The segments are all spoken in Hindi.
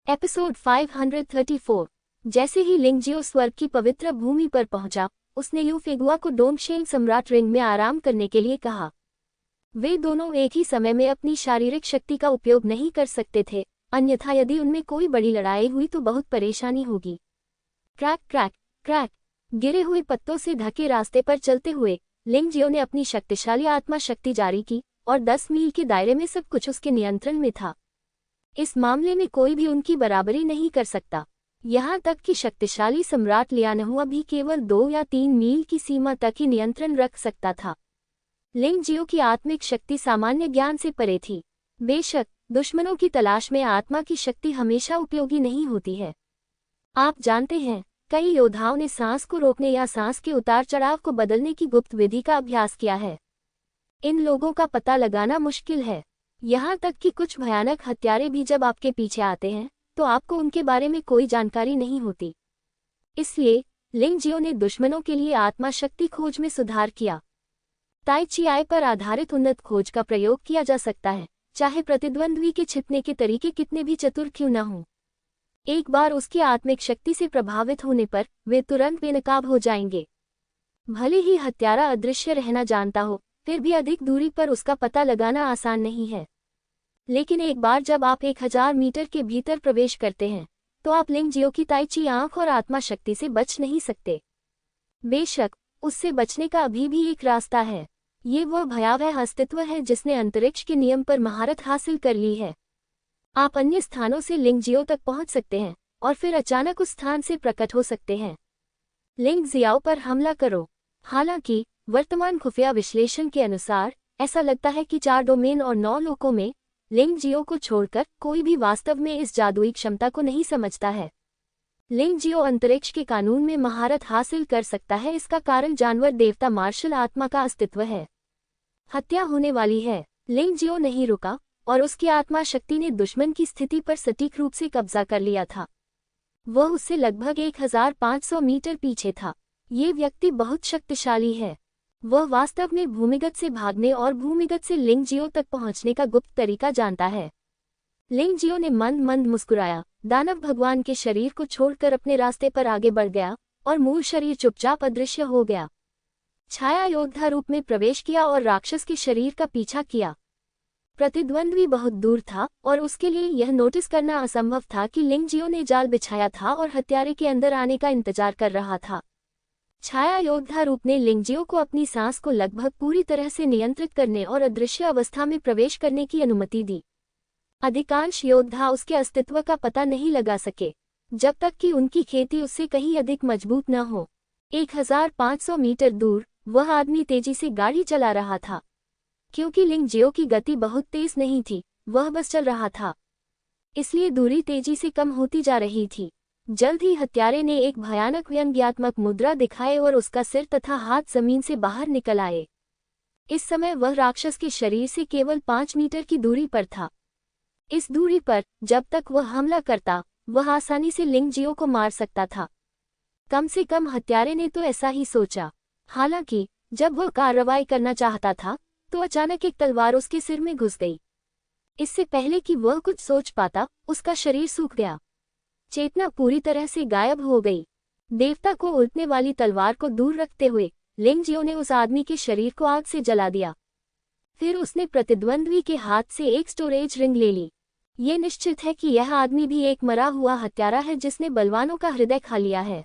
एपिसोड 534। जैसे ही लिंगजियो स्वर्ग की पवित्र भूमि पर पहुंचा, उसने यू फेगुआ को डोंगशेन सम्राट रिंग में आराम करने के लिए कहा। वे दोनों एक ही समय में अपनी शारीरिक शक्ति का उपयोग नहीं कर सकते थे, अन्यथा यदि उनमें कोई बड़ी लड़ाई हुई तो बहुत परेशानी होगी। क्रैक क्रैक क्रैक, गिरे हुए पत्तों से ढके रास्ते पर चलते हुए लिंगजियो ने अपनी शक्तिशाली आत्मा शक्ति जारी की और 10 मील के दायरे में सब कुछ उसके नियंत्रण में था। इस मामले में कोई भी उनकी बराबरी नहीं कर सकता। यहाँ तक कि शक्तिशाली सम्राट लियानहुआ भी केवल 2 या 3 मील की सीमा तक ही नियंत्रण रख सकता था। लिंगजियो की आत्मिक शक्ति सामान्य ज्ञान से परे थी। बेशक दुश्मनों की तलाश में आत्मा की शक्ति हमेशा उपयोगी नहीं होती है। आप जानते हैं, कई योद्धाओं ने सांस को रोकने या सांस के उतार चढ़ाव को बदलने की गुप्त विधि का अभ्यास किया है। इन लोगों का पता लगाना मुश्किल है। यहाँ तक कि कुछ भयानक हत्यारे भी जब आपके पीछे आते हैं तो आपको उनके बारे में कोई जानकारी नहीं होती। इसलिए लिंगजियो ने दुश्मनों के लिए आत्मा शक्ति खोज में सुधार किया। ताई चियाई पर आधारित उन्नत खोज का प्रयोग किया जा सकता है, चाहे प्रतिद्वंद्वी के छिपने के तरीके कितने भी चतुर क्यों न हों। एक बार उसकी आत्मिक शक्ति से प्रभावित होने पर वे तुरंत बेनकाब हो जाएंगे। भले ही हत्यारा अदृश्य रहना जानता हो, फिर भी अधिक दूरी पर उसका पता लगाना आसान नहीं है। लेकिन एक बार जब आप 1000 मीटर के भीतर प्रवेश करते हैं तो आप लिंगजियो की ताइची आंख और आत्मा शक्ति से बच नहीं सकते। बेशक उससे बचने का अभी भी एक रास्ता है। ये वह भयावह अस्तित्व है जिसने अंतरिक्ष के नियम पर महारत हासिल कर ली है। आप अन्य स्थानों से लिंगजियो तक पहुंच सकते हैं और फिर अचानक उस स्थान से प्रकट हो सकते हैं। लिंगजियो पर हमला करो। हालांकि वर्तमान खुफिया विश्लेषण के अनुसार ऐसा लगता है कि 4 डोमेन और 9 लोकों में लिंगजियो को छोड़कर कोई भी वास्तव में इस जादुई क्षमता को नहीं समझता है। लिंगजियो अंतरिक्ष के कानून में महारत हासिल कर सकता है। इसका कारण जानवर देवता मार्शल आत्मा का अस्तित्व है। हत्या होने वाली है। लिंगजियो नहीं रुका और उसकी आत्मा शक्ति ने दुश्मन की स्थिति पर सटीक रूप से कब्जा कर लिया था। वह उससे लगभग 1500 मीटर पीछे था। ये व्यक्ति बहुत शक्तिशाली है। वह वास्तव में भूमिगत से भागने और भूमिगत से लिंगजियो तक पहुंचने का गुप्त तरीका जानता है। लिंगजियो ने मंद मंद मुस्कुराया, दानव भगवान के शरीर को छोड़कर अपने रास्ते पर आगे बढ़ गया और मूल शरीर चुपचाप अदृश्य हो गया। छाया योद्धा रूप में प्रवेश किया और राक्षस के शरीर का पीछा किया। प्रतिद्वंद्वी बहुत दूर था और उसके लिए यह नोटिस करना असंभव था कि लिंगजियो ने जाल बिछाया था और हत्यारे के अंदर आने का इंतजार कर रहा था। छाया योद्धा रूप ने लिंगजियो को अपनी सांस को लगभग पूरी तरह से नियंत्रित करने और अदृश्य अवस्था में प्रवेश करने की अनुमति दी। अधिकांश योद्धा उसके अस्तित्व का पता नहीं लगा सके जब तक कि उनकी खेती उससे कहीं अधिक मजबूत न हो। 1500 मीटर दूर वह आदमी तेजी से गाड़ी चला रहा था। क्योंकि लिंगजियो की गति बहुत तेज नहीं थी, वह बस चल रहा था, इसलिए दूरी तेजी से कम होती जा रही थी। जल्द ही हत्यारे ने एक भयानक व्यंग्यात्मक मुद्रा दिखाए और उसका सिर तथा हाथ जमीन से बाहर निकल आए। इस समय वह राक्षस के शरीर से केवल 5 मीटर की दूरी पर था। इस दूरी पर जब तक वह हमला करता, वह आसानी से लिंगजियो को मार सकता था। कम से कम हत्यारे ने तो ऐसा ही सोचा। हालांकि जब वह कार्रवाई करना चाहता था तो अचानक एक तलवार उसके सिर में घुस गई। इससे पहले कि वह कुछ सोच पाता, उसका शरीर सूख गया। चेतना पूरी तरह से गायब हो गई। देवता को उलटने वाली तलवार को दूर रखते हुए लिंगजियो ने उस आदमी के शरीर को आग से जला दिया। फिर उसने प्रतिद्वंद्वी के हाथ से एक स्टोरेज रिंग ले ली। ये निश्चित है कि यह आदमी भी एक मरा हुआ हत्यारा है जिसने बलवानों का हृदय खा लिया है।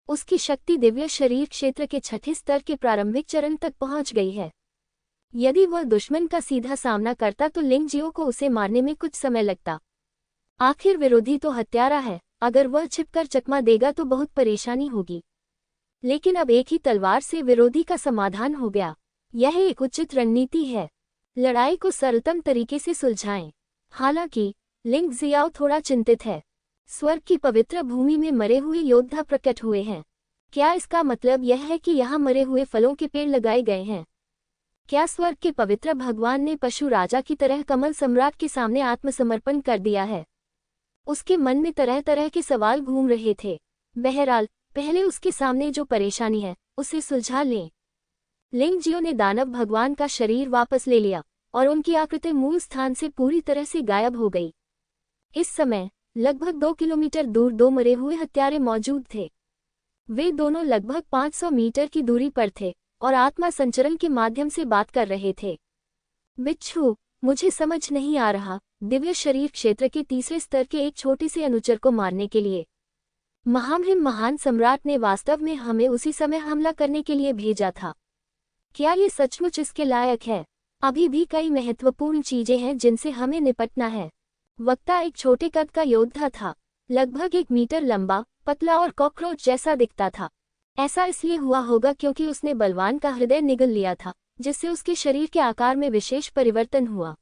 उसकी शक्ति दिव्य शरीर क्षेत्र के 6ठे स्तर के प्रारंभिक चरण तक पहुंच गई है। यदि वह दुश्मन का सीधा सामना करता तो लिंगजियो को उसे मारने में कुछ समय लगता। आखिर विरोधी तो हत्यारा है, अगर वह छिपकर चकमा देगा तो बहुत परेशानी होगी। लेकिन अब एक ही तलवार से विरोधी का समाधान हो गया। यह एक उचित रणनीति है। लड़ाई को सरलतम तरीके से सुलझाएं। हालांकि लिंगजियो थोड़ा चिंतित है। स्वर्ग की पवित्र भूमि में मरे हुए योद्धा प्रकट हुए हैं। क्या इसका मतलब यह है कि यहाँ मरे हुए फलों के पेड़ लगाए गए हैं? क्या स्वर्ग के पवित्र भगवान ने पशु राजा की तरह कमल सम्राट के सामने आत्मसमर्पण कर दिया है? उसके मन में तरह तरह के सवाल घूम रहे थे। बहरहाल पहले उसके सामने जो परेशानी है उसे सुलझा लें। लिंगजियो ने दानव भगवान का शरीर वापस ले लिया और उनकी आकृति मूल स्थान से पूरी तरह से गायब हो गई। इस समय लगभग 2 किलोमीटर दूर दो मरे हुए हत्यारे मौजूद थे। वे दोनों लगभग 500 मीटर की दूरी पर थे और आत्मा संचरण के माध्यम से बात कर रहे थे। बिच्छू, मुझे समझ नहीं आ रहा, दिव्य शरीर क्षेत्र के तीसरे स्तर के एक छोटे से अनुचर को मारने के लिए महामहिम महान सम्राट ने वास्तव में हमें उसी समय हमला करने के लिए भेजा था। क्या ये सचमुच इसके लायक है? अभी भी कई महत्वपूर्ण चीजें हैं जिनसे हमें निपटना है। वक्ता एक छोटे कद का योद्धा था, लगभग 1 मीटर लंबा, पतला और कॉकरोच जैसा दिखता था। ऐसा इसलिए हुआ होगा क्योंकि उसने बलवान का हृदय निगल लिया था, जिससे उसके शरीर के आकार में विशेष परिवर्तन हुआ।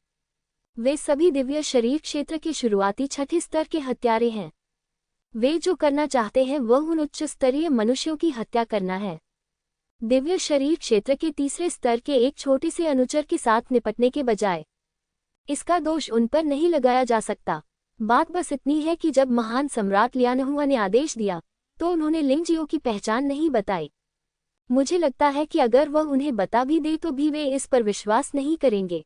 वे सभी दिव्य शरीर क्षेत्र के शुरुआती छठे स्तर के हत्यारे हैं। वे जो करना चाहते हैं वह उन उच्च स्तरीय मनुष्यों की हत्या करना है। दिव्य शरीर क्षेत्र के तीसरे स्तर के एक छोटे से अनुचर के साथ निपटने के बजाय इसका दोष उन पर नहीं लगाया जा सकता। बात बस इतनी है कि जब महान सम्राट लियानहुआ ने आदेश दिया तो उन्होंने लिंगजियो की पहचान नहीं बताई। मुझे लगता है कि अगर वह उन्हें बता भी दे तो भी वे इस पर विश्वास नहीं करेंगे।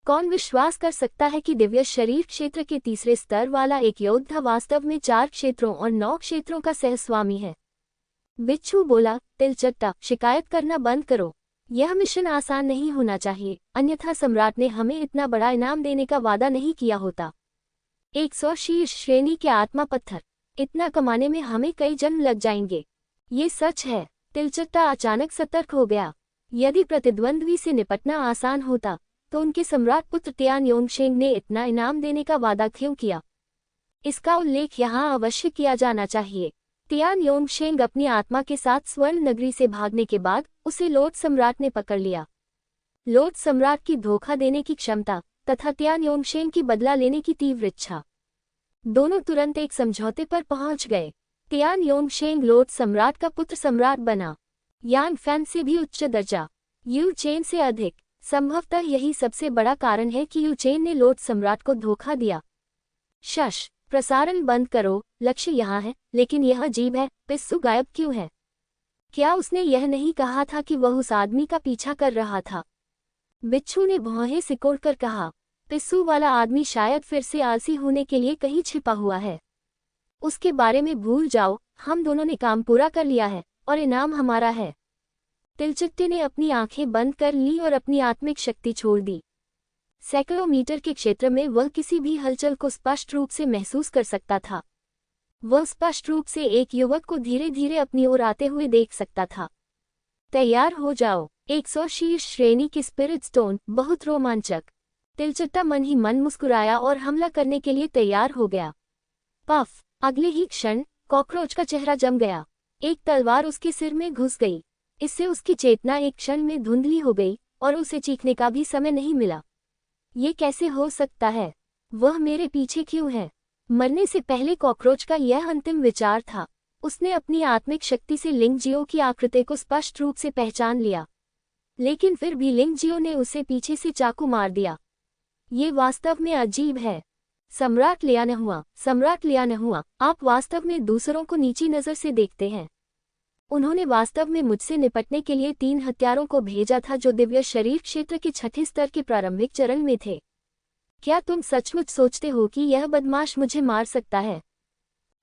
कौन विश्वास कर सकता है कि दिव्य शरीर क्षेत्र के तीसरे स्तर वाला एक योद्धा वास्तव में 4 क्षेत्रों और 9 क्षेत्रों का सहस्वामी है? बिच्छू बोला, तिलचट्टा, शिकायत करना बंद करो। यह मिशन आसान नहीं होना चाहिए, अन्यथा सम्राट ने हमें इतना बड़ा इनाम देने का वादा नहीं किया होता। 100 शीर्ष श्रेणी के आत्मा पत्थर, इतना कमाने में हमें कई जन्म लग जाएंगे। ये सच है। तिलचट्टा अचानक सतर्क हो गया। यदि प्रतिद्वंद्वी से निपटना आसान होता तो उनके सम्राट पुत्र तियान योंगशेंग ने इतना इनाम देने का वादा क्यों किया? इसका उल्लेख यहाँ अवश्य किया जाना चाहिए। तियान योंगशेंग अपनी आत्मा के साथ स्वर्ण नगरी से भागने के बाद उसे लोट सम्राट ने पकड़ लिया। लोट सम्राट की धोखा देने की क्षमता तथा तियान योंगशेंग की बदला लेने की तीव्र इच्छा, दोनों तुरंत एक समझौते पर पहुंच गए। तियान योंगशेंग लोट सम्राट का पुत्र सम्राट बना। यान फैन से भी उच्च दर्जा, यू चेन से अधिक। संभवतः यही सबसे बड़ा कारण है कि यू चेन ने लोट सम्राट को धोखा दिया। शश, प्रसारण बंद करो, लक्ष्य यहाँ है। लेकिन यह अजीब है, पिस्सू गायब क्यों है? क्या उसने यह नहीं कहा था कि वह उस आदमी का पीछा कर रहा था? बिच्छू ने भौहें सिकोड़कर कहा, पिस्सू वाला आदमी शायद फिर से आलसी होने के लिए कहीं छिपा हुआ है। उसके बारे में भूल जाओ, हम दोनों ने काम पूरा कर लिया है और इनाम हमारा है। तिलचट्टे ने अपनी आंखें बंद कर ली और अपनी आत्मिक शक्ति छोड़ दी। सैकड़ों मीटर के क्षेत्र में वह किसी भी हलचल को स्पष्ट रूप से महसूस कर सकता था। वह स्पष्ट रूप से एक युवक को धीरे धीरे अपनी ओर आते हुए देख सकता था। तैयार हो जाओ। 100 शीर्ष श्रेणी की स्पिरिट स्टोन, बहुत रोमांचक। तिलचट्टा मन ही मन मुस्कुराया और हमला करने के लिए तैयार हो गया। पफ, अगले ही क्षण कॉकरोच का चेहरा जम गया। एक तलवार उसके सिर में घुस गई। इससे उसकी चेतना एक क्षण में धुंधली हो गई और उसे चीखने का भी समय नहीं मिला। ये कैसे हो सकता है? वह मेरे पीछे क्यों है? मरने से पहले कॉकरोच का यह अंतिम विचार था। उसने अपनी आत्मिक शक्ति से लिंगजियो की आकृति को स्पष्ट रूप से पहचान लिया, लेकिन फिर भी लिंगजियो ने उसे पीछे से चाकू मार दिया। ये वास्तव में अजीब है। सम्राट लियानहुआ, आप वास्तव में दूसरों को नीची नज़र से देखते हैं। उन्होंने वास्तव में मुझसे निपटने के लिए 3 हत्यारों को भेजा था जो दिव्य शरीर क्षेत्र के छठे स्तर के प्रारंभिक चरण में थे। क्या तुम सचमुच सोचते हो कि यह बदमाश मुझे मार सकता है?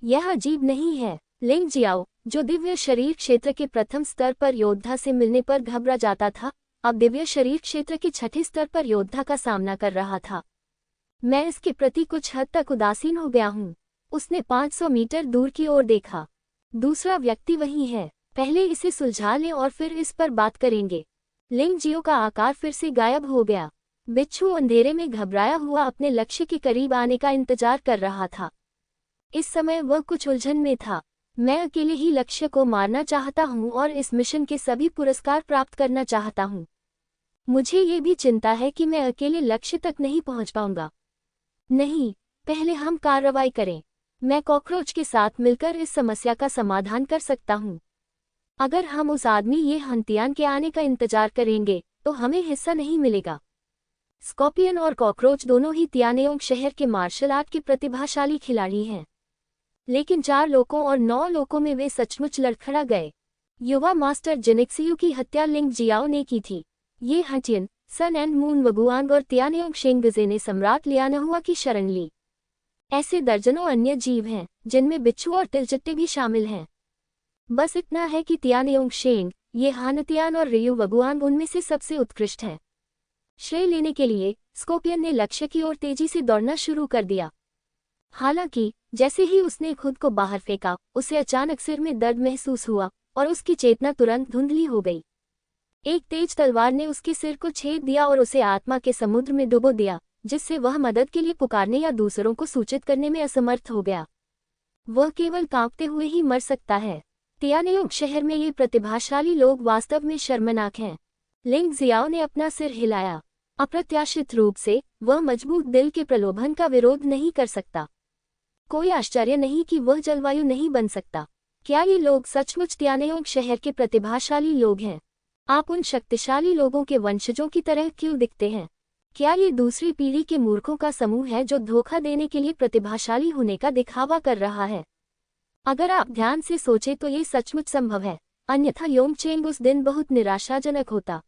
यह अजीब नहीं है। लिंगजियाओ, जो दिव्य शरीर क्षेत्र के प्रथम स्तर पर योद्धा से मिलने पर घबरा जाता था, अब दिव्य शरीर क्षेत्र के छठे स्तर पर योद्धा का सामना कर रहा था। मैं इसके प्रति कुछ हद तक उदासीन हो गया हूँ। उसने 500 मीटर दूर की ओर देखा। दूसरा व्यक्ति वही है। पहले इसे सुलझा लें और फिर इस पर बात करेंगे। लिंगजियो का आकार फिर से गायब हो गया। बिच्छू अंधेरे में घबराया हुआ अपने लक्ष्य के करीब आने का इंतजार कर रहा था। इस समय वह कुछ उलझन में था। मैं अकेले ही लक्ष्य को मारना चाहता हूँ और इस मिशन के सभी पुरस्कार प्राप्त करना चाहता हूँ। मुझे ये भी चिंता है कि मैं अकेले लक्ष्य तक नहीं पहुँच पाऊंगा। नहीं, पहले हम कार्रवाई करें। मैं कॉकरोच के साथ मिलकर इस समस्या का समाधान कर सकता हूँ। अगर हम उस आदमी ये हंतियान के आने का इंतजार करेंगे तो हमें हिस्सा नहीं मिलेगा। स्कॉर्पियन और कॉकरोच दोनों ही तियानेओंग शहर के मार्शल आर्ट के प्रतिभाशाली खिलाड़ी हैं, लेकिन 4 लोगों और 9 लोगों में वे सचमुच लड़खड़ा गए। युवा मास्टर जिनिक्सियू की हत्या लिंगजियाओ ने की थी। ये हटियन, सन एंड मून वगुआंग और तियानेओंग शेंगजे ने सम्राट लियानहुआ की शरण ली। ऐसे दर्जनों अन्य जीव हैं जिनमें बिच्छू और तिलचट्टे भी शामिल हैं। बस इतना है कि तियानयोंग शेंग, ये हानतियान और रियू वगुआन उनमें से सबसे उत्कृष्ट हैं। श्रेय लेने के लिए स्कॉर्पियन ने लक्ष्य की ओर तेजी से दौड़ना शुरू कर दिया। हालांकि जैसे ही उसने खुद को बाहर फेंका, उसे अचानक सिर में दर्द महसूस हुआ और उसकी चेतना तुरंत धुंधली हो गई। एक तेज तलवार ने उसके सिर को छेद दिया और उसे आत्मा के समुद्र में डुबो दिया, जिससे वह मदद के लिए पुकारने या दूसरों को सूचित करने में असमर्थ हो गया। वह केवल कांपते हुए ही मर सकता है। तियानयोंग शहर में ये प्रतिभाशाली लोग वास्तव में शर्मनाक हैं। लिंग जियाओ ने अपना सिर हिलाया। अप्रत्याशित रूप से वह मजबूत दिल के प्रलोभन का विरोध नहीं कर सकता। कोई आश्चर्य नहीं कि वह जलवायु नहीं बन सकता। क्या ये लोग सचमुच तियानयोंग शहर के प्रतिभाशाली लोग हैं? आप उन शक्तिशाली लोगों के वंशजों की तरह क्यों दिखते हैं? क्या ये दूसरी पीढ़ी के मूर्खों का समूह है जो धोखा देने के लिए प्रतिभाशाली होने का दिखावा कर रहा है? अगर आप ध्यान से सोचें तो ये सचमुच संभव है, अन्यथा योंगचेंग उस दिन बहुत निराशाजनक होता।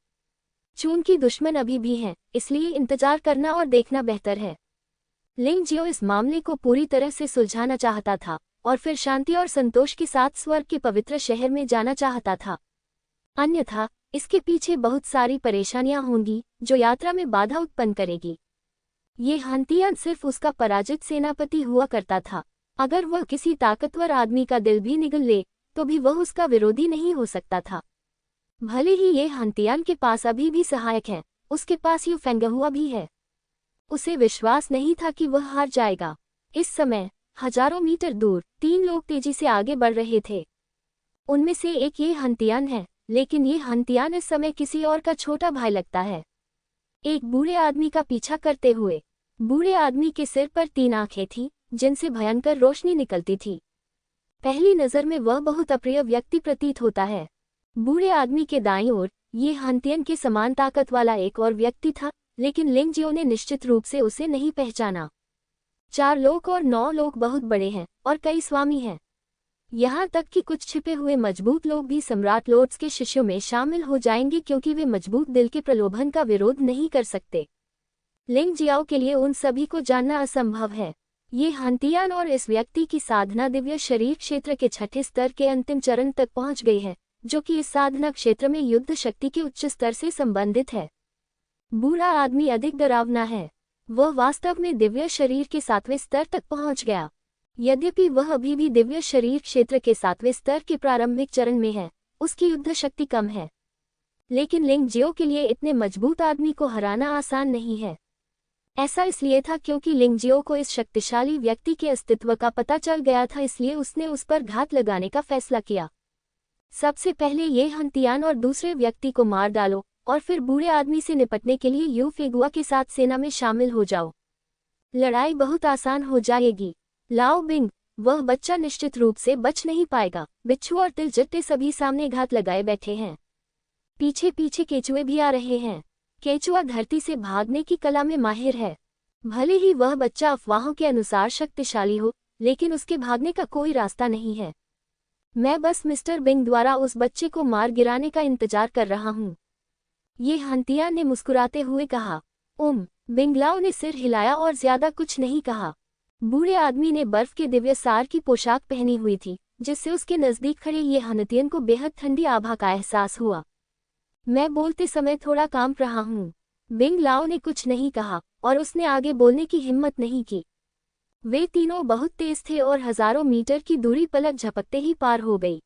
चून की दुश्मन अभी भी हैं, इसलिए इंतजार करना और देखना बेहतर है। लिंग जियो इस मामले को पूरी तरह से सुलझाना चाहता था और फिर शांति और संतोष के साथ स्वर्ग के पवित्र शहर में जाना चाहता था। अन्यथा इसके पीछे बहुत सारी परेशानियां होंगी जो यात्रा में बाधा उत्पन्न करेगी। ये हानतियान सिर्फ उसका पराजित सेनापति हुआ करता था। अगर वह किसी ताकतवर आदमी का दिल भी निगल ले तो भी वह उसका विरोधी नहीं हो सकता था। भले ही ये हानतियान के पास अभी भी सहायक है, उसके पास यू फेंगहुआ भी है। उसे विश्वास नहीं था कि वह हार जाएगा। इस समय हजारों मीटर दूर 3 लोग तेजी से आगे बढ़ रहे थे। उनमें से एक ये हंतियान है, लेकिन ये हंतियान इस समय किसी और का छोटा भाई लगता है। एक बूढ़े आदमी का पीछा करते हुए। बूढ़े आदमी के सिर पर 3 आंखें थीं, जिनसे भयंकर रोशनी निकलती थी। पहली नज़र में वह बहुत अप्रिय व्यक्ति प्रतीत होता है। बूढ़े आदमी के दाईं ओर ये हंतियन के समान ताकत वाला एक और व्यक्ति था, लेकिन लिंग जियो ने निश्चित रूप से उसे नहीं पहचाना। 4 लोग और 9 लोग बहुत बड़े हैं और कई स्वामी हैं। यहाँ तक कि कुछ छिपे हुए मजबूत लोग भी सम्राट लोर्ड्स के शिष्यों में शामिल हो जाएंगे, क्योंकि वे मजबूत दिल के प्रलोभन का विरोध नहीं कर सकते। लिंग जियाओ के लिए उन सभी को जानना असंभव है। ये हंतियान और इस व्यक्ति की साधना दिव्य शरीर क्षेत्र के 6ठे स्तर के अंतिम चरण तक पहुंच गई है, जो कि इस साधना क्षेत्र में युद्ध शक्ति के उच्च स्तर से संबंधित है। बूढ़ा आदमी अधिक डरावना है। वह वास्तव में दिव्य शरीर के 7वें स्तर तक पहुंच गया। यद्यपि वह अभी भी दिव्य शरीर क्षेत्र के 7वें स्तर के प्रारंभिक चरण में है, उसकी युद्ध शक्ति कम है। लेकिन लिंग जियो के लिए इतने मजबूत आदमी को हराना आसान नहीं है। ऐसा इसलिए था क्योंकि लिंग जियो को इस शक्तिशाली व्यक्ति के अस्तित्व का पता चल गया था, इसलिए उसने उस पर घात लगाने का फैसला किया। सबसे पहले ये हंतियान और दूसरे व्यक्ति को मार डालो और फिर बूढ़े आदमी से निपटने के लिए यू फेगुआ के साथ सेना में शामिल हो जाओ। लड़ाई बहुत आसान हो जाएगी। लाओ बिंग, वह बच्चा निश्चित रूप से बच नहीं पाएगा। बिच्छू और तिलचट्टे सभी सामने घात लगाए बैठे हैं। पीछे पीछे केचुए भी आ रहे हैं। केचुआ धरती से भागने की कला में माहिर है। भले ही वह बच्चा अफवाहों के अनुसार शक्तिशाली हो, लेकिन उसके भागने का कोई रास्ता नहीं है। मैं बस मिस्टर बिंग द्वारा उस बच्चे को मार गिराने का इंतजार कर रहा हूँ, ये हंतिया ने मुस्कुराते हुए कहा। बिंगलाओ ने सिर हिलाया और ज्यादा कुछ नहीं कहा। बूढ़े आदमी ने बर्फ के दिव्य सार की पोशाक पहनी हुई थी, जिससे उसके नजदीक खड़े ये हंतियन को बेहद ठंडी आभा का एहसास हुआ। मैं बोलते समय थोड़ा कांप रहा हूँ। बिंगलाओ ने कुछ नहीं कहा और उसने आगे बोलने की हिम्मत नहीं की। वे तीनों बहुत तेज थे और हजारों मीटर की दूरी पलक झपकते ही पार हो गई।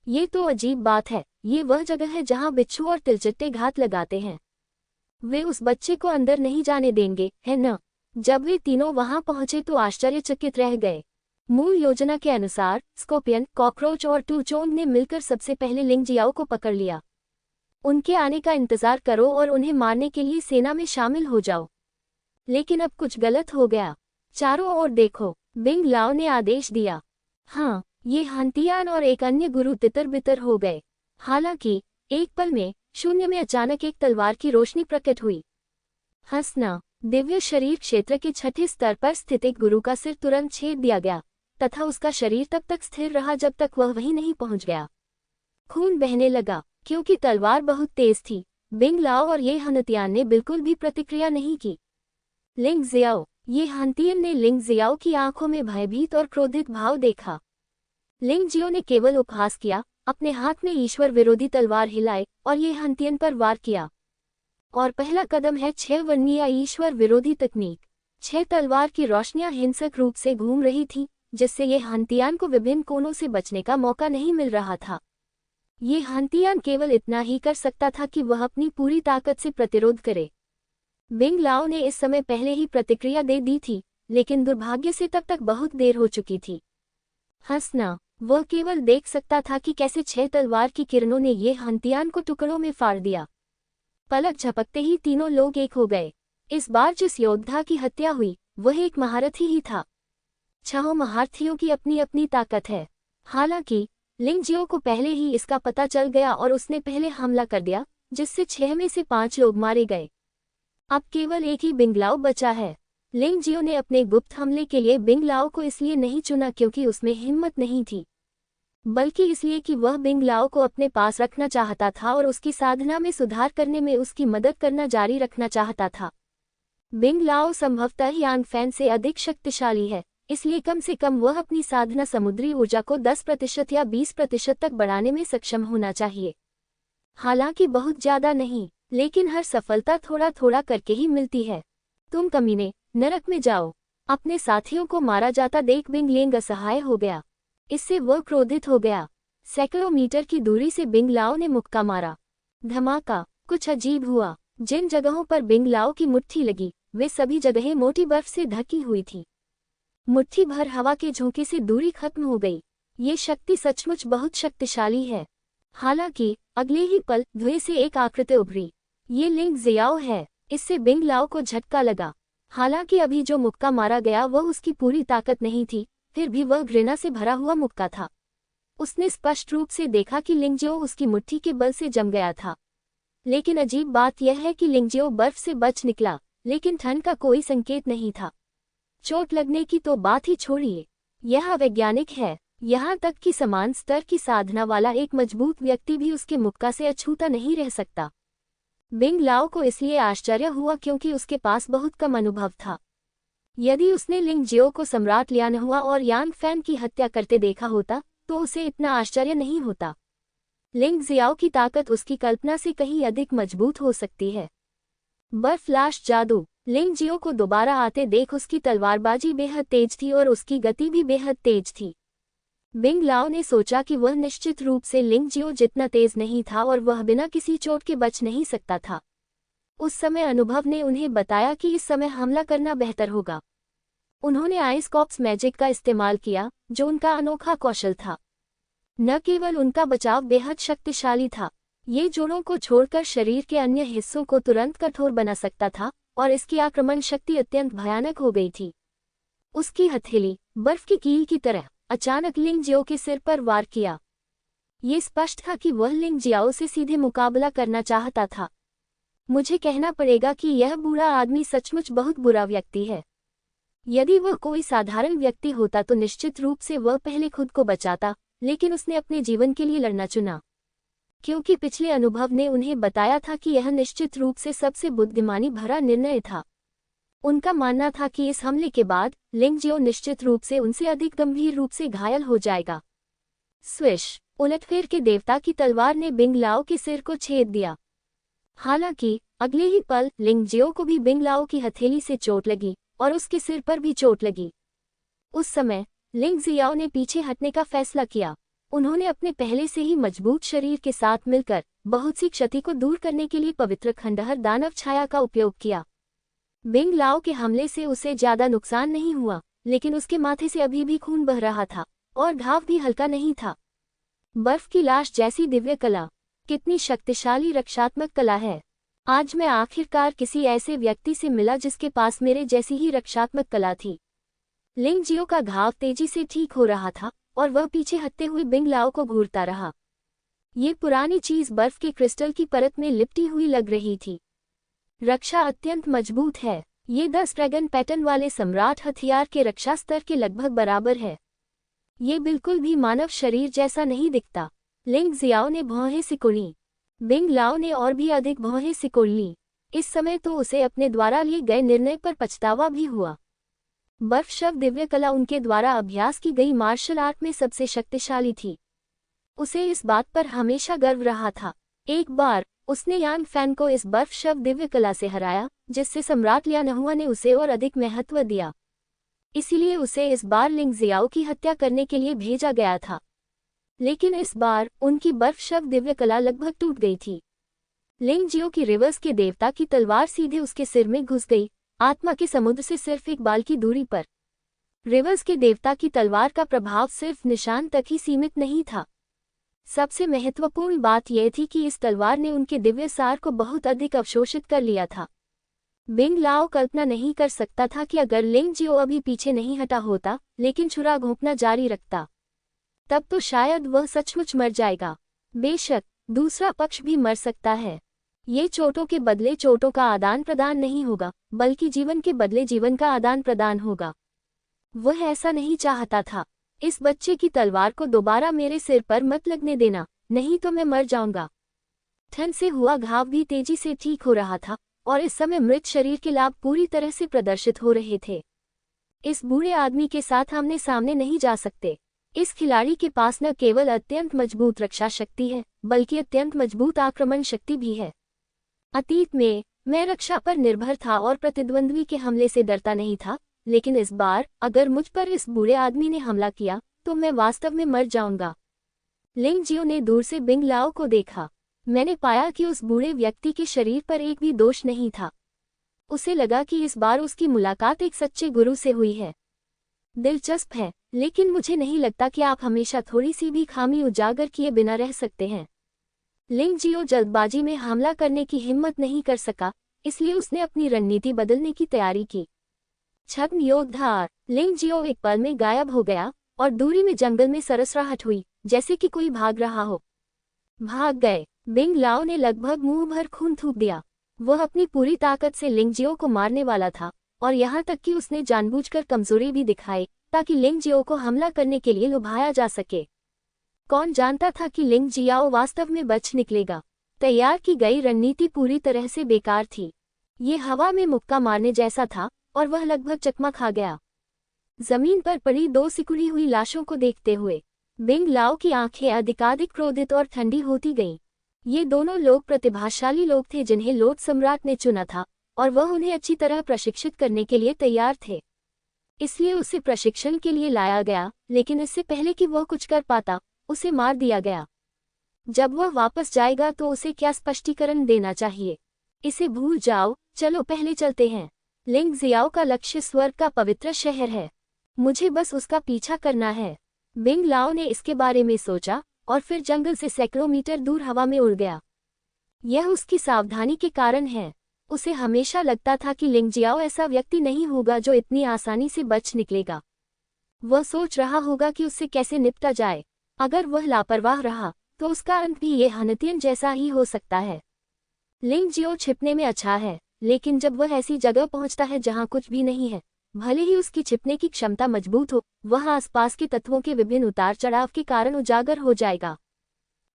ये तो अजीब बात है। ये वह जगह है जहाँ बिच्छू और तिलचट्टे घात लगाते हैं। वे उस बच्चे को अंदर नहीं जाने देंगे, है न? जब वे तीनों वहां पहुंचे तो आश्चर्यचकित रह गए। मूल योजना के अनुसार स्कॉर्पियन, कॉकरोच और टूचोंग ने मिलकर सबसे पहले लिंग जियाओ को पकड़ लिया। उनके आने का इंतजार करो और उन्हें मारने के लिए सेना में शामिल हो जाओ। लेकिन अब कुछ गलत हो गया। चारों ओर देखो, बिंग लाओ ने आदेश दिया। ये हंतियान और एक अन्य गुरु तितर बितर हो गए। हालांकि एक पल में शून्य में अचानक एक तलवार की रोशनी प्रकट हुई। हंसना। दिव्य शरीर क्षेत्र के 6ठे स्तर पर स्थित एक गुरु का सिर तुरंत छेद दिया गया तथा उसका शरीर तब तक स्थिर रहा जब तक वह वहीं नहीं पहुंच गया। खून बहने लगा क्योंकि तलवार बहुत तेज थी। बिंग लाओ और ये हंतियान ने बिल्कुल भी प्रतिक्रिया नहीं की। लिंग जियाओ, ये हानतियन ने लिंग जियाओ की आंखों में भयभीत और क्रोधित भाव देखा। लिंग जियो ने केवल उपहास किया, अपने हाथ में ईश्वर विरोधी तलवार हिलाए और ये हानतियन पर वार किया। और पहला कदम है 6 वर्णीय ईश्वर विरोधी तकनीक। 6 तलवार की रोशनियां हिंसक रूप से घूम रही थी, जिससे ये हानतियान को विभिन्न कोनों से बचने का मौका नहीं मिल रहा था। ये हानतियान केवल इतना ही कर सकता था कि वह अपनी पूरी ताकत से प्रतिरोध करे। बिंग लाओ ने इस समय पहले ही प्रतिक्रिया दे दी थी, लेकिन दुर्भाग्य से तब तक बहुत देर हो चुकी थी। हंसना, वह केवल देख सकता था कि कैसे 6 तलवार की किरणों ने ये हानतियान को टुकड़ों में फाड़ दिया। पलक झपकते ही तीनों लोग एक हो गए। इस बार जिस योद्धा की हत्या हुई वह एक महारथी ही था। 6 महारथियों की अपनी अपनी ताकत है। हालांकि लिंग जियो को पहले ही इसका पता चल गया और उसने पहले हमला कर दिया, जिससे 6 में से 5 लोग मारे गए। अब केवल एक ही बिंग लाओ बचा है। लिंग जियो ने अपने गुप्त हमले के लिए बिंग लाओ को इसलिए नहीं चुना क्योंकि उसमें हिम्मत नहीं थी, बल्कि इसलिए कि वह बिंग लाओ को अपने पास रखना चाहता था और उसकी साधना में सुधार करने में उसकी मदद करना जारी रखना चाहता था। बिंग लाओ संभवतः यांग फैन से अधिक शक्तिशाली है, इसलिए कम से कम वह अपनी साधना समुद्री ऊर्जा को 10% या 20% तक बढ़ाने में सक्षम होना चाहिए। हालांकि बहुत ज्यादा नहीं, लेकिन हर सफलता थोड़ा थोड़ा करके ही मिलती है। तुम कमीने, नरक में जाओ। अपने साथियों को मारा जाता देख बिंग लेंग असहाय हो गया। इससे वह क्रोधित हो गया। सैकड़ों मीटर की दूरी से बिंग लाओ ने मुक्का मारा। धमाका, कुछ अजीब हुआ। जिन जगहों पर बिंग लाओ की मुट्ठी लगी वे सभी जगहें मोटी बर्फ से ढकी हुई थी। मुट्ठी भर हवा के झोंके से दूरी खत्म हो गई। ये शक्ति सचमुच बहुत शक्तिशाली है। हालांकि अगले ही पल धुएं से एक आकृति उभरी। ये लिंग जियाओ है। इससे बिंग लाओ को झटका लगा। हालांकि अभी जो मुक्का मारा गया वह उसकी पूरी ताकत नहीं थी, फिर भी वह घृणा से भरा हुआ मुक्का था। उसने स्पष्ट रूप से देखा कि लिंगजियो उसकी मुट्ठी के बल से जम गया था। लेकिन अजीब बात यह है कि लिंगजियो बर्फ से बच निकला, लेकिन ठंड का कोई संकेत नहीं था। चोट लगने की तो बात ही छोड़िए, यह अवैज्ञानिक है। यहाँ तक कि समान स्तर की साधना वाला एक मजबूत व्यक्ति भी उसके मुक्का से अछूता नहीं रह सकता। बिंग लाओ को इसलिए आश्चर्य हुआ क्योंकि उसके पास बहुत कम अनुभव था। यदि उसने लिंग जियो को सम्राट लियानहुआ और यांग फैन की हत्या करते देखा होता तो उसे इतना आश्चर्य नहीं होता। लिंग जियाओ की ताकत उसकी कल्पना से कहीं अधिक मजबूत हो सकती है। बर्फ लाश जादू, लिंग जियो को दोबारा आते देख उसकी तलवारबाजी बेहद तेज थी और उसकी गति भी बेहद तेज थी। बिंग लाओ ने सोचा कि वह निश्चित रूप से लिंग जियो जितना तेज नहीं था और वह बिना किसी चोट के बच नहीं सकता था। उस समय अनुभव ने उन्हें बताया कि इस समय हमला करना बेहतर होगा। उन्होंने आइस कॉप्स मैजिक का इस्तेमाल किया, जो उनका अनोखा कौशल था। न केवल उनका बचाव बेहद शक्तिशाली था, ये जोड़ों को छोड़कर शरीर के अन्य हिस्सों को तुरंत कठोर बना सकता था और इसकी आक्रमण शक्ति अत्यंत भयानक हो गई थी। उसकी हथेली बर्फ की कील की तरह अचानक लिंग जियो के सिर पर वार किया। ये स्पष्ट था कि वह लिंग जियाओ से सीधे मुकाबला करना चाहता था। मुझे कहना पड़ेगा कि यह बुरा आदमी सचमुच बहुत बुरा व्यक्ति है। यदि वह कोई साधारण व्यक्ति होता तो निश्चित रूप से वह पहले खुद को बचाता, लेकिन उसने अपने जीवन के लिए लड़ना चुना, क्योंकि पिछले अनुभव ने उन्हें बताया था कि यह निश्चित रूप से सबसे बुद्धिमानी भरा निर्णय था। उनका मानना था कि इस हमले के बाद लिंग जियो निश्चित रूप से उनसे अधिक गंभीर रूप से घायल हो जाएगा। स्विश, उलटफेर के देवता की तलवार ने बिंग लाओ के सिर को छेद दिया। हालांकि अगले ही पल लिंग जियो को भी बिंग लाओ की हथेली से चोट लगी और उसके सिर पर भी चोट लगी। उस समय लिंग जियाओ ने पीछे हटने का फैसला किया। उन्होंने अपने पहले से ही मजबूत शरीर के साथ मिलकर बहुत सी क्षति को दूर करने के लिए पवित्र खंडहर दानव छाया का उपयोग किया। बिंग लाओ के हमले से उसे ज्यादा नुकसान नहीं हुआ, लेकिन उसके माथे से अभी भी खून बह रहा था और घाव भी हल्का नहीं था। बर्फ की लाश जैसी दिव्य कला, कितनी शक्तिशाली रक्षात्मक कला है। आज मैं आखिरकार किसी ऐसे व्यक्ति से मिला जिसके पास मेरे जैसी ही रक्षात्मक कला थी। लिंग जियो का घाव तेजी से ठीक हो रहा था और वह पीछे हटते हुए बिंग लाओ को घूरता रहा। ये पुरानी चीज बर्फ के क्रिस्टल की परत में लिपटी हुई लग रही थी। रक्षा अत्यंत मजबूत है। ये 10 ड्रैगन पैटर्न वाले सम्राट हथियार के रक्षा स्तर के लगभग बराबर है। ये बिल्कुल भी मानव शरीर जैसा नहीं दिखता। लिंग जियाओ ने भौहें सिकोड़ी। बिंग लाओ ने और भी अधिक भौहें सिकोड़ ली। इस समय तो उसे अपने द्वारा लिए गए निर्णय पर पछतावा भी हुआ। बर्फ शव दिव्य कला उनके द्वारा अभ्यास की गई मार्शल आर्ट में सबसे शक्तिशाली थी। उसे इस बात पर हमेशा गर्व रहा था। एक बार उसने यांग फैन को इस बर्फ शव दिव्य कला से हराया, जिससे सम्राट लियानहुआ ने उसे और अधिक महत्व दिया। इसीलिए उसे इस बार लिंग जियाओ की हत्या करने के लिए भेजा गया था। लेकिन इस बार उनकी बर्फ शव दिव्य कला लगभग टूट गई थी। लिंग जियो की रिवर्स के देवता की तलवार सीधे उसके सिर में घुस गई, आत्मा के समुद्र से सिर्फ एक बाल की दूरी पर। रिवर्स के देवता की तलवार का प्रभाव सिर्फ निशान तक ही सीमित नहीं था। सबसे महत्वपूर्ण बात यह थी कि इस तलवार ने उनके दिव्य सार को बहुत अधिक अवशोषित कर लिया था। बिंग लाओ कल्पना नहीं कर सकता था कि अगर लिंग जियो अभी पीछे नहीं हटा होता, लेकिन छुरा घोंपना जारी रखता, तब तो शायद वह सचमुच मर जाएगा। बेशक दूसरा पक्ष भी मर सकता है। ये चोटों के बदले चोटों का आदान प्रदान नहीं होगा, बल्कि जीवन के बदले जीवन का आदान प्रदान होगा। वह ऐसा नहीं चाहता था। इस बच्चे की तलवार को दोबारा मेरे सिर पर मत लगने देना, नहीं तो मैं मर जाऊंगा। ठंड से हुआ घाव भी तेजी से ठीक हो रहा था और इस समय मृत शरीर के लाभ पूरी तरह से प्रदर्शित हो रहे थे। इस बूढ़े आदमी के साथ आमने सामने नहीं जा सकते। इस खिलाड़ी के पास न केवल अत्यंत मजबूत रक्षा शक्ति है, बल्कि अत्यंत मजबूत आक्रमण शक्ति भी है। अतीत में मैं रक्षा पर निर्भर था और प्रतिद्वंद्वी के हमले से डरता नहीं था, लेकिन इस बार अगर मुझ पर इस बूढ़े आदमी ने हमला किया तो मैं वास्तव में मर जाऊंगा। लिंग जियो ने दूर से बिंग लाओ को देखा। मैंने पाया कि उस बूढ़े व्यक्ति के शरीर पर एक भी दोष नहीं था। उसे लगा कि इस बार उसकी मुलाकात एक सच्चे गुरु से हुई है। दिलचस्प है, लेकिन मुझे नहीं लगता कि आप हमेशा थोड़ी सी भी खामी उजागर किए बिना रह सकते हैं। लिंग जियो जल्दबाजी में हमला करने की हिम्मत नहीं कर सका, इसलिए उसने अपनी रणनीति बदलने की तैयारी की। छद्म योद्धा। लिंग जियो एक पल में गायब हो गया और दूरी में जंगल में सरसराहट हुई, जैसे कि कोई भाग रहा हो। भाग गए। बिंग लाओ ने लगभग मुंह भर खून थूक दिया। वह अपनी पूरी ताकत से लिंग जियो को मारने वाला था और यहाँ तक कि उसने जानबूझकर कमजोरी भी दिखाई ताकि लिंग जियो को हमला करने के लिए लुभाया जा सके। कौन जानता था कि लिंग जियाओ वास्तव में बच निकलेगा। तैयार की गई रणनीति पूरी तरह से बेकार थी। ये हवा में मुक्का मारने जैसा था और वह लगभग चकमा खा गया। जमीन पर पड़ी दो सिकुड़ी हुई लाशों को देखते हुए बिंग लाओ की आंखें अधिकाधिक क्रोधित और ठंडी होती गईं। ये दोनों लोग प्रतिभाशाली लोग थे जिन्हें लॉर्ड सम्राट ने चुना था और वह उन्हें अच्छी तरह प्रशिक्षित करने के लिए तैयार थे। इसलिए उसे प्रशिक्षण के लिए लाया गया, लेकिन इससे पहले कि वह कुछ कर पाता, उसे मार दिया गया। जब वह वापस जाएगा तो उसे क्या स्पष्टीकरण देना चाहिए? इसे भूल जाओ, चलो पहले चलते हैं। लिंग जियाओ का लक्ष्य स्वर्ग का पवित्र शहर है। मुझे बस उसका पीछा करना है। बिंग लाओ ने इसके बारे में सोचा और फिर जंगल से सैकड़ों मीटर दूर हवा में उड़ गया। यह उसकी सावधानी के कारण है। उसे हमेशा लगता था कि लिंग जियाओ ऐसा व्यक्ति नहीं होगा जो इतनी आसानी से बच निकलेगा। वह सोच रहा होगा कि उससे कैसे निपटा जाए। अगर वह लापरवाह रहा तो उसका अंत भी ये हनतियन जैसा ही हो सकता है। लिंग जियो छिपने में अच्छा है, लेकिन जब वह ऐसी जगह पहुंचता है जहां कुछ भी नहीं है, भले ही उसकी छिपने की क्षमता मजबूत हो, वह आसपास के तत्वों के विभिन्न उतार चढ़ाव के कारण उजागर हो जाएगा।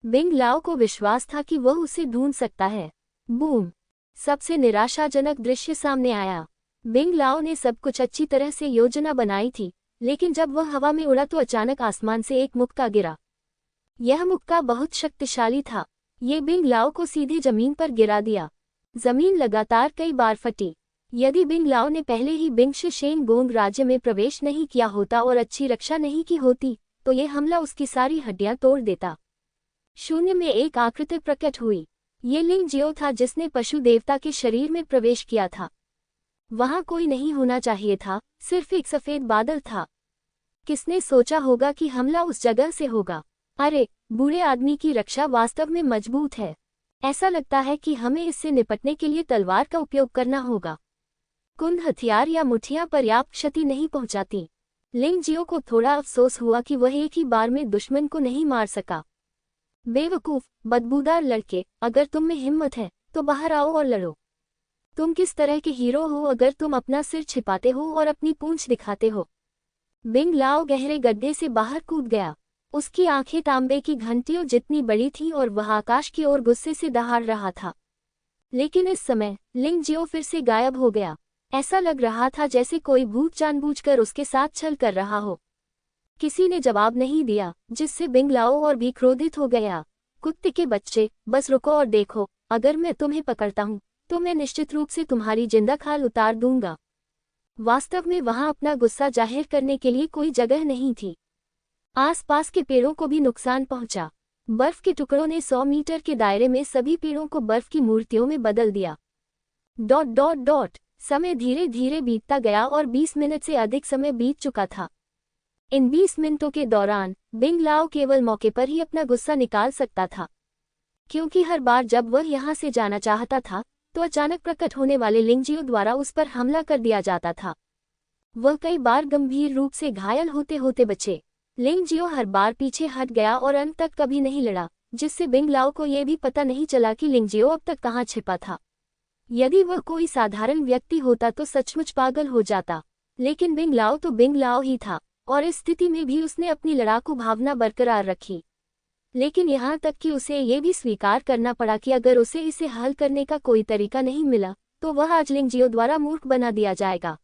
बिंग लाओ को विश्वास था कि वह उसे ढूंढ सकता है। बूम! सबसे निराशाजनक दृश्य सामने आया। बिंग लाओ ने सब कुछ अच्छी तरह से योजना बनाई थी, लेकिन जब वह हवा में उड़ा तो अचानक आसमान से एक मुक्का गिरा। यह मुक्का बहुत शक्तिशाली था। ये बिंग लाओ को सीधे जमीन पर गिरा दिया। जमीन लगातार कई बार फटी। यदि बिंग लाओ ने पहले ही बिंग शिशेंग गोंग राज्य में प्रवेश नहीं किया होता और अच्छी रक्षा नहीं की होती, तो यह हमला उसकी सारी हड्डियां तोड़ देता। शून्य में एक आकृति प्रकट हुई। ये लिंग जियो था जिसने पशु देवता के शरीर में प्रवेश किया था। वहां कोई नहीं होना चाहिए था, सिर्फ एक सफेद बादल था। किसने सोचा होगा कि हमला उस जगह से होगा? अरे, बूढ़े आदमी की रक्षा वास्तव में मजबूत है। ऐसा लगता है कि हमें इससे निपटने के लिए तलवार का उपयोग करना होगा। कुंद हथियार या मुठियां पर्याप्त क्षति नहीं पहुंचाती। लिंग जियो को थोड़ा अफसोस हुआ कि वह एक ही बार में दुश्मन को नहीं मार सका। बेवकूफ, बदबूदार लड़के, अगर तुम में हिम्मत है तो बाहर आओ और लड़ो। तुम किस तरह के हीरो हो अगर तुम अपना सिर छिपाते हो और अपनी पूंछ दिखाते हो? बिंग लाओ गहरे गड्ढे से बाहर कूद गया। उसकी आंखें तांबे की घंटियों जितनी बड़ी थीं और वह आकाश की ओर गुस्से से दहाड़ रहा था। लेकिन इस समय लिंग जियो फिर से गायब हो गया। ऐसा लग रहा था जैसे कोई भूत जानबूझकर उसके साथ छल कर रहा हो। किसी ने जवाब नहीं दिया, जिससे बिंग लाओ और भी क्रोधित हो गया। कुत्ते के बच्चे, बस रुको और देखो, अगर मैं तुम्हें पकड़ता हूँ तो मैं निश्चित रूप से तुम्हारी जिंदा खाल उतार दूंगा। वास्तव में वहां अपना गुस्सा जाहिर करने के लिए कोई जगह नहीं थी। आसपास के पेड़ों को भी नुकसान पहुंचा। बर्फ के टुकड़ों ने 100 मीटर के दायरे में सभी पेड़ों को बर्फ की मूर्तियों में बदल दिया। ... समय धीरे धीरे बीतता गया और 20 मिनट से अधिक समय बीत चुका था। इन 20 मिनटों के दौरान बिंग लाओ केवल मौके पर ही अपना गुस्सा निकाल सकता था, क्योंकि हर बार जब वह यहाँ से जाना चाहता था तो अचानक प्रकट होने वाले लिंगजियो द्वारा उस पर हमला कर दिया जाता था। वह कई बार गंभीर रूप से घायल होते होते बचे। लिंगजियो हर बार पीछे हट गया और अंत तक कभी नहीं लड़ा, जिससे बिंग लाओ को यह भी पता नहीं चला कि लिंगजियो अब तक कहाँ छिपा था। यदि वह कोई साधारण व्यक्ति होता तो सचमुच पागल हो जाता, लेकिन बिंग लाओ तो बिंग लाओ ही था, और इस स्थिति में भी उसने अपनी लड़ाकू भावना बरकरार रखी। लेकिन यहाँ तक कि उसे ये भी स्वीकार करना पड़ा कि अगर उसे इसे हल करने का कोई तरीका नहीं मिला तो वह आज लिंगजियो द्वारा मूर्ख बना दिया जाएगा।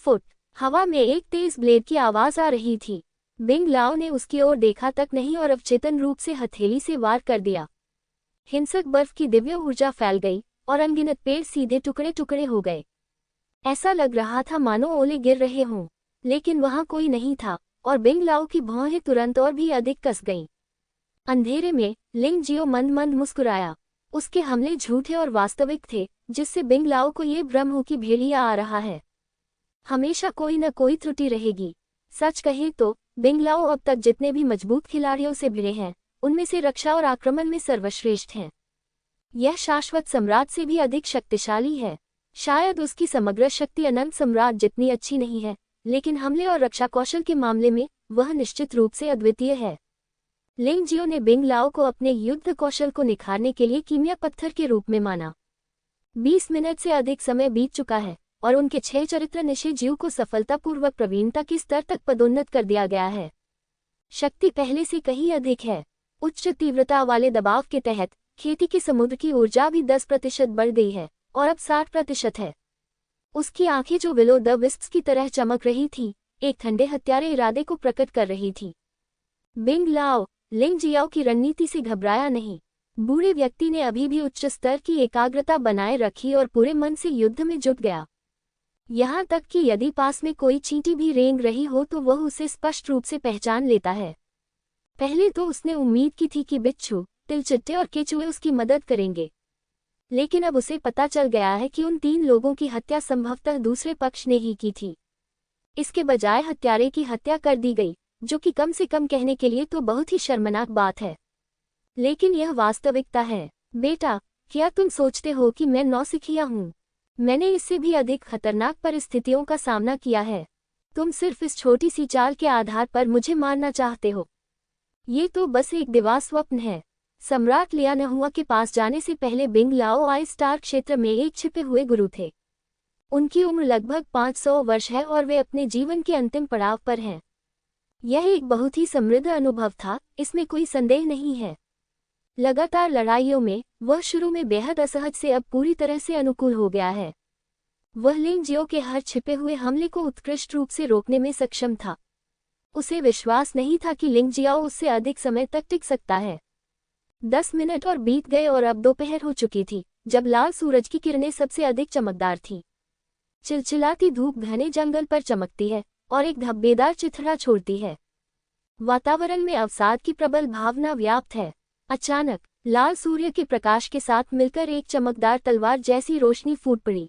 फुट हवा में एक तेज ब्लेड की आवाज आ रही थी। बिंग लाओ ने उसकी ओर देखा तक नहीं और अवचेतन रूप से हथेली से वार कर दिया। हिंसक बर्फ की दिव्य ऊर्जा फैल गई और अनगिनत पेड़ सीधे टुकड़े टुकड़े हो गए। ऐसा लग रहा था मानो ओले गिर रहे हों, लेकिन वहां कोई नहीं था और बिंग लाओ की भौहें तुरंत और भी अधिक कस गईं। अंधेरे में लिंगजियो मंद मंद मुस्कुराया। उसके हमले झूठे और वास्तविक थे, जिससे बिंग लाओ को ये भ्रम हो कि भेड़िया आ रहा है। हमेशा कोई न कोई त्रुटि रहेगी। सच कहे तो बिंग लाओ अब तक जितने भी मजबूत खिलाड़ियों से भिड़े हैं उनमें से रक्षा और आक्रमण में सर्वश्रेष्ठ हैं। यह शाश्वत सम्राट से भी अधिक शक्तिशाली है। शायद उसकी समग्र शक्ति अनंत सम्राट जितनी अच्छी नहीं है, लेकिन हमले और रक्षा कौशल के मामले में वह निश्चित रूप से अद्वितीय है। लिंगजियो ने बिंग लाओ को अपने युद्ध कौशल को निखारने के लिए कीमिया पत्थर के रूप में माना। 20 मिनट से अधिक समय बीत चुका है और उनके 6 चरित्र निषेधीयों को सफलतापूर्वक प्रवीणता के स्तर तक पदोन्नत कर दिया गया है। शक्ति पहले से कहीं अधिक है। उच्च तीव्रता वाले दबाव के तहत खेती के समुद्र की ऊर्जा भी 10% बढ़ गई है और अब 60% है। उसकी आंखें जो विलो द विस्प्स की तरह चमक रही थी, एक ठंडे हत्यारे इरादे को प्रकट कर रही थी। बिंग लाओ लिंगजियो की रणनीति से घबराया नहीं। बूढ़े व्यक्ति ने अभी भी उच्च स्तर की एकाग्रता बनाए रखी और पूरे मन से युद्ध में जुट गया। यहाँ तक कि यदि पास में कोई चींटी भी रेंग रही हो तो वह उसे स्पष्ट रूप से पहचान लेता है। पहले तो उसने उम्मीद की थी कि बिच्छू, तिलचिट्टे और केचुए उसकी मदद करेंगे, लेकिन अब उसे पता चल गया है कि उन 3 लोगों की हत्या संभवतः दूसरे पक्ष ने ही की थी। इसके बजाय हत्यारे की हत्या कर दी गई, जो कि कम से कम कहने के लिए तो बहुत ही शर्मनाक बात है, लेकिन यह वास्तविकता है। बेटा, क्या तुम सोचते हो कि मैं नौसिखिया हूँ? मैंने इससे भी अधिक खतरनाक परिस्थितियों का सामना किया है। तुम सिर्फ इस छोटी सी चाल के आधार पर मुझे मारना चाहते हो। ये तो बस एक दिवा स्वप्न है। सम्राट लियानहुआ के पास जाने से पहले बिंग लाओ आई स्टार क्षेत्र में एक छिपे हुए गुरु थे। उनकी उम्र लगभग 500 वर्ष है और वे अपने जीवन के अंतिम पड़ाव पर हैं। यह एक बहुत ही समृद्ध अनुभव था, इसमें कोई संदेह नहीं है। लगातार लड़ाइयों में वह शुरू में बेहद असहज से अब पूरी तरह से अनुकूल हो गया है। वह लिंगजियो के हर छिपे हुए हमले को उत्कृष्ट रूप से रोकने में सक्षम था। उसे विश्वास नहीं था कि लिंगजियो उससे अधिक समय तक टिक सकता है। 10 मिनट और बीत गए और अब दोपहर हो चुकी थी, जब लाल सूरज की किरणें सबसे अधिक चमकदार थीं। चिलचिलाती धूप घने जंगल पर चमकती है और एक धब्बेदार चिथड़ा छोड़ती है। वातावरण में अवसाद की प्रबल भावना व्याप्त है। अचानक लाल सूर्य के प्रकाश के साथ मिलकर एक चमकदार तलवार जैसी रोशनी फूट पड़ी।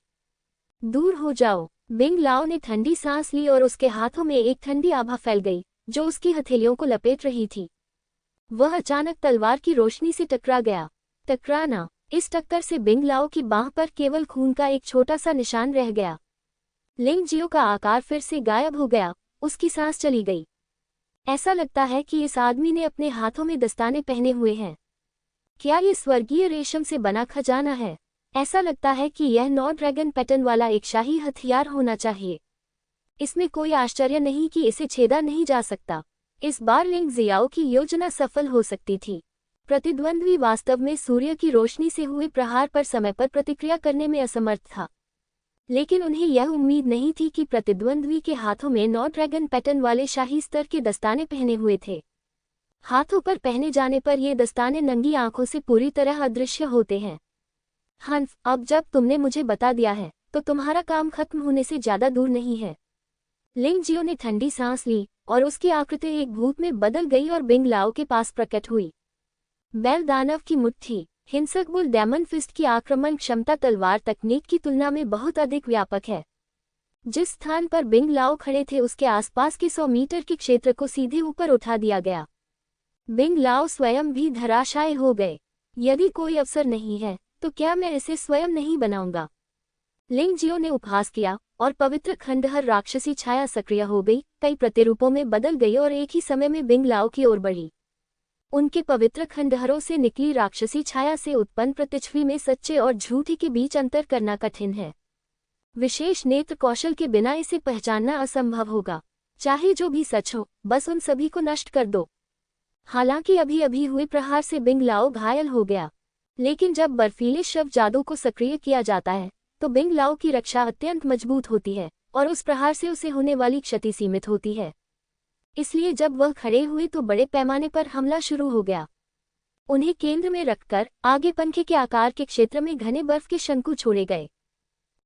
दूर हो जाओ। बिंग लाओ ने ठंडी सांस ली और उसके हाथों में एक ठंडी आभा फैल गई, जो उसकी हथेलियों को लपेट रही थी। वह अचानक तलवार की रोशनी से टकरा गया। टकराना। इस टक्कर से बिंग लाओ की बांह पर केवल खून का एक छोटा सा निशान रह गया। लिंगजियो का आकार फिर से गायब हो गया, उसकी सांस चली गई। ऐसा लगता है कि इस आदमी ने अपने हाथों में दस्ताने पहने हुए हैं। क्या ये स्वर्गीय रेशम से बना खजाना है? ऐसा लगता है कि यह 9 ड्रैगन पैटर्न वाला एक शाही हथियार होना चाहिए। इसमें कोई आश्चर्य नहीं कि इसे छेदा नहीं जा सकता। इस बार लिंगजियो की योजना सफल हो सकती थी। प्रतिद्वंद्वी वास्तव में सूर्य की रोशनी से हुए प्रहार पर समय पर प्रतिक्रिया करने में असमर्थ था। लेकिन उन्हें यह उम्मीद नहीं थी कि प्रतिद्वंद्वी के हाथों में 9 ड्रैगन पैटर्न वाले शाही स्तर के दस्ताने पहने हुए थे। हाथों पर पहने जाने पर ये दस्ताने नंगी आंखों से पूरी तरह अदृश्य होते हैं। हन्फ, अब जब तुमने मुझे बता दिया है तो तुम्हारा काम खत्म होने से ज्यादा दूर नहीं है। लिंग जियो ने ठंडी सांस ली और उसकी आकृति एक भूत में बदल गई और बिंग लाओ के पास प्रकट हुई। बैल दानव की मुट्ठी। हिंसक बुल डेमन फिस्ट की आक्रमण क्षमता तलवार तकनीक की तुलना में बहुत अधिक व्यापक है। जिस स्थान पर बिंग लाओ खड़े थे उसके आसपास के 100 मीटर के क्षेत्र को सीधे ऊपर उठा दिया गया। बिंग लाओ स्वयं भी धराशायी हो गए। यदि कोई अवसर नहीं है तो क्या मैं इसे स्वयं नहीं बनाऊंगा। लिंग जियो ने उपहास किया और पवित्र खंडहर राक्षसी छाया सक्रिय हो गई, कई प्रतिरूपों में बदल गई और एक ही समय में बिंग लाओ की ओर बढ़ी। उनके पवित्र खंडहरों से निकली राक्षसी छाया से उत्पन्न प्रतिच्छवि में सच्चे और झूठे के बीच अंतर करना कठिन है। विशेष नेत्र कौशल के बिना इसे पहचानना असंभव होगा। चाहे जो भी सच हो, बस उन सभी को नष्ट कर दो। हालांकि अभी अभी हुए प्रहार से बिंग लाओ घायल हो गया, लेकिन जब बर्फीले शव जादू को सक्रिय किया जाता है तो बिंग लाओ की रक्षा अत्यंत मजबूत होती है और उस प्रहार से उसे होने वाली क्षति सीमित होती है। इसलिए जब वह खड़े हुए तो बड़े पैमाने पर हमला शुरू हो गया। उन्हें केंद्र में रखकर आगे पंखे के आकार के क्षेत्र में घने बर्फ के शंकु छोड़े गए।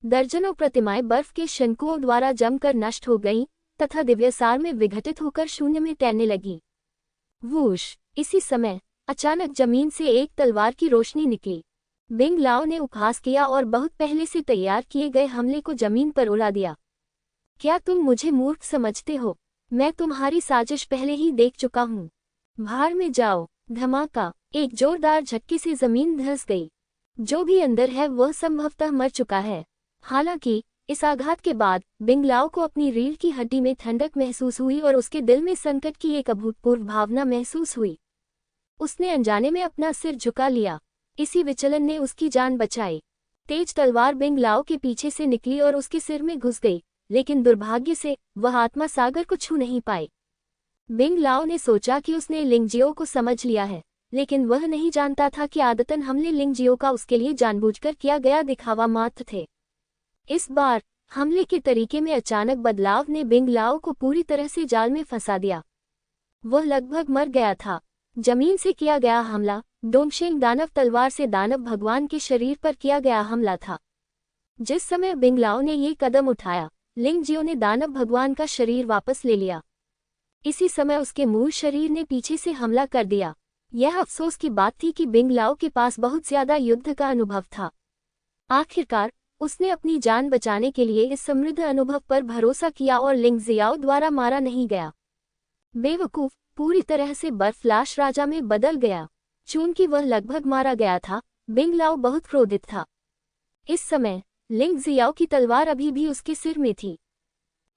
दर्जनों प्रतिमाएं बर्फ के शंकुओं द्वारा जमकर नष्ट हो गईं तथा दिव्यसार में विघटित होकर शून्य में तैरने लगी। वूश! इसी समय अचानक जमीन से एक तलवार की रोशनी निकली। बिंग लाओ ने उपहास किया और बहुत पहले से तैयार किए गए हमले को जमीन पर उड़ा दिया। क्या तुम मुझे मूर्ख समझते हो? मैं तुम्हारी साजिश पहले ही देख चुका हूँ। भाड़ में जाओ। धमाका! एक जोरदार झटके से जमीन धंस गई। जो भी अंदर है वह संभवतः मर चुका है। हालांकि इस आघात के बाद बिंग लाओ को अपनी रीढ़ की हड्डी में ठंडक महसूस हुई और उसके दिल में संकट की एक अभूतपूर्व भावना महसूस हुई। उसने अनजाने में अपना सिर झुका लिया। इसी विचलन ने उसकी जान बचाई। तेज तलवार बिंग लाओ के पीछे से निकली और उसके सिर में घुस गई, लेकिन दुर्भाग्य से वह आत्मा सागर को छू नहीं पाई। बिंग लाओ ने सोचा कि उसने लिंगजियो को समझ लिया है, लेकिन वह नहीं जानता था कि आदतन हमले लिंगजियो का उसके लिए जानबूझकर किया गया दिखावा मात्र थे। इस बार हमले के तरीके में अचानक बदलाव ने बिंग लाओ को पूरी तरह से जाल में फंसा दिया। वह लगभग मर गया था। जमीन से किया गया हमला डोंगशेंग दानव तलवार से दानव भगवान के शरीर पर किया गया हमला था। जिस समय बिंग लाओ ने ये कदम उठाया, लिंग जियो ने दानव भगवान का शरीर वापस ले लिया। इसी समय उसके मूल शरीर ने पीछे से हमला कर दिया। यह अफसोस की बात थी कि बिंग लाओ के पास बहुत ज्यादा युद्ध का अनुभव था। आखिरकार उसने अपनी जान बचाने के लिए इस समृद्ध अनुभव पर भरोसा किया और लिंग जियाओ द्वारा मारा नहीं गया। बेवकूफ! पूरी तरह से बर्फलाश राजा में बदल गया। चूंकि वह लगभग मारा गया था, बिंग लाओ बहुत क्रोधित था। इस समय लिंग जियाओ की तलवार अभी भी उसके सिर में थी।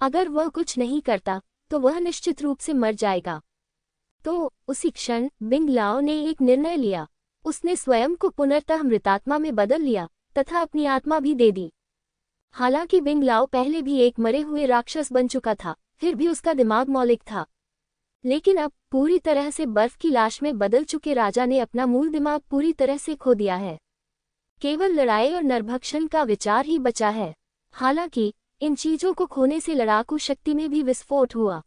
अगर वह कुछ नहीं करता तो वह निश्चित रूप से मर जाएगा। तो उसी क्षण बिंग लाओ ने एक निर्णय लिया। उसने स्वयं को पुनर्तः मृतात्मा में बदल लिया तथा अपनी आत्मा भी दे दी। हालांकि बिंग लाओ पहले भी एक मरे हुए राक्षस बन चुका था, फिर भी उसका दिमाग मौलिक था। लेकिन अब पूरी तरह से बर्फ की लाश में बदल चुके राजा ने अपना मूल दिमाग पूरी तरह से खो दिया है। केवल लड़ाई और नरभक्षण का विचार ही बचा है। हालांकि इन चीजों को खोने से लड़ाकू शक्ति में भी विस्फोट हुआ।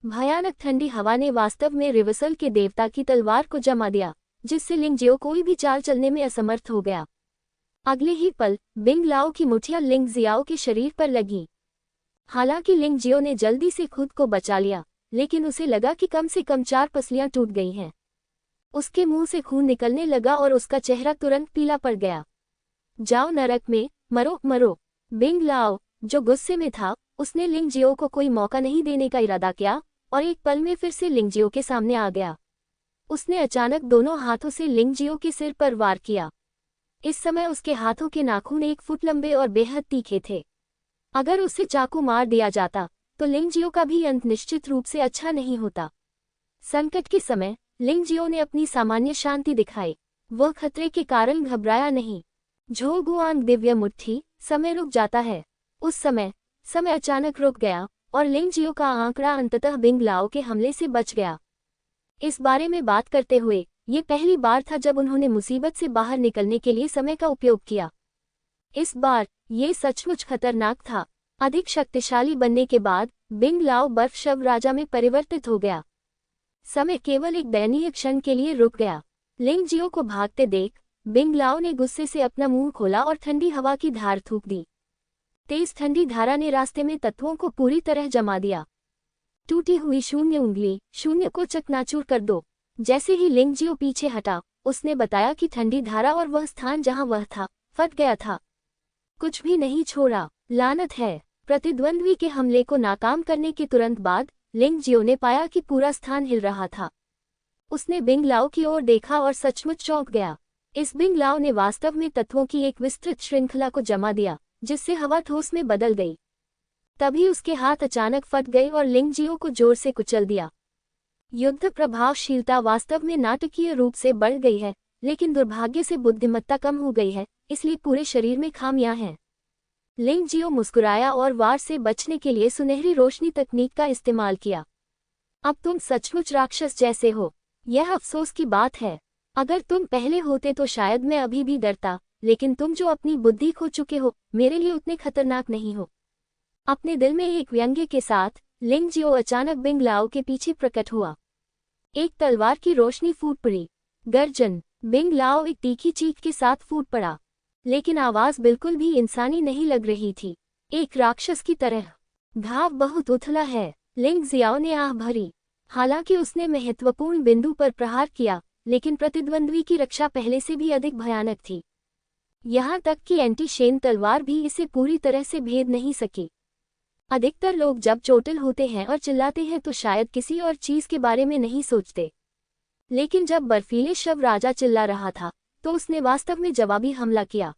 भयानक ठंडी हवा ने वास्तव में रिवर्सल के देवता की तलवार को जमा दिया, जिससे लिंग जियो कोई भी चाल चलने में असमर्थ हो गया। अगले ही पल बिंग लाओ की मुठियां लिंग जियाओ के शरीर पर लगी। हालांकि लिंग जियो ने जल्दी से खुद को बचा लिया, लेकिन उसे लगा कि कम से कम 4 पसलियां टूट गई हैं। उसके मुंह से खून निकलने लगा और उसका चेहरा तुरंत पीला पड़ गया। जाओ नरक में, मरो मरो! बिंग लाओ, जो गुस्से में था, उसने लिंग जियो को कोई मौका नहीं देने का इरादा किया और एक पल में फिर से लिंग जियो के सामने आ गया। उसने अचानक दोनों हाथों से लिंग जियो के सिर पर वार किया। इस समय उसके हाथों के नाखून 1 फुट लंबे और बेहद तीखे थे। अगर उसे चाकू मार दिया जाता तो लिंग जियो का भी अंत निश्चित रूप से अच्छा नहीं होता। संकट के समय लिंग जियो ने अपनी सामान्य शांति दिखाई। वह खतरे के कारण घबराया नहीं। झोगुआंग दिव्य मुट्ठी, समय रुक जाता है। उस समय अचानक रुक गया और लिंग जियो का आंकड़ा अंततः बिंग लाओ के हमले से बच गया। इस बारे में बात करते हुए ये पहली बार था जब उन्होंने मुसीबत से बाहर निकलने के लिए समय का उपयोग किया। इस बार ये सचमुच खतरनाक था। अधिक शक्तिशाली बनने के बाद बिंग लाओ बर्फ शव राजा में परिवर्तित हो गया। समय केवल एक दयनीय क्षण के लिए रुक गया। लिंग जियो को भागते देख बिंग लाओ ने गुस्से से अपना मुंह खोला और ठंडी हवा की धार थूक दी। तेज ठंडी धारा ने रास्ते में तत्वों को पूरी तरह जमा दिया। टूटी हुई शून्य उंगली, शून्य को चकनाचूर कर दो। जैसे ही लिंग जियो पीछे हटा, उसने बताया कि ठंडी धारा और वह स्थान जहां वह था फट गया था। कुछ भी नहीं छोड़ा। लानत है। प्रतिद्वंद्वी के हमले को नाकाम करने के तुरंत बाद लिंग जियो ने पाया कि पूरा स्थान हिल रहा था। उसने बिंग लाओ की ओर देखा और सचमुच चौंक गया। इस बिंग लाओ ने वास्तव में तत्वों की एक विस्तृत श्रृंखला को जमा दिया, जिससे हवा ठोस में बदल गई। तभी उसके हाथ अचानक फट गए और लिंग जियो को जोर से कुचल दिया। युद्ध प्रभावशीलता वास्तव में नाटकीय रूप से बढ़ गई है, लेकिन दुर्भाग्य से बुद्धिमत्ता कम हो गई है, इसलिए पूरे शरीर में खामियां हैं। लिंग जियो मुस्कुराया और वार से बचने के लिए सुनहरी रोशनी तकनीक का इस्तेमाल किया। अब तुम सचमुच राक्षस जैसे हो। यह अफसोस की बात है। अगर तुम पहले होते तो शायद मैं अभी भी डरता, लेकिन तुम जो अपनी बुद्धि खो चुके हो, मेरे लिए उतने खतरनाक नहीं हो। अपने दिल में एक व्यंग्य के साथ लिंग जियो अचानक बिंग लाओ के पीछे प्रकट हुआ। एक तलवार की रोशनी फूट पड़ी। गर्जन। बिंग लाओ एक तीखी चीख के साथ फूट पड़ा, लेकिन आवाज बिल्कुल भी इंसानी नहीं लग रही थी, एक राक्षस की तरह। घाव बहुत उथला है। लिंग जियाओ ने आह भरी। हालांकि उसने महत्वपूर्ण बिंदु पर प्रहार किया, लेकिन प्रतिद्वंद्वी की रक्षा पहले से भी अधिक भयानक थी। यहाँ तक कि एंटी शेन तलवार भी इसे पूरी तरह से भेद नहीं सकी। अधिकतर लोग जब चोटिल होते हैं और चिल्लाते हैं तो शायद किसी और चीज के बारे में नहीं सोचते, लेकिन जब बर्फीले शव राजा चिल्ला रहा था तो उसने वास्तव में जवाबी हमला किया।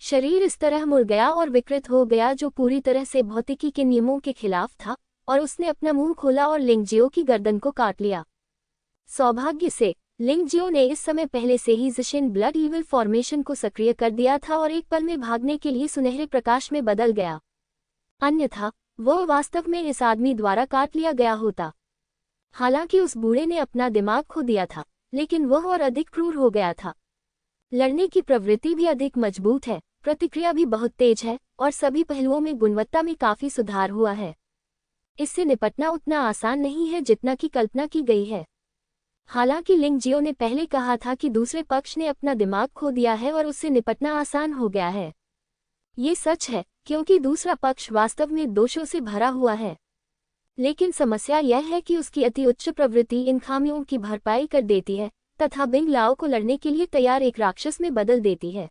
शरीर इस तरह मुड़ गया और विकृत हो गया जो पूरी तरह से भौतिकी के नियमों के खिलाफ था, और उसने अपना मुंह खोला और लिंग जियो की गर्दन को काट लिया। सौभाग्य से लिंग जियो ने इस समय पहले से ही ज़िशिन ब्लड ईविल फॉर्मेशन को सक्रिय कर दिया था और एक पल में भागने के लिए सुनहरे प्रकाश में बदल गया। अन्यथा वह वास्तव में इस आदमी द्वारा काट लिया गया होता। हालांकि उस बूढ़े ने अपना दिमाग खो दिया था, लेकिन वह और अधिक क्रूर हो गया था। लड़ने की प्रवृत्ति भी अधिक मजबूत है, प्रतिक्रिया भी बहुत तेज है, और सभी पहलुओं में गुणवत्ता में काफी सुधार हुआ है। इससे निपटना उतना आसान नहीं है जितना की कल्पना की गई है। हालांकि लिंग जियो ने पहले कहा था कि दूसरे पक्ष ने अपना दिमाग खो दिया है और उससे निपटना आसान हो गया है। ये सच है, क्योंकि दूसरा पक्ष वास्तव में दोषों से भरा हुआ है। लेकिन समस्या यह है कि उसकी अति उच्च प्रवृत्ति इन खामियों की भरपाई कर देती है तथा बिंग लाओ को लड़ने के लिए तैयार एक राक्षस में बदल देती है।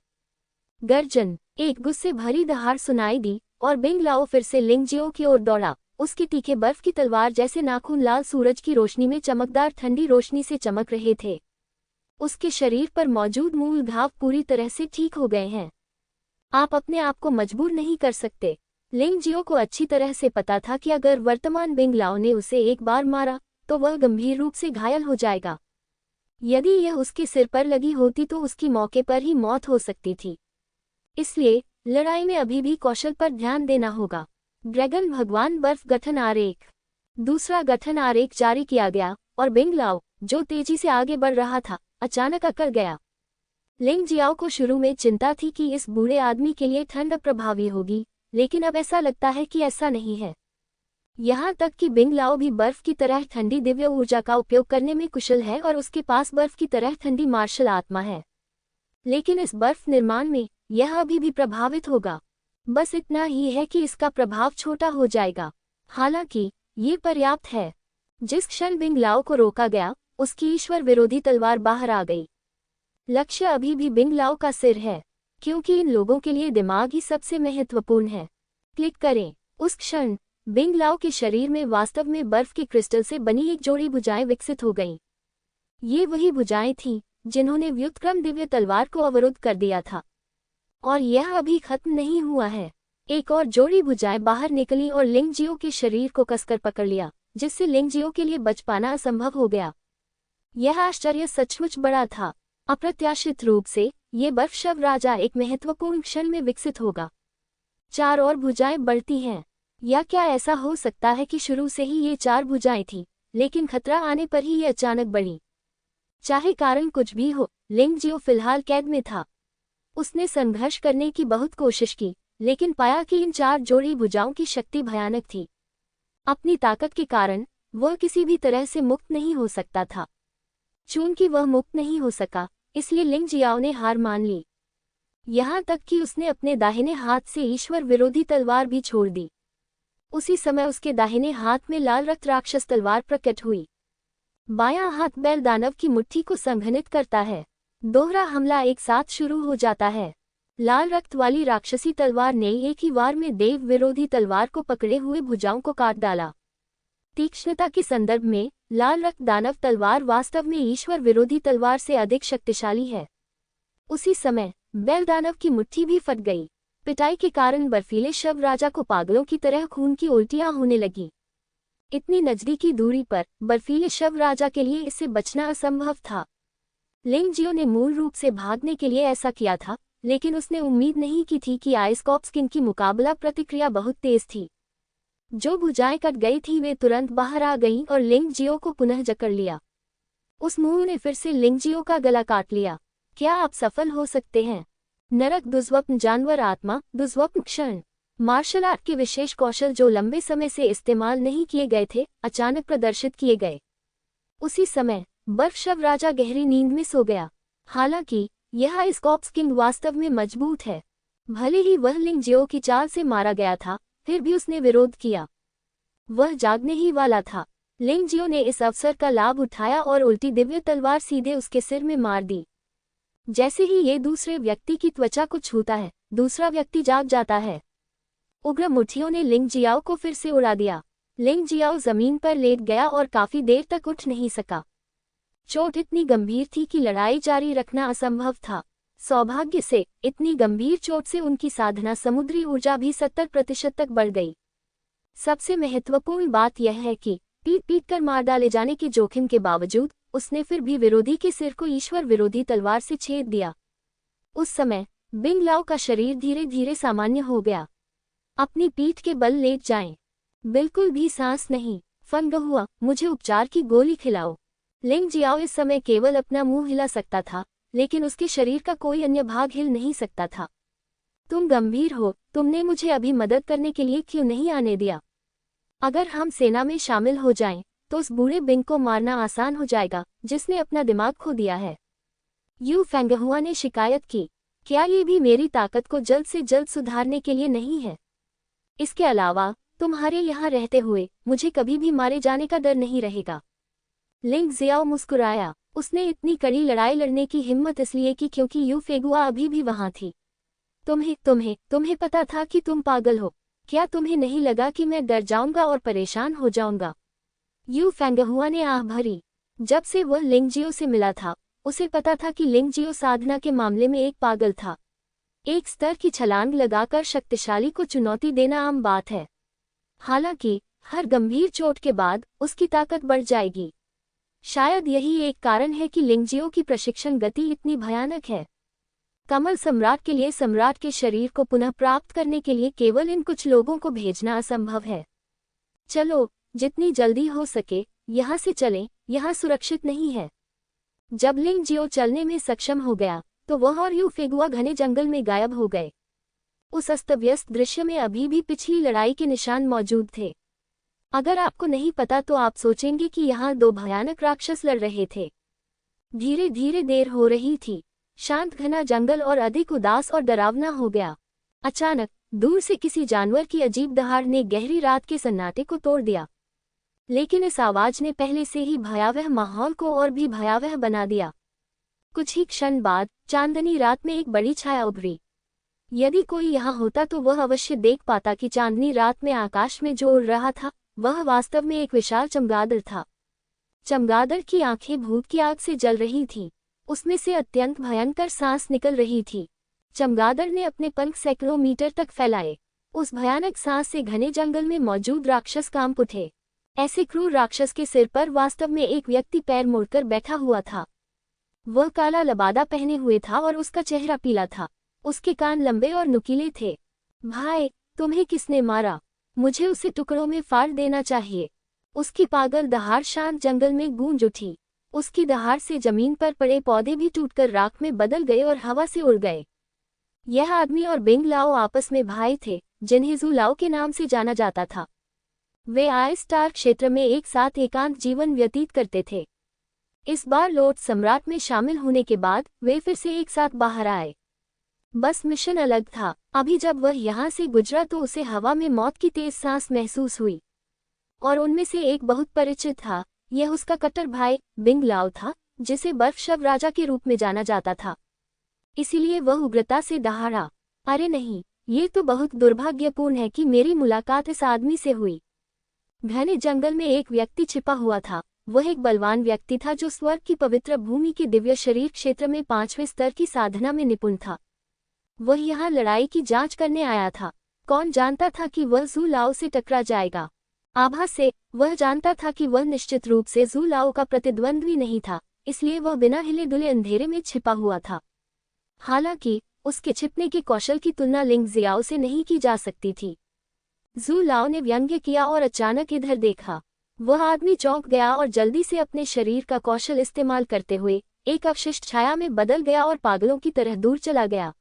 गर्जन। एक गुस्से भरी दहाड़ सुनाई दी और बिंग लाओ फिर से लिंग जियो की ओर दौड़ा। उसके तीखे बर्फ की तलवार जैसे नाखून लाल सूरज की रोशनी में चमकदार ठंडी रोशनी से चमक रहे थे। उसके शरीर पर मौजूद मूल घाव पूरी तरह से ठीक हो गए हैं। आप अपने आप को मजबूर नहीं कर सकते। लिंग जियो को अच्छी तरह से पता था कि अगर वर्तमान बिंग लाओ ने उसे एक बार मारा तो वह गंभीर रूप से घायल हो जाएगा। यदि यह उसके सिर पर लगी होती तो उसकी मौके पर ही मौत हो सकती थी। इसलिए लड़ाई में अभी भी कौशल पर ध्यान देना होगा। ड्रैगन भगवान बर्फ गठन आरेख। दूसरा गठन आरेख जारी किया गया और बिंग लाओ, जो तेजी से आगे बढ़ रहा था, अचानक अकड़ गया। लिंग जियाओ को शुरू में चिंता थी कि इस बूढ़े आदमी के लिए ठंड प्रभावी होगी, लेकिन अब ऐसा लगता है कि ऐसा नहीं है। यहाँ तक कि बिंग लाओ भी बर्फ की तरह ठंडी दिव्य ऊर्जा का उपयोग करने में कुशल है और उसके पास बर्फ की तरह ठंडी मार्शल आत्मा है। लेकिन इस बर्फ निर्माण में यह अभी भी प्रभावित होगा। बस इतना ही है कि इसका प्रभाव छोटा हो जाएगा। हालांकि ये पर्याप्त है। जिस क्षण बिंग लाओ को रोका गया, उसकी ईश्वर विरोधी तलवार बाहर आ गई। लक्ष्य अभी भी बिंग लाओ का सिर है, क्योंकि इन लोगों के लिए दिमाग ही सबसे महत्वपूर्ण है। क्लिक करें। उस क्षण बिंग लाओ के शरीर में वास्तव में बर्फ के क्रिस्टल से बनी एक जोड़ी भुजाएं विकसित हो गईं। ये वही भुजाएं थीं जिन्होंने व्युत्क्रम दिव्य तलवार को अवरुद्ध कर दिया था, और यह अभी खत्म नहीं हुआ है। एक और जोड़ी भुजाएं बाहर निकली और लिंग जियो के शरीर को कसकर पकड़ लिया, जिससे लिंग जियो के लिए बच पाना असंभव हो गया। यह आश्चर्य सचमुच बड़ा था। अप्रत्याशित रूप से ये बर्फ शव राजा एक महत्वपूर्ण क्षण में विकसित होगा। 4 और भुजाएं बढ़ती हैं। या क्या ऐसा हो सकता है कि शुरू से ही ये 4 भुजाएं थीं, लेकिन खतरा आने पर ही ये अचानक बढ़ी? चाहे कारण कुछ भी हो, लिंग जियो फिलहाल कैद में था। उसने संघर्ष करने की बहुत कोशिश की, लेकिन पाया कि इन 4 जोड़ी भुजाओं की शक्ति भयानक थी। अपनी ताकत के कारण वह किसी भी तरह से मुक्त नहीं हो सकता था। चूंकि वह मुक्त नहीं हो सका, इसलिए लिंग जियाओ ने हार मान ली। यहाँ तक कि उसने अपने दाहिने हाथ से ईश्वर विरोधी तलवार भी छोड़ दी। उसी समय उसके दाहिने हाथ में लाल रक्त राक्षस तलवार प्रकट हुई। बायां हाथ बैल दानव की मुट्ठी को संघनित करता है। दोहरा हमला एक साथ शुरू हो जाता है। लाल रक्त वाली राक्षसी तलवार ने एक ही वार में देव विरोधी तलवार को पकड़े हुए भुजाओं को काट डाला। तीक्ष्णता के संदर्भ में लाल रक्त दानव तलवार वास्तव में ईश्वर विरोधी तलवार से अधिक शक्तिशाली है। उसी समय बैल दानव की मुट्ठी भी फट गई। पिटाई के कारण बर्फीले शव राजा को पागलों की तरह खून की उल्टियां होने लगी। इतनी नजदीकी दूरी पर बर्फीले शव राजा के लिए इससे बचना असंभव था। लिंग जियो ने मूल रूप से भागने के लिए ऐसा किया था, लेकिन उसने उम्मीद नहीं की थी कि आइसकॉप्सकिन की मुकाबला प्रतिक्रिया बहुत तेज थी। जो भुजाएं कट गई थी वे तुरंत बाहर आ गईं और लिंग जियो को पुनः जकड़ लिया। उस मुंह ने फिर से लिंग जियो का गला काट लिया। क्या आप सफल हो सकते हैं? नरक दुर्स्वप्न जानवर आत्मा दुर्स्वप्न क्षण। मार्शल आर्ट के विशेष कौशल जो लंबे समय से इस्तेमाल नहीं किए गए थे, अचानक प्रदर्शित किए गए। उसी समय बर्फ शव राजा गहरी नींद में सो गया। हालांकि यह आइसकॉप्सकिन वास्तव में मजबूत है। भले ही वह लिंग जियो की चाल से मारा गया था, फिर भी उसने विरोध किया। वह जागने ही वाला था। लिंग जियो ने इस अवसर का लाभ उठाया और उल्टी दिव्य तलवार सीधे उसके सिर में मार दी। जैसे ही ये दूसरे व्यक्ति की त्वचा को छूता है, दूसरा व्यक्ति जाग जाता है। उग्र मुट्ठियों ने लिंग जियाओ को फिर से उड़ा दिया। लिंग जियाओ जमीन पर लेट गया और काफी देर तक उठ नहीं सका। चोट इतनी गंभीर थी कि लड़ाई जारी रखना असंभव था। सौभाग्य से इतनी गंभीर चोट से उनकी साधना समुद्री ऊर्जा भी 70% तक बढ़ गई। सबसे महत्वपूर्ण बात यह है कि पीट कर मार डाले जाने के जोखिम के बावजूद उसने फिर भी विरोधी के सिर को ईश्वर विरोधी तलवार से छेद दिया। उस समय बिंग लाओ का शरीर धीरे धीरे सामान्य हो गया। अपनी पीठ के बल लेट जाएं। बिल्कुल भी सांस नहीं। फंग हुआ, मुझे उपचार की गोली खिलाओ। लिंग जियाओ इस समय केवल अपना मुंह हिला सकता था, लेकिन उसके शरीर का कोई अन्य भाग हिल नहीं सकता था। तुम गंभीर हो, तुमने मुझे अभी मदद करने के लिए क्यों नहीं आने दिया? अगर हम सेना में शामिल हो जाएं, तो उस बूढ़े बिंग को मारना आसान हो जाएगा, जिसने अपना दिमाग खो दिया है। यू फेंगहुआ ने शिकायत की। क्या ये भी मेरी ताकत को जल्द से जल्द सुधारने के लिए नहीं है? इसके अलावा तुम्हारे यहाँ रहते हुए मुझे कभी भी मारे जाने का डर नहीं रहेगा। लिंग जियाओ मुस्कुराया। उसने इतनी कड़ी लड़ाई लड़ने की हिम्मत इसलिए की क्योंकि यू फेंगहुआ अभी भी वहां थी। तुम्हें पता था कि तुम पागल हो। क्या तुम्हें नहीं लगा कि मैं डर जाऊंगा और परेशान हो जाऊंगा? यू फेंगहुआ ने आह भरी। जब से वह लिंग जियो से मिला था, उसे पता था कि लिंग जियो साधना के मामले में एक पागल था। एक स्तर की छलांग लगाकर शक्तिशाली को चुनौती देना आम बात है। हालांकि हर गंभीर चोट के बाद उसकी ताकत बढ़ जाएगी। शायद यही एक कारण है कि लिंग जियो की प्रशिक्षण गति इतनी भयानक है। कमल सम्राट के लिए सम्राट के शरीर को पुनः प्राप्त करने के लिए केवल इन कुछ लोगों को भेजना असंभव है। चलो, जितनी जल्दी हो सके यहाँ से चलें, यहाँ सुरक्षित नहीं है। जब लिंग जियो चलने में सक्षम हो गया, तो वह और यू फेंगहुआ घने जंगल में गायब हो गए। उस अस्तव्यस्त दृश्य में अभी भी पिछली लड़ाई के निशान मौजूद थे। अगर आपको नहीं पता तो आप सोचेंगे कि यहाँ 2 भयानक राक्षस लड़ रहे थे। धीरे धीरे देर हो रही थी। शांत घना जंगल और अधिक उदास और डरावना हो गया। अचानक दूर से किसी जानवर की अजीब दहाड़ ने गहरी रात के सन्नाटे को तोड़ दिया। लेकिन इस आवाज ने पहले से ही भयावह माहौल को और भी भयावह बना दिया। कुछ ही क्षण बाद चांदनी रात में एक बड़ी छाया उभरी। यदि कोई यहाँ होता तो वह अवश्य देख पाता कि चांदनी रात में आकाश में जो उड़ रहा था, वह वास्तव में एक विशाल चमगादड़ था। चमगादड़ की आंखें भूत की आग से जल रही थीं। उसमें से अत्यंत भयंकर सांस निकल रही थी। चमगादड़ ने अपने पंख सैकड़ों मीटर तक फैलाए। उस भयानक सांस से घने जंगल में मौजूद राक्षस कांप उठे। ऐसे क्रूर राक्षस के सिर पर वास्तव में एक व्यक्ति पैर मोड़कर बैठा हुआ था। वह काला लबादा पहने हुए था और उसका चेहरा पीला था। उसके कान लंबे और नुकीले थे। भाई, तुम्हें किसने मारा? मुझे उसे टुकड़ों में फाड़ देना चाहिए। उसकी पागल दहाड़ शांत जंगल में गूंज उठी। उसकी दहाड़ से जमीन पर पड़े पौधे भी टूटकर राख में बदल गए और हवा से उड़ गए। यह आदमी और बिंग लाओ आपस में भाई थे, जिन्हें जू लाओ के नाम से जाना जाता था। वे आई स्टार क्षेत्र में एक साथ एकांत जीवन व्यतीत करते थे। इस बार लॉर्ड सम्राट में शामिल होने के बाद वे फिर से एक साथ बाहर आए। बस मिशन अलग था। अभी जब वह यहाँ से गुजरा तो उसे हवा में मौत की तेज सांस महसूस हुई, और उनमें से एक बहुत परिचित था। यह उसका कट्टर भाई बिंग लाओ था, जिसे बर्फशव राजा के रूप में जाना जाता था। इसीलिए वह उग्रता से दहाड़ा, अरे नहीं, ये तो बहुत दुर्भाग्यपूर्ण है कि मेरी मुलाकात इस आदमी से हुई। घने जंगल में एक व्यक्ति छिपा हुआ था। वह एक बलवान व्यक्ति था जो स्वर्ग की पवित्र भूमि के दिव्य शरीर क्षेत्र में 5वें स्तर की साधना में निपुण था। वह यहाँ लड़ाई की जांच करने आया था। कौन जानता था कि वह जू लाओ से टकरा जाएगा। आभास से वह जानता था कि वह निश्चित रूप से जू लाओ का प्रतिद्वंद्वी नहीं था, इसलिए वह बिना हिले डुले अंधेरे में छिपा हुआ था। हालांकि उसके छिपने के कौशल की तुलना लिंग जियाओ से नहीं की जा सकती थी। जू लाओ ने व्यंग्य किया और अचानक इधर देखा। वह आदमी चौंक गया और जल्दी से अपने शरीर का कौशल इस्तेमाल करते हुए एक अवशिष्ट छाया में बदल गया और पागलों की तरह दूर चला गया।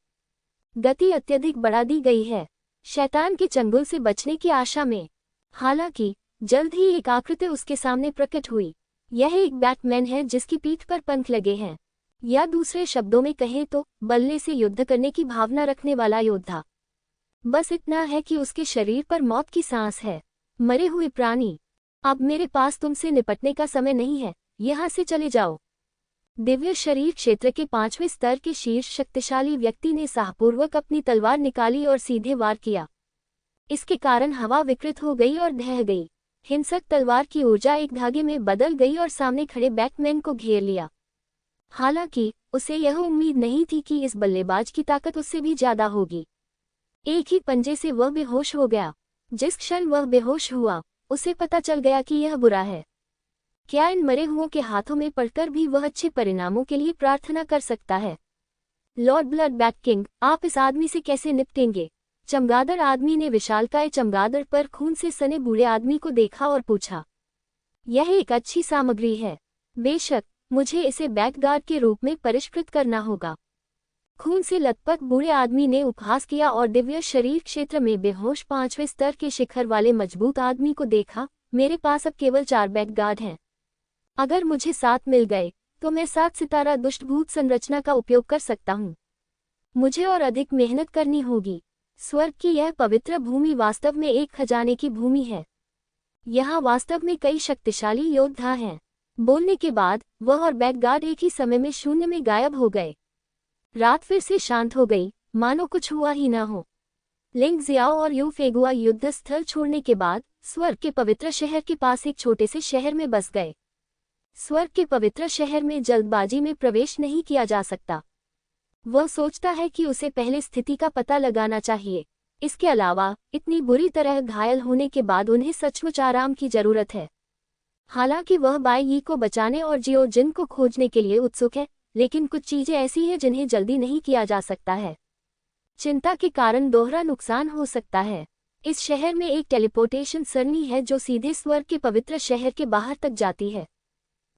गति अत्यधिक बढ़ा दी गई है, शैतान के चंगुल से बचने की आशा में। हालांकि जल्द ही एक आकृति उसके सामने प्रकट हुई। यह एक बैटमैन है जिसकी पीठ पर पंख लगे हैं, या दूसरे शब्दों में कहें तो बल्ले से युद्ध करने की भावना रखने वाला योद्धा। बस इतना है कि उसके शरीर पर मौत की सांस है। मरे हुए प्राणी, अब मेरे पास तुमसे निपटने का समय नहीं है, यहाँ से चले जाओ। दिव्य शरीर क्षेत्र के 5वें स्तर के शीर्ष शक्तिशाली व्यक्ति ने साहपूर्वक अपनी तलवार निकाली और सीधे वार किया। इसके कारण हवा विकृत हो गई और ढह गई। हिंसक तलवार की ऊर्जा एक धागे में बदल गई और सामने खड़े बैटमैन को घेर लिया। हालांकि उसे यह उम्मीद नहीं थी कि इस बल्लेबाज की ताकत उससे भी ज्यादा होगी। एक ही पंजे से वह बेहोश हो गया। जिस क्षण वह बेहोश हुआ, उसे पता चल गया कि यह बुरा है। क्या इन मरे हुओं के हाथों में पड़कर भी वह अच्छे परिणामों के लिए प्रार्थना कर सकता है? लॉर्ड ब्लड बैट किंग, आप इस आदमी से कैसे निपटेंगे? चमगादड़ आदमी ने विशालकाय चमगादड़ पर खून से सने बूढ़े आदमी को देखा और पूछा। यह एक अच्छी सामग्री है। बेशक, मुझे इसे बैकगार्ड के रूप में परिष्कृत करना होगा। खून से लथपथ बूढ़े आदमी ने उपहास किया और दिव्य शरीर क्षेत्र में बेहोश 5वें स्तर के शिखर वाले मजबूत आदमी को देखा। मेरे पास अब केवल 4 बैकगार्ड हैं। अगर मुझे 7 मिल गए तो मैं 7 सितारा दुष्टभूत संरचना का उपयोग कर सकता हूँ। मुझे और अधिक मेहनत करनी होगी। स्वर्ग की यह पवित्र भूमि वास्तव में एक खजाने की भूमि है। यहाँ वास्तव में कई शक्तिशाली योद्धा हैं। बोलने के बाद वह और बैकगार्ड एक ही समय में शून्य में गायब हो गए। रात फिर से शांत हो गई, मानो कुछ हुआ ही न हो। लिंग जियाओ और यू फेगुआ युद्ध स्थल छोड़ने के बाद स्वर्ग के पवित्र शहर के पास एक छोटे से शहर में बस गए। स्वर्ग के पवित्र शहर में जल्दबाजी में प्रवेश नहीं किया जा सकता। वह सोचता है कि उसे पहले स्थिति का पता लगाना चाहिए। इसके अलावा इतनी बुरी तरह घायल होने के बाद उन्हें सचमुच आराम की जरूरत है। हालांकि वह बाई यी को बचाने और जियो जिन को खोजने के लिए उत्सुक है, लेकिन कुछ चीजें ऐसी हैं जिन्हें जल्दी नहीं किया जा सकता है। चिंता के कारण दोहरा नुकसान हो सकता है। इस शहर में एक टेलीपोर्टेशन सरणी है जो सीधे स्वर्ग के पवित्र शहर के बाहर तक जाती है,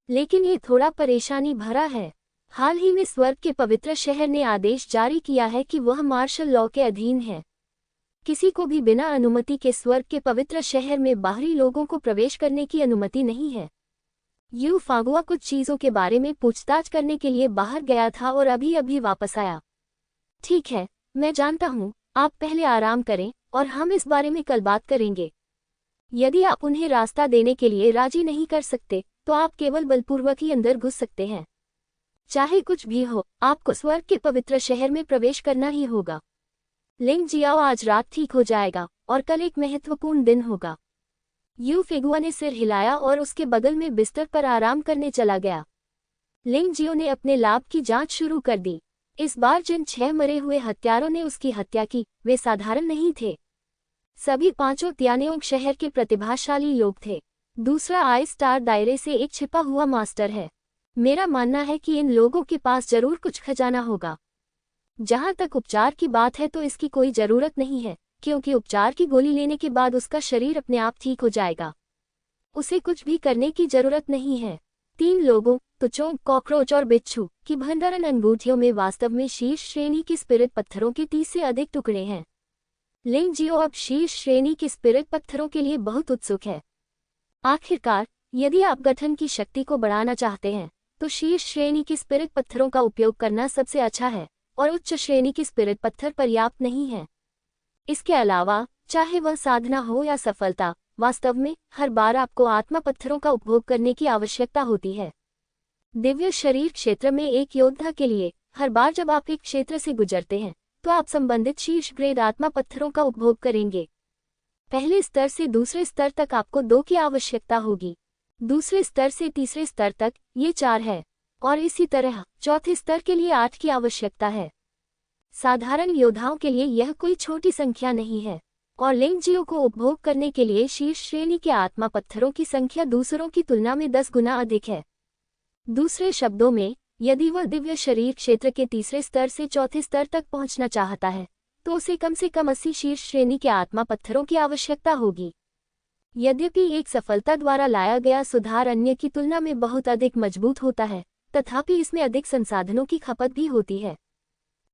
लेकिन ये थोड़ा परेशानी भरा है। हाल ही में स्वर्ग के पवित्र शहर ने आदेश जारी किया है कि वह मार्शल लॉ के अधीन है। किसी को भी बिना अनुमति के स्वर्ग के पवित्र शहर में बाहरी लोगों को प्रवेश करने की अनुमति नहीं है। यू फागुआ कुछ चीजों के बारे में पूछताछ करने के लिए बाहर गया था और अभी अभी वापस आया। ठीक है, मैं जानता हूँ, आप पहले आराम करें और हम इस बारे में कल बात करेंगे। यदि आप उन्हें रास्ता देने के लिए राजी नहीं कर सकते तो आप केवल बलपूर्वक ही अंदर घुस सकते हैं। चाहे कुछ भी हो, आपको स्वर्ग के पवित्र शहर में प्रवेश करना ही होगा। लिंग जियाओ आज रात ठीक हो जाएगा और कल एक महत्वपूर्ण दिन होगा। यू फेगुआ ने सिर हिलाया और उसके बगल में बिस्तर पर आराम करने चला गया। लिंग जियो ने अपने लाभ की जांच शुरू कर दी। इस बार जिन 6 मरे हुए हत्यारों ने उसकी हत्या की, वे साधारण नहीं थे। सभी 5 त्यानेओंग शहर के प्रतिभाशाली लोग थे। दूसरा आई स्टार दायरे से एक छिपा हुआ मास्टर है। मेरा मानना है कि इन लोगों के पास जरूर कुछ खजाना होगा। जहां तक उपचार की बात है तो इसकी कोई जरूरत नहीं है, क्योंकि उपचार की गोली लेने के बाद उसका शरीर अपने आप ठीक हो जाएगा। उसे कुछ भी करने की जरूरत नहीं है। 3 लोगों, तुचों, कॉकरोच और बिच्छू की भंडारण अंगूठियों में वास्तव में शीर्ष श्रेणी के स्पिरिट पत्थरों के 30 से अधिक टुकड़े हैं। लिंग जियो अब शीर्ष श्रेणी के स्पिरिट पत्थरों के लिए बहुत उत्सुक है। आखिरकार, यदि आप गठन की शक्ति को बढ़ाना चाहते हैं तो शीर्ष श्रेणी के स्पिरिट पत्थरों का उपयोग करना सबसे अच्छा है और उच्च श्रेणी के स्पिरिट पत्थर पर्याप्त नहीं है। इसके अलावा, चाहे वह साधना हो या सफलता, वास्तव में हर बार आपको आत्मा पत्थरों का उपभोग करने की आवश्यकता होती है। दिव्य शरीर क्षेत्र में एक योद्धा के लिए हर बार जब आप एक क्षेत्र से गुजरते हैं तो आप संबंधित शीर्ष ग्रेड आत्मा पत्थरों का उपभोग करेंगे। पहले स्तर से दूसरे स्तर तक आपको 2 की आवश्यकता होगी, दूसरे स्तर से तीसरे स्तर तक ये 4 है, और इसी तरह चौथे स्तर के लिए 8 की आवश्यकता है। साधारण योद्धाओं के लिए यह कोई छोटी संख्या नहीं है, और लिंग जियो को उपभोग करने के लिए शीर्ष श्रेणी के आत्मा पत्थरों की संख्या दूसरों की तुलना में 10 गुना अधिक है। दूसरे शब्दों में, यदि वह दिव्य शरीर क्षेत्र के तीसरे स्तर से चौथे स्तर तक पहुंचना चाहता है तो उसे कम से कम 80 शीर्ष श्रेणी के आत्मा पत्थरों की आवश्यकता होगी। यद्यपि एक सफलता द्वारा लाया गया सुधार अन्य की तुलना में बहुत अधिक मजबूत होता है, तथापि इसमें अधिक संसाधनों की खपत भी होती है।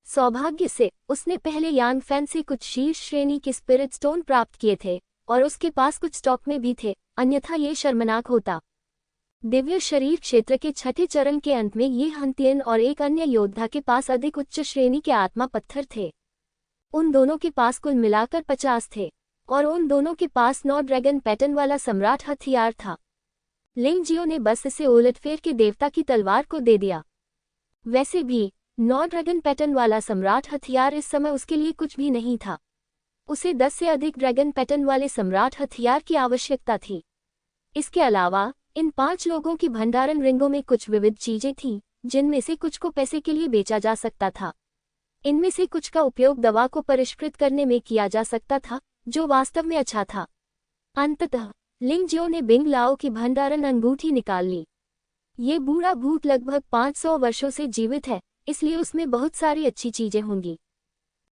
सौभाग्य से उसने पहले यांग फैन से कुछ शीर्ष श्रेणी के स्पिरिट स्टोन प्राप्त किए थे और उसके पास कुछ स्टॉक में भी थे, अन्यथा ये शर्मनाक होता। दिव्य शरीर क्षेत्र के छठे चरण के अंत में ये हंतियन और एक अन्य योद्धा के पास अधिक उच्च श्रेणी के आत्मा पत्थर थे। उन दोनों के पास कुल मिलाकर 50 थे और उन दोनों के पास 9 ड्रैगन पैटर्न वाला सम्राट हथियार था। लिंग जियो ने बस इसे उलटफेर के देवता की तलवार को दे दिया। वैसे भी 9 ड्रैगन पैटर्न वाला सम्राट हथियार इस समय उसके लिए कुछ भी नहीं था। उसे 10 से अधिक ड्रैगन पैटर्न वाले सम्राट हथियार की आवश्यकता थी। इसके अलावा इन 5 लोगों की भंडारण रिंगों में कुछ विविध चीजें थीं, जिनमें से कुछ को पैसे के लिए बेचा जा सकता था। इनमें से कुछ का उपयोग दवा को परिष्कृत करने में किया जा सकता था, जो वास्तव में अच्छा था। अंततः लिंग जियो ने बिंग लाओ की भंडारण अंगूठी निकाल ली। ये बूढ़ा भूत लगभग 500 वर्षों से जीवित है, इसलिए उसमें बहुत सारी अच्छी चीजें होंगी।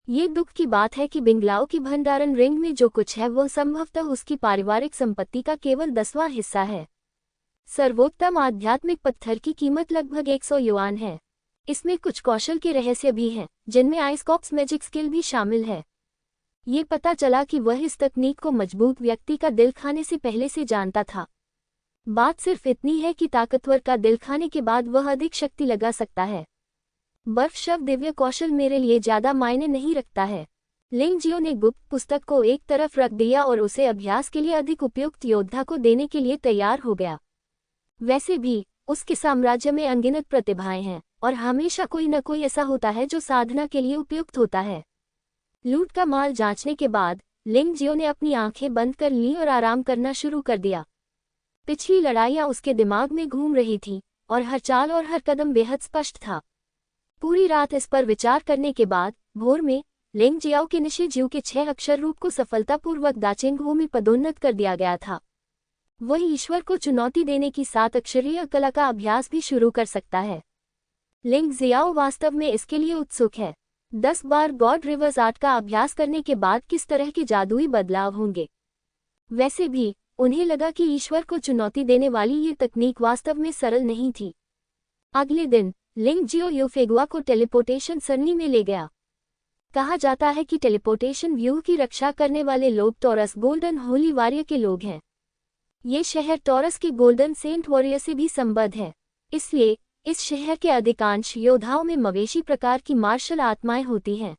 ये दुख की बात है कि बिंग लाओ की भंडारण रिंग में जो कुछ है वह संभवतः उसकी पारिवारिक संपत्ति का केवल 10वां हिस्सा है। सर्वोत्तम आध्यात्मिक पत्थर की कीमत लगभग 100 युआन है। इसमें कुछ कौशल के रहस्य भी हैं, जिनमें आइसकॉप्स मैजिक स्किल भी शामिल है। ये पता चला कि वह इस तकनीक को मजबूत व्यक्ति का दिल खाने से पहले से जानता था। बात सिर्फ इतनी है कि ताकतवर का दिल खाने के बाद वह अधिक शक्ति लगा सकता है। बर्फ शव दिव्य कौशल मेरे लिए ज्यादा मायने नहीं रखता है। लिंग जियो ने गुप्त पुस्तक को एक तरफ रख दिया और उसे अभ्यास के लिए अधिक उपयुक्त योद्धा को देने के लिए तैयार हो गया। वैसे भी उसके साम्राज्य में अनगिनत प्रतिभाएं हैं और हमेशा कोई न कोई ऐसा होता है जो साधना के लिए उपयुक्त होता है। लूट का माल जांचने के बाद लिंग जियो ने अपनी आंखें बंद कर लीं और आराम करना शुरू कर दिया। पिछली लड़ाइयां उसके दिमाग में घूम रही थीं और हर चाल और हर कदम बेहद स्पष्ट था। पूरी रात इस पर विचार करने के बाद भोर में लिंग जियाओ के निशिजियो के 6 अक्षर रूप को सफलतापूर्वक दाचेंगहो में पदोन्नत कर दिया गया था। वह ईश्वर को चुनौती देने की 7 अक्षरीय कला का अभ्यास भी शुरू कर सकता है। लिंग जियाओ वास्तव में इसके लिए उत्सुक है। 10 बार गॉड रिवर्स आर्ट का अभ्यास करने के बाद किस तरह के जादुई बदलाव होंगे। वैसे भी उन्हें लगा कि ईश्वर को चुनौती देने वाली ये तकनीक वास्तव में सरल नहीं थी। अगले दिन लिंग जियो यूफेगुआ को टेलीपोर्टेशन सरनी में ले गया। कहा जाता है कि टेलीपोर्टेशन व्यू की रक्षा करने वाले लोग टॉरस गोल्डन होली वॉरियर के लोग हैं। ये शहर टॉरस के गोल्डन सेंट वॉरियर से भी संबद्ध है, इसलिए इस शहर के अधिकांश योद्धाओं में मवेशी प्रकार की मार्शल आत्माएं होती हैं।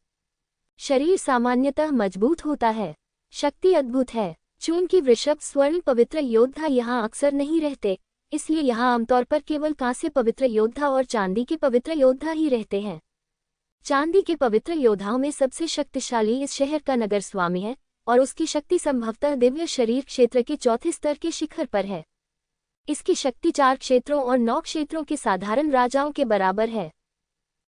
शरीर सामान्यतः मजबूत होता है, शक्ति अद्भुत है। चून की वृषभ स्वर्ण पवित्र योद्धा यहाँ अक्सर नहीं रहते, इसलिए यहाँ आमतौर पर केवल कांस्य पवित्र योद्धा और चांदी के पवित्र योद्धा ही रहते हैं। चांदी के पवित्र योद्धाओं में सबसे शक्तिशाली इस शहर का नगर स्वामी है और उसकी शक्ति संभवतः दिव्य शरीर क्षेत्र के 4थे स्तर के शिखर पर है। इसकी शक्ति 4 क्षेत्रों और 9 क्षेत्रों के साधारण राजाओं के बराबर है।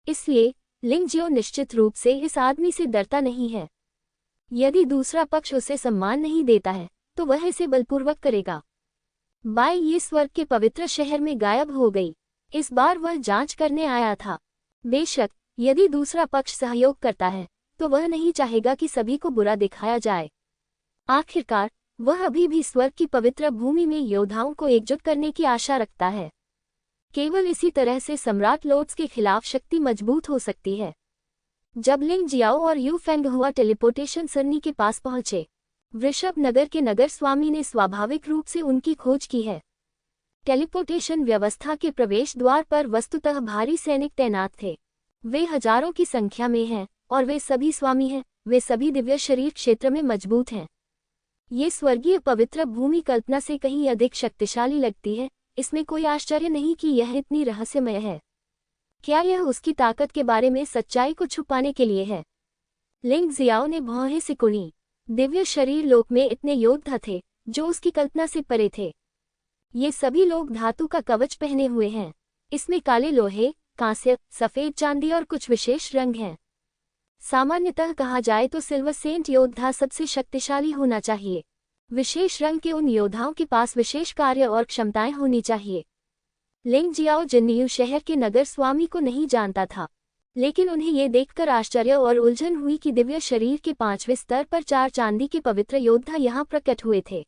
इसलिए लिंग जियो निश्चित रूप से इस आदमी से डरता नहीं है। यदि दूसरा पक्ष उसे सम्मान नहीं देता है तो वह इसे बलपूर्वक करेगा। बाई ये स्वर्ग के पवित्र शहर में गायब हो गई। इस बार वह जांच करने आया था। बेशक यदि दूसरा पक्ष सहयोग करता है तो वह नहीं चाहेगा कि सभी को बुरा दिखाया जाए। आखिरकार वह अभी भी स्वर्ग की पवित्र भूमि में योद्धाओं को एकजुट करने की आशा रखता है। केवल इसी तरह से सम्राट लोट्स के खिलाफ शक्ति मजबूत हो सकती है। जब लिंग जियाओ और यू फेंगहुआ टेलीपोर्टेशन सरनी के पास पहुंचे, वृषभ नगर के नगर स्वामी ने स्वाभाविक रूप से उनकी खोज की है। टेलीपोर्टेशन व्यवस्था के प्रवेश द्वार पर वस्तुतः भारी सैनिक तैनात थे। वे हजारों की संख्या में हैं और वे सभी स्वामी हैं। वे सभी दिव्य शरीर क्षेत्र में मजबूत हैं। ये स्वर्गीय पवित्र भूमि कल्पना से कहीं अधिक शक्तिशाली लगती है। इसमें कोई आश्चर्य नहीं कि यह इतनी रहस्यमय है। क्या यह उसकी ताकत के बारे में सच्चाई को छुपाने के लिए है? लिंग जियाओ ने भौहें सिकुड़ी। दिव्य शरीर लोक में इतने योद्धा थे जो उसकी कल्पना से परे थे। ये सभी लोग धातु का कवच पहने हुए हैं। इसमें काले लोहे, कांस्य, सफेद चांदी और कुछ विशेष रंग हैं। सामान्यतः कहा जाए तो सिल्वर सेंट योद्धा सबसे शक्तिशाली होना चाहिए। विशेष रंग के उन योद्धाओं के पास विशेष कार्य और क्षमताएं होनी चाहिए। लिंग जियाओ जिन्नियू शहर के नगर स्वामी को नहीं जानता था, लेकिन उन्हें ये देखकर आश्चर्य और उलझन हुई कि दिव्य शरीर के 5वें स्तर पर 4 चांदी के पवित्र योद्धा यहाँ प्रकट हुए थे।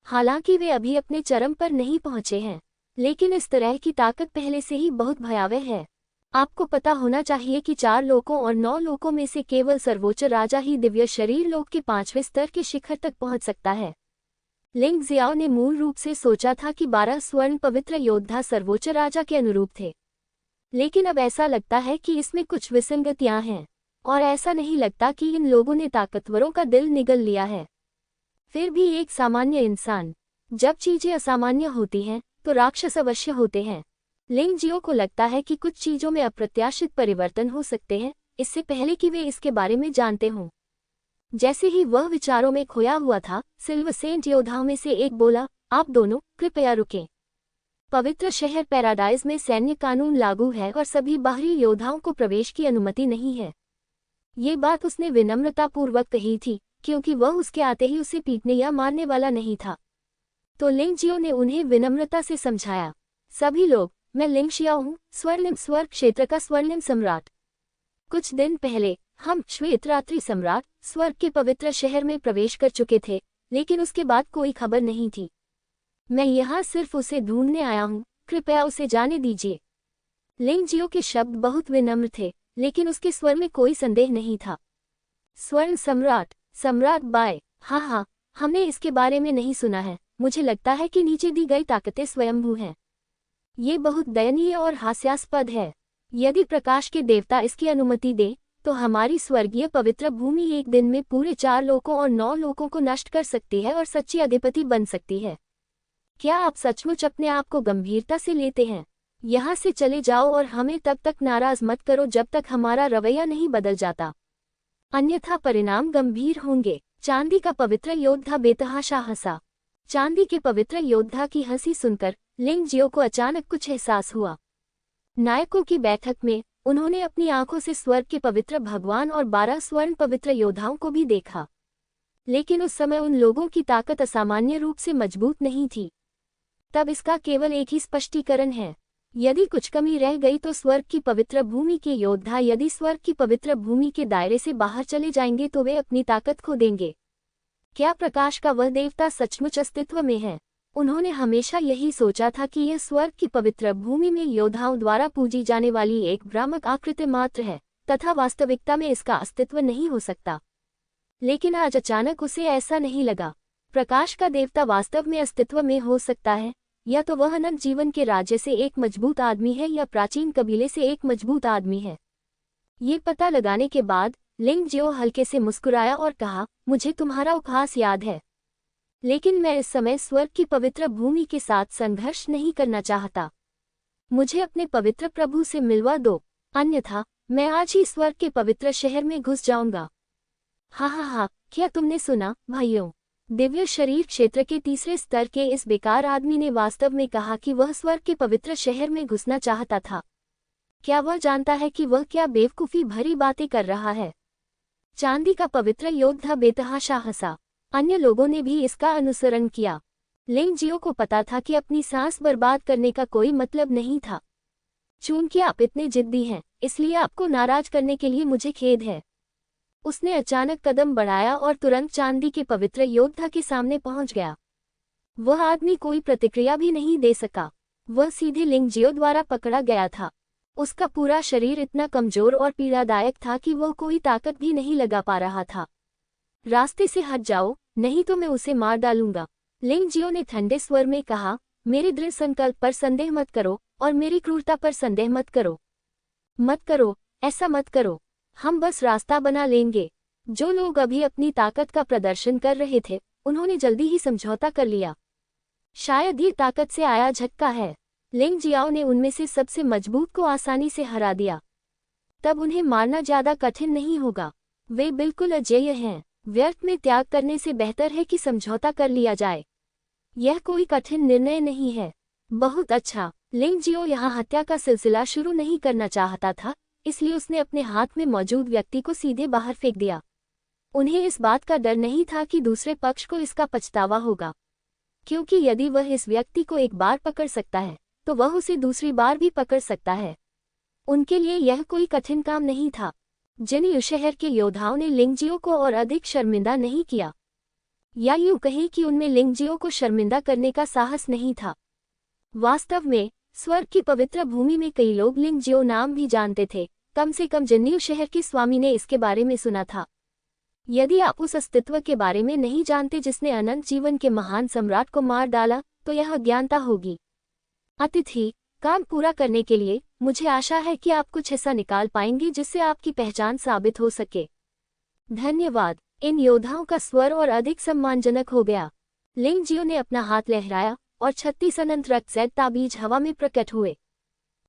हालांकि वे अभी अपने चरम पर नहीं पहुंचे हैं, लेकिन इस तरह की ताकत पहले से ही बहुत भयावह है। आपको पता होना चाहिए कि 4 लोकों और 9 लोकों में से केवल सर्वोच्च राजा ही दिव्य शरीर लोक के 5वें स्तर के शिखर तक पहुंच सकता है। लिंग जियाओ ने मूल रूप से सोचा था कि 12 स्वर्ण पवित्र योद्धा सर्वोच्च राजा के अनुरूप थे, लेकिन अब ऐसा लगता है कि इसमें कुछ विसंगतियां हैं और ऐसा नहीं लगता कि इन लोगों ने ताकतवरों का दिल निगल लिया है। फिर भी एक सामान्य इंसान, जब चीजें असामान्य होती हैं तो राक्षस अवश्य होते हैं। लिंग जियो को लगता है कि कुछ चीजों में अप्रत्याशित परिवर्तन हो सकते हैं इससे पहले कि वे इसके बारे में जानते हों। जैसे ही वह विचारों में खोया हुआ था, सिल्वर सेंट योद्धाओं में से एक बोला, आप दोनों कृपया रुकें। पवित्र शहर पैराडाइज में सैन्य कानून लागू है और सभी बाहरी योद्धाओं को प्रवेश की अनुमति नहीं है। ये बात उसने विनम्रतापूर्वक कही थी क्योंकि वह उसके आते ही उसे पीटने या मारने वाला नहीं था। तो लिंग जियो ने उन्हें विनम्रता से समझाया, सभी लोग, मैं लिंग शियाओ हूँ, स्वर्णिम स्वर्ग क्षेत्र का स्वर्णिम सम्राट। कुछ दिन पहले हम श्वेतरात्रि सम्राट स्वर्ग के पवित्र शहर में प्रवेश कर चुके थे, लेकिन उसके बाद कोई खबर नहीं थी। मैं यहाँ सिर्फ उसे ढूंढने आया हूँ, कृपया उसे जाने दीजिए। लिंग जियो के शब्द बहुत विनम्र थे, लेकिन उसके स्वर में कोई संदेह नहीं था। स्वर्ण सम्राट, सम्राट बाय, हाँ, हमने इसके बारे में नहीं सुना है। मुझे लगता है कि नीचे दी गई ताकतें स्वयंभू हैं। ये बहुत दयनीय और हास्यास्पद है। यदि प्रकाश के देवता इसकी अनुमति दे तो हमारी स्वर्गीय पवित्र भूमि एक दिन में पूरे 4 लोकों और 9 लोकों को नष्ट कर सकती है और सच्ची अधिपति बन सकती है। क्या आप सचमुच अपने आप को गंभीरता से लेते हैं? यहाँ से चले जाओ और हमें तब तक नाराज मत करो जब तक हमारा रवैया नहीं बदल जाता, अन्यथा परिणाम गंभीर होंगे। चांदी का पवित्र योद्धा बेतहाशा हंसा। चांदी के पवित्र योद्धा की हंसी सुनकर लिंग जियो को अचानक कुछ एहसास हुआ। नायकों की बैठक में उन्होंने अपनी आंखों से स्वर्ग के पवित्र भगवान और 12 स्वर्ण पवित्र योद्धाओं को भी देखा, लेकिन उस समय उन लोगों की ताकत असामान्य रूप से मजबूत नहीं थी। तब इसका केवल एक ही स्पष्टीकरण है, यदि कुछ कमी रह गई तो स्वर्ग की पवित्र भूमि के योद्धा यदि स्वर्ग की पवित्र भूमि के दायरे से बाहर चले जाएंगे तो वे अपनी ताकत खो देंगे। क्या प्रकाश का वह देवता सचमुच अस्तित्व में है? उन्होंने हमेशा यही सोचा था कि यह स्वर्ग की पवित्र भूमि में योद्धाओं द्वारा पूजी जाने वाली एक भ्रामक आकृति मात्र है तथा वास्तविकता में इसका अस्तित्व नहीं हो सकता। लेकिन आज अचानक उसे ऐसा नहीं लगा। प्रकाश का देवता वास्तव में अस्तित्व में हो सकता है, या तो वह अनंत जीवन के राज्य से एक मजबूत आदमी है या प्राचीन कबीले से एक मजबूत आदमी है। ये पता लगाने के बाद लिंग जियो हल्के से मुस्कुराया और कहा, मुझे तुम्हारा उपहास याद है, लेकिन मैं इस समय स्वर्ग की पवित्र भूमि के साथ संघर्ष नहीं करना चाहता। मुझे अपने पवित्र प्रभु से मिलवा दो, अन्यथा मैं आज ही स्वर्ग के पवित्र शहर में घुस जाऊंगा। हाँ, क्या तुमने सुना भाइयों? दिव्य शरीर क्षेत्र के 3रे स्तर के इस बेकार आदमी ने वास्तव में कहा कि वह स्वर्ग के पवित्र शहर में घुसना चाहता था। क्या वह जानता है कि वह क्या बेवकूफ़ी भरी बातें कर रहा है? चांदी का पवित्र योद्धा बेतहाशा हंसा। अन्य लोगों ने भी इसका अनुसरण किया। लिंग जियो को पता था कि अपनी सांस बर्बाद करने का कोई मतलब नहीं था। चूंकि आप इतने जिद्दी हैं, इसलिए आपको नाराज करने के लिए मुझे खेद है। उसने अचानक कदम बढ़ाया और तुरंत चांदी के पवित्र योद्धा के सामने पहुंच गया। वह आदमी कोई प्रतिक्रिया भी नहीं दे सका। वह सीधे लिंग जियो द्वारा पकड़ा गया था। उसका पूरा शरीर इतना कमजोर और पीड़ादायक था कि वह कोई ताकत भी नहीं लगा पा रहा था। रास्ते से हट जाओ, नहीं तो मैं उसे मार डालूंगा, लिंग जियो ने ठंडे स्वर में कहा। मेरे दृढ़ संकल्प पर संदेह मत करो और मेरी क्रूरता पर संदेह मत करो। मत करो, ऐसा मत करो। हम बस रास्ता बना लेंगे। जो लोग अभी अपनी ताकत का प्रदर्शन कर रहे थे, उन्होंने जल्दी ही समझौता कर लिया। शायद ये ताकत से आया झटका है। लिंग जियाओ ने उनमें से सबसे मजबूत को आसानी से हरा दिया। तब उन्हें मारना ज्यादा कठिन नहीं होगा। वे बिल्कुल अजेय हैं। व्यर्थ में त्याग करने से बेहतर है कि समझौता कर लिया जाए। यह कोई कठिन निर्णय नहीं है। बहुत अच्छा। लिंग जियो यहाँ हत्या का सिलसिला शुरू नहीं करना चाहता था, इसलिए उसने अपने हाथ में मौजूद व्यक्ति को सीधे बाहर फेंक दिया। उन्हें इस बात का डर नहीं था कि दूसरे पक्ष को इसका पछतावा होगा, क्योंकि यदि वह इस व्यक्ति को एक बार पकड़ सकता है तो वह उसे दूसरी बार भी पकड़ सकता है। उनके लिए यह कोई कठिन काम नहीं था। जिन यू शहर के योद्धाओं ने लिंग जियो को और अधिक शर्मिंदा नहीं किया, या यूं कहें कि उनमें लिंग जियो को शर्मिंदा करने का साहस नहीं था। वास्तव में स्वर्ग की पवित्र भूमि में कई लोग लिंग जियो नाम भी जानते थे, कम से कम जिन्यू शहर के स्वामी ने इसके बारे में सुना था। यदि आप उस अस्तित्व के बारे में नहीं जानते जिसने अनंत जीवन के महान सम्राट को मार डाला, तो यह अज्ञानता होगी। अतिथि, काम पूरा करने के लिए मुझे आशा है कि आप कुछ ऐसा निकाल पाएंगे जिससे आपकी पहचान साबित हो सके। धन्यवाद। इन योद्धाओं का स्वर और अधिक सम्मानजनक हो गया। लिंग जियो ने अपना हाथ लहराया और 36 अनंत रक्त ताबीज हवा में प्रकट हुए।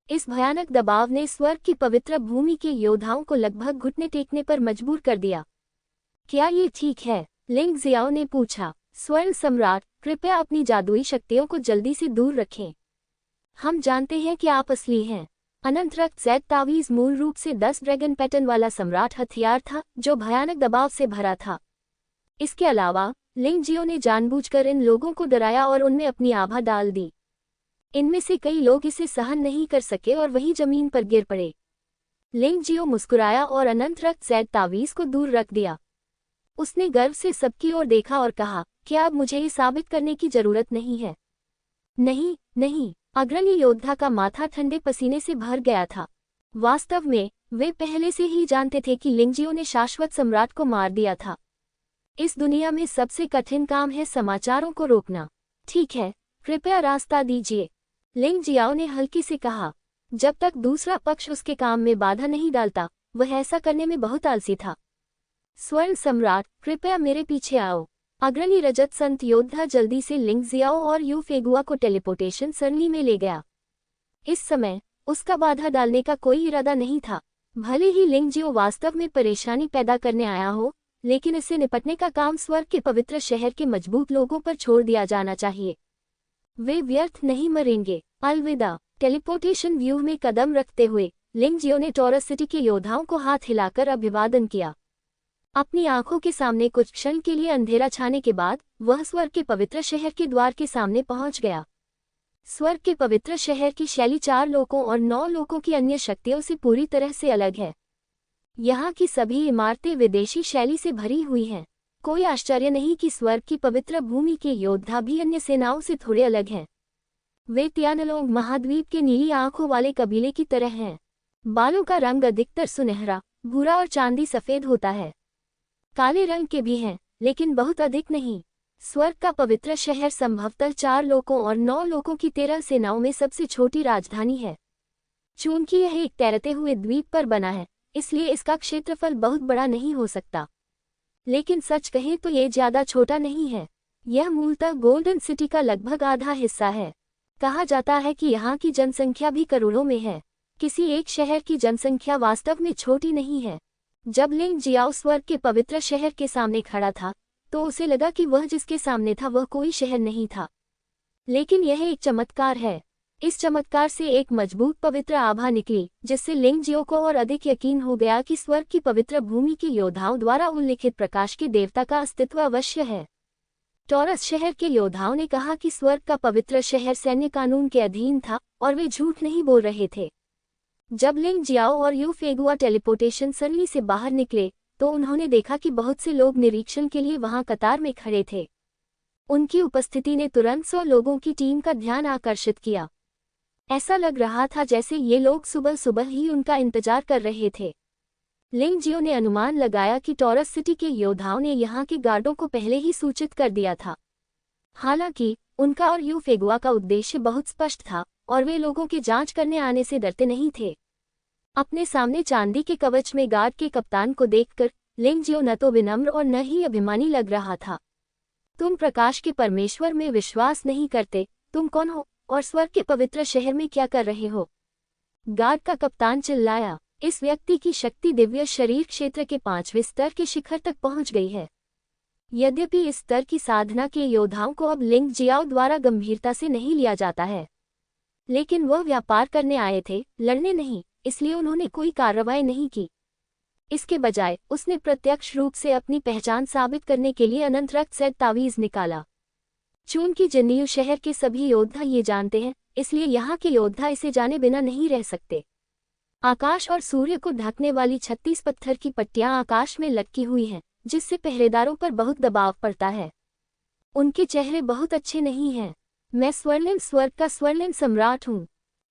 इस भयानक दबाव ने स्वर्ग की पवित्र भूमि के योद्धाओं को लगभग घुटने टेकने पर मजबूर कर दिया। क्या ये ठीक है? लिंग जियाओ ने पूछा। स्वर्ण सम्राट, कृपया अपनी जादुई शक्तियों को जल्दी से दूर रखें। हम जानते हैं कि आप असली हैं। अनंत रक्त तावीज मूल रूप से 10 ड्रैगन पैटर्न वाला सम्राट हथियार था जो भयानक दबाव से भरा था। इसके अलावा लिंग जियो ने जानबूझकर इन लोगों को डराया और उनमें अपनी आभा डाल दी। इनमें से कई लोग इसे सहन नहीं कर सके और वहीं जमीन पर गिर पड़े। लिंग जियो मुस्कुराया और अनंत रक्त तावीज को दूर रख दिया। उसने गर्व से सबकी ओर देखा और कहा, क्या अब मुझे ये साबित करने की जरूरत नहीं है? नहीं, नहीं। अग्रणी योद्धा का माथा ठंडे पसीने से भर गया था। वास्तव में वे पहले से ही जानते थे कि लिंग जियो ने शाश्वत सम्राट को मार दिया था। इस दुनिया में सबसे कठिन काम है समाचारों को रोकना। ठीक है, कृपया रास्ता दीजिए, लिंग जियाओ ने हल्की से कहा। जब तक दूसरा पक्ष उसके काम में बाधा नहीं डालता, वह ऐसा करने में बहुत आलसी था। स्वर्ण सम्राट, कृपया मेरे पीछे आओ। अग्रणी रजत संत योद्धा जल्दी से लिंग जियाओ और यू फेगुआ को टेलीपोर्टेशन सरणी में ले गया। इस समय उसका बाधा डालने का कोई इरादा नहीं था। भले ही लिंग जियो वास्तव में परेशानी पैदा करने आया हो, लेकिन इससे निपटने का काम स्वर्ग के पवित्र शहर के मजबूत लोगों पर छोड़ दिया जाना चाहिए। वे व्यर्थ नहीं मरेंगे। अलविदा। टेलीपोर्टेशन व्यू में कदम रखते हुए लिंग जियो ने टॉरस सिटी के योद्धाओं को हाथ हिलाकर अभिवादन किया। अपनी आंखों के सामने कुछ क्षण के लिए अंधेरा छाने के बाद वह स्वर्ग के पवित्र शहर के द्वार के सामने पहुंच गया। स्वर्ग के पवित्र शहर की शैली 4 लोकों और 9 लोकों की अन्य शक्तियों से पूरी तरह से अलग है। यहाँ की सभी इमारतें विदेशी शैली से भरी हुई हैं। कोई आश्चर्य नहीं कि स्वर्ग की पवित्र भूमि के योद्धा भी अन्य सेनाओं से थोड़े अलग हैं। वे तियानलोंग महाद्वीप के नीली आंखों वाले कबीले की तरह हैं। बालों का रंग अधिकतर सुनहरा, भूरा और चांदी सफेद होता है। काले रंग के भी हैं, लेकिन बहुत अधिक नहीं। स्वर्ग का पवित्र शहर संभवतः 4 लोकों और 9 लोकों की 13 सेनाओं में सबसे छोटी राजधानी है। चूंकि यह एक तैरते हुए द्वीप पर बना है, इसलिए इसका क्षेत्रफल बहुत बड़ा नहीं हो सकता। लेकिन सच कहें तो ये ज्यादा छोटा नहीं है। यह मूलतः गोल्डन सिटी का लगभग आधा हिस्सा है। कहा जाता है कि यहाँ की जनसंख्या भी करोड़ों में है। किसी एक शहर की जनसंख्या वास्तव में छोटी नहीं है। जब लिंग जियाओ स्वर्ग के पवित्र शहर के सामने खड़ा था, तो उसे लगा कि वह जिसके सामने था वह कोई शहर नहीं था। लेकिन यह एक चमत्कार है। इस चमत्कार से एक मजबूत पवित्र आभा निकली, जिससे लिंग जियो को और अधिक यकीन हो गया कि स्वर्ग की पवित्र भूमि के योद्धाओं द्वारा उल्लिखित प्रकाश के देवता का अस्तित्व अवश्य है। टॉरस शहर के योद्धाओं ने कहा कि स्वर्ग का पवित्र शहर सैन्य कानून के अधीन था और वे झूठ नहीं बोल रहे थे। जब लिंग जियाओ और यू फेगुआ टेलीपोर्टेशन सरणी से बाहर निकले, तो उन्होंने देखा कि बहुत से लोग निरीक्षण के लिए वहां कतार में खड़े थे। उनकी उपस्थिति ने तुरंत 100 लोगों की टीम का ध्यान आकर्षित किया। ऐसा लग रहा था जैसे ये लोग सुबह सुबह ही उनका इंतजार कर रहे थे। लिंग जियो ने अनुमान लगाया कि टॉरस सिटी के योद्धाओं ने यहाँ के गार्डों को पहले ही सूचित कर दिया था। हालांकि उनका और यू फेगुआ का उद्देश्य बहुत स्पष्ट था और वे लोगों के जांच करने आने से डरते नहीं थे। अपने सामने चांदी के कवच में गार्ड के कप्तान को देखकर लिंग जियो न तो विनम्र और न ही अभिमानी लग रहा था। तुम प्रकाश के परमेश्वर में विश्वास नहीं करते, तुम कौन हो और स्वर्ग के पवित्र शहर में क्या कर रहे हो? गार्ड का कप्तान चिल्लाया। इस व्यक्ति की शक्ति दिव्य शरीर क्षेत्र के 5वें स्तर के शिखर तक पहुंच गई है। यद्यपि इस स्तर की साधना के योद्धाओं को अब लिंग जियाओ द्वारा गंभीरता से नहीं लिया जाता है, लेकिन वह व्यापार करने आए थे, लड़ने नहीं, इसलिए उन्होंने कोई कार्रवाई नहीं की। इसके बजाय उसने प्रत्यक्ष रूप से अपनी पहचान साबित करने के लिए अनंत रक्त से तावीज निकाला। चूंकि जन्यू शहर के सभी योद्धा ये जानते हैं, इसलिए यहाँ के योद्धा इसे जाने बिना नहीं रह सकते। आकाश और सूर्य को ढकने वाली 36 पत्थर की पट्टियां आकाश में लटकी हुई हैं, जिससे पहरेदारों पर बहुत दबाव पड़ता है। उनके चेहरे बहुत अच्छे नहीं हैं। मैं स्वर्णिम स्वर्ग का स्वर्णिम सम्राट हूँ।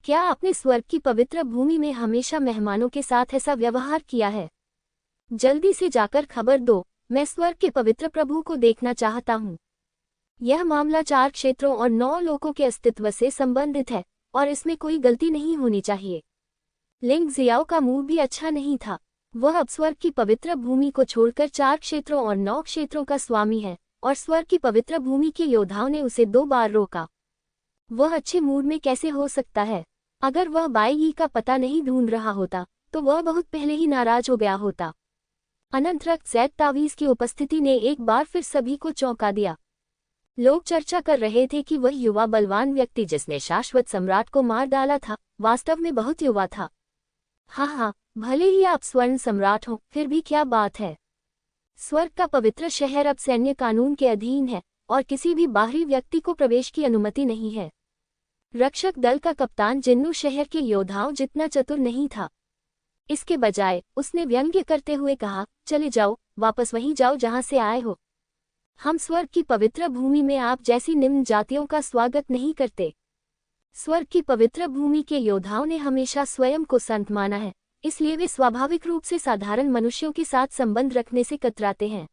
क्या आपने स्वर्ग की पवित्र भूमि में हमेशा मेहमानों के साथ ऐसा व्यवहार किया है? जल्दी से जाकर खबर दो, मैं स्वर्ग के पवित्र प्रभु को देखना चाहता हूँ। यह मामला 4 क्षेत्रों और 9 लोगों के अस्तित्व से संबंधित है और इसमें कोई गलती नहीं होनी चाहिए। लिंग जियाओ का मूड भी अच्छा नहीं था। वह अब स्वर्ग की पवित्र भूमि को छोड़कर 4 क्षेत्रों और 9 क्षेत्रों का स्वामी है और स्वर्ग की पवित्र भूमि के योद्धाओं ने उसे 2 बार रोका। वह अच्छे मूड में कैसे हो सकता है? अगर वह बाई का पता नहीं ढूंढ रहा होता तो वह बहुत पहले ही नाराज हो गया होता। अनंत रक्त जैद तावीज की उपस्थिति ने एक बार फिर सभी को चौंका दिया। लोग चर्चा कर रहे थे कि वह युवा बलवान व्यक्ति जिसने शाश्वत सम्राट को मार डाला था, वास्तव में बहुत युवा था। हाँ, भले ही आप स्वर्ण सम्राट हो, फिर भी क्या बात है? स्वर्ग का पवित्र शहर अब सैन्य कानून के अधीन है और किसी भी बाहरी व्यक्ति को प्रवेश की अनुमति नहीं है। रक्षक दल का कप्तान जिन्नू शहर के योद्धाओं जितना चतुर नहीं था। इसके बजाय उसने व्यंग्य करते हुए कहा, चले जाओ, वापस वहीं जाओ जहां से आए हो। हम स्वर्ग की पवित्र भूमि में आप जैसी निम्न जातियों का स्वागत नहीं करते। स्वर्ग की पवित्र भूमि के योद्धाओं ने हमेशा स्वयं को संत माना है, इसलिए वे स्वाभाविक रूप से साधारण मनुष्यों के साथ संबंध रखने से कतराते हैं।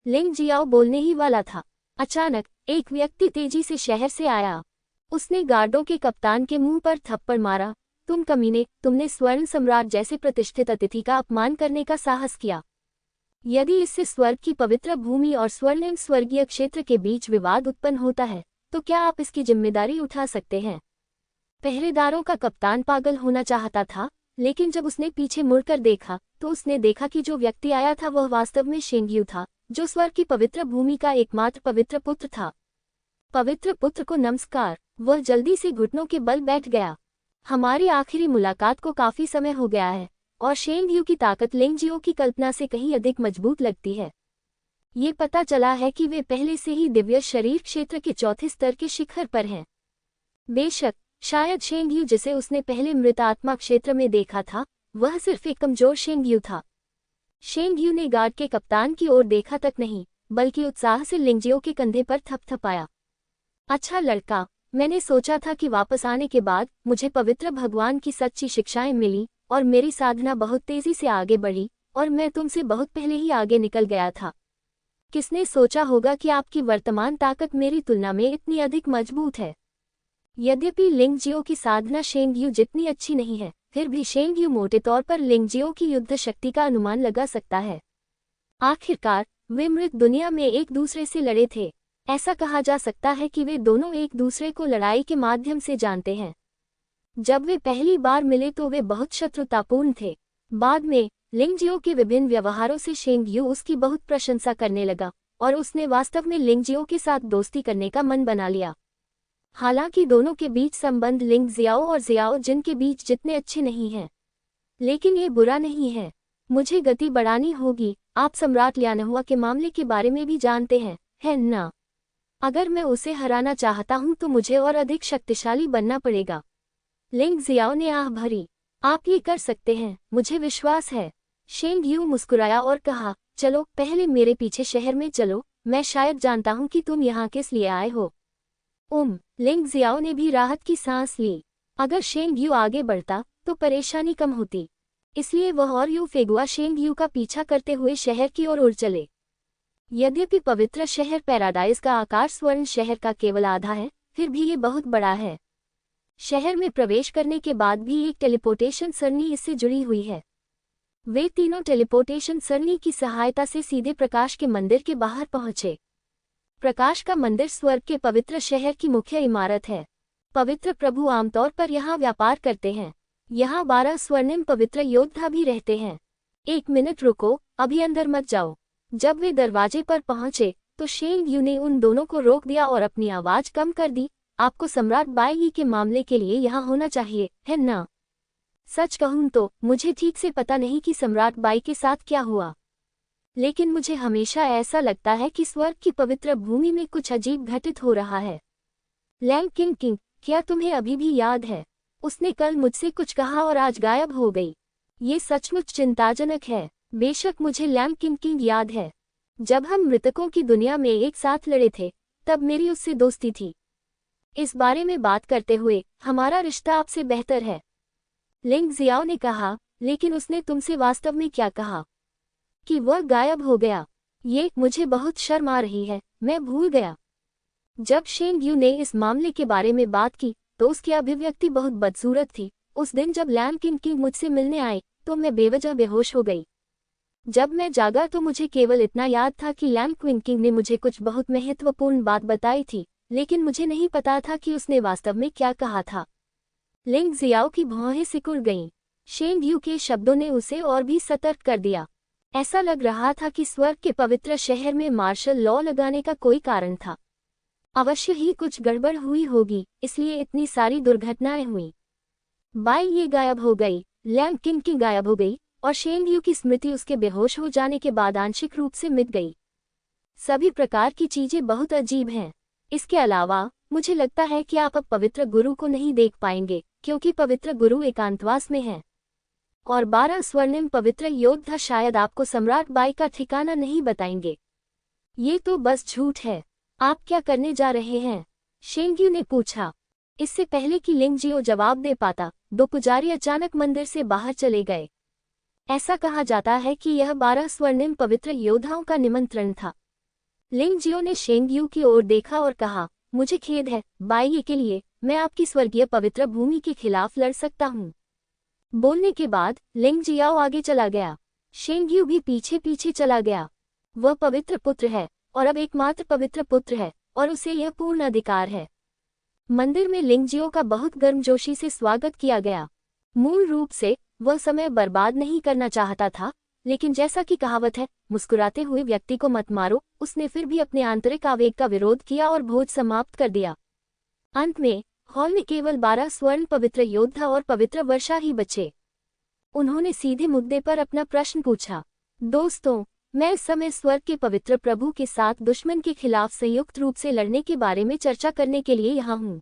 लिंग जियाओ बोलने ही वाला था। अचानक एक व्यक्ति तेजी से शहर से आया। उसने गार्डों के कप्तान के मुंह पर थप्पड़ मारा। तुम कमीने, तुमने स्वर्ण सम्राट जैसे प्रतिष्ठित अतिथि का अपमान करने का साहस किया। यदि इससे स्वर्ग की पवित्र भूमि और स्वर्णिम स्वर्गीय क्षेत्र के बीच विवाद उत्पन्न होता है तो क्या आप इसकी जिम्मेदारी उठा सकते हैं? पहरेदारों का कप्तान पागल होना चाहता था, लेकिन जब उसने पीछे मुड़कर देखा तो उसने देखा कि जो व्यक्ति आया था वह वास्तव में शेंगयू था, जो स्वर्ग की पवित्र भूमि का एकमात्र पवित्र पुत्र था। पवित्र पुत्र को नमस्कार। वह जल्दी से घुटनों के बल बैठ गया। हमारी आखिरी मुलाकात को काफी समय हो गया है और शेंगयू की ताकत लिंग जियो की कल्पना से कहीं अधिक मजबूत लगती है। ये पता चला है कि वे पहले से ही दिव्य शरीर क्षेत्र के 4थे स्तर के शिखर पर हैं। बेशक शायद शेंगयू जिसे उसने पहले मृत आत्मा क्षेत्र में देखा था, वह सिर्फ एक कमजोर शेंगयू था। शेंगयू ने गार्ड के कप्तान की ओर देखा तक नहीं, बल्कि उत्साह से लिंग जियो के कंधे पर थपथपाया। अच्छा लड़का, मैंने सोचा था कि वापस आने के बाद मुझे पवित्र भगवान की सच्ची शिक्षाएं मिली और मेरी साधना बहुत तेजी से आगे बढ़ी और मैं तुमसे बहुत पहले ही आगे निकल गया था। किसने सोचा होगा कि आपकी वर्तमान ताकत मेरी तुलना में इतनी अधिक मजबूत है? यद्यपि लिंग जियो की साधना शेंगयू जितनी अच्छी नहीं है, फिर भी शेंगयू मोटे तौर पर लिंग जियो की युद्ध शक्ति का अनुमान लगा सकता है। आखिरकार वे मृत दुनिया में एक दूसरे से लड़े थे। ऐसा कहा जा सकता है कि वे दोनों एक दूसरे को लड़ाई के माध्यम से जानते हैं। जब वे पहली बार मिले तो वे बहुत शत्रुतापूर्ण थे। बाद में लिंग जियो के विभिन्न व्यवहारों से शेंगयू उसकी बहुत प्रशंसा करने लगा और उसने वास्तव में लिंग जियो के साथ दोस्ती करने का मन बना लिया। हालांकि दोनों के बीच संबंध लिंग जियाओ और जियाओ जिन के बीच जितने अच्छे नहीं हैं, लेकिन ये बुरा नहीं है। मुझे गति बढ़ानी होगी। आप सम्राट लियानहुआ के मामले के बारे में भी जानते हैं, है ना? अगर मैं उसे हराना चाहता हूं तो मुझे और अधिक शक्तिशाली बनना पड़ेगा। लिंग जियाओ ने आह भरी। आप ये कर सकते हैं, मुझे विश्वास है। शेंगयू मुस्कुराया और कहा, चलो पहले मेरे पीछे शहर में चलो, मैं शायद जानता हूं कि तुम यहाँ किस लिए आए हो। लिंग जियाओ ने भी राहत की सांस ली। अगर शेंग यू आगे बढ़ता तो परेशानी कम होती, इसलिए वह और यू फेगुआ शेंग यू का पीछा करते हुए शहर की ओर उड़ चले। यद्यपि पवित्र शहर पैराडाइज का आकार स्वर्ण शहर का केवल आधा है, फिर भी ये बहुत बड़ा है। शहर में प्रवेश करने के बाद भी एक टेलीपोर्टेशन सरणी इससे जुड़ी हुई है। वे तीनों टेलीपोर्टेशन सरणी की सहायता से सीधे प्रकाश के मंदिर के बाहर पहुंचे। प्रकाश का मंदिर स्वर्ग के पवित्र शहर की मुख्य इमारत है। पवित्र प्रभु आमतौर पर यहाँ व्यापार करते हैं। यहाँ 12 स्वर्णिम पवित्र योद्धा भी रहते हैं। 1 मिनट रुको, अभी अंदर मत जाओ। जब वे दरवाजे पर पहुंचे तो शेंग यू ने उन दोनों को रोक दिया और अपनी आवाज कम कर दी। आपको सम्राट बाई के मामले के लिए यहाँ होना चाहिए, है ना? सच कहूं तो मुझे ठीक से पता नहीं कि सम्राट बाई के साथ क्या हुआ, लेकिन मुझे हमेशा ऐसा लगता है कि स्वर्ग की पवित्र भूमि में कुछ अजीब घटित हो रहा है। लैंग किंग किंग, क्या तुम्हें अभी भी याद है? उसने कल मुझसे कुछ कहा और आज गायब हो गई। ये सचमुच चिंताजनक है। बेशक मुझे लैंग किंग किंग याद है। जब हम मृतकों की दुनिया में एक साथ लड़े थे तब मेरी उससे दोस्ती थी। इस बारे में बात करते हुए हमारा रिश्ता आपसे बेहतर है, लिंग जियाओ ने कहा। लेकिन उसने तुमसे वास्तव में क्या कहा? कि वह गायब हो गया। ये मुझे बहुत शर्म आ रही है, मैं भूल गया। जब शेंग यू ने इस मामले के बारे में बात की तो उसकी अभिव्यक्ति बहुत बदसूरत थी। उस दिन जब लैंग किंग किंग मुझसे मिलने आए तो मैं बेवजह बेहोश हो गई। जब मैं जागा तो मुझे केवल इतना याद था कि लैंग क्विंग किंग ने मुझे कुछ बहुत महत्वपूर्ण बात बताई थी, लेकिन मुझे नहीं पता था कि उसने वास्तव में क्या कहा था। लिंग जियाओ की भौहें सिकुड़ गईं। शेंग यू के शब्दों ने उसे और भी सतर्क कर दिया। ऐसा लग रहा था कि स्वर्ग के पवित्र शहर में मार्शल लॉ लगाने का कोई कारण था। अवश्य ही कुछ गड़बड़ हुई होगी, इसलिए इतनी सारी दुर्घटनाएं हुई। बाई ये गायब हो गई, लैंग किंग की गायब हो गई और शेंग यू की स्मृति उसके बेहोश हो जाने के बाद आंशिक रूप से मिट गई। सभी प्रकार की चीजें बहुत अजीब हैं। इसके अलावा मुझे लगता है कि आप अब पवित्र गुरु को नहीं देख पाएंगे, क्योंकि पवित्र गुरु एकांतवास में हैं। और 12 स्वर्णिम पवित्र योद्धा शायद आपको सम्राट बाई का ठिकाना नहीं बताएंगे। ये तो बस झूठ है। आप क्या करने जा रहे हैं? शेंग यू ने पूछा। इससे पहले कि लिंग जियो जवाब दे पाता, 2 पुजारी अचानक मंदिर से बाहर चले गए। ऐसा कहा जाता है कि यह 12 स्वर्णिम पवित्र योद्धाओं का निमंत्रण था। लिंग जियो ने शेंग यू की ओर देखा और कहा, मुझे खेद है बाई के लिए, मैं आपकी स्वर्गीय पवित्र भूमि के खिलाफ लड़ सकता हूँ। बोलने के बाद लिंग जियाओ आगे चला गया। शेंग यू भी पीछे पीछे चला गया। वह पवित्र पुत्र है और अब एकमात्र पवित्र पुत्र है और उसे यह पूर्ण अधिकार है। मंदिर में लिंग जियो का बहुत गर्मजोशी से स्वागत किया गया। मूल रूप से वह समय बर्बाद नहीं करना चाहता था, लेकिन जैसा कि कहावत है, मुस्कुराते हुए व्यक्ति को मत मारो, उसने फिर भी अपने आंतरिक आवेग का विरोध किया और भोज समाप्त कर दिया। अंत में हॉल में केवल 12 स्वर्ण पवित्र योद्धा और पवित्र वर्षा ही बचे। उन्होंने सीधे मुद्दे पर अपना प्रश्न पूछा। दोस्तों, मैं इस समय स्वर्ग के पवित्र प्रभु के साथ दुश्मन के खिलाफ संयुक्त रूप से लड़ने के बारे में चर्चा करने के लिए यहाँ हूँ।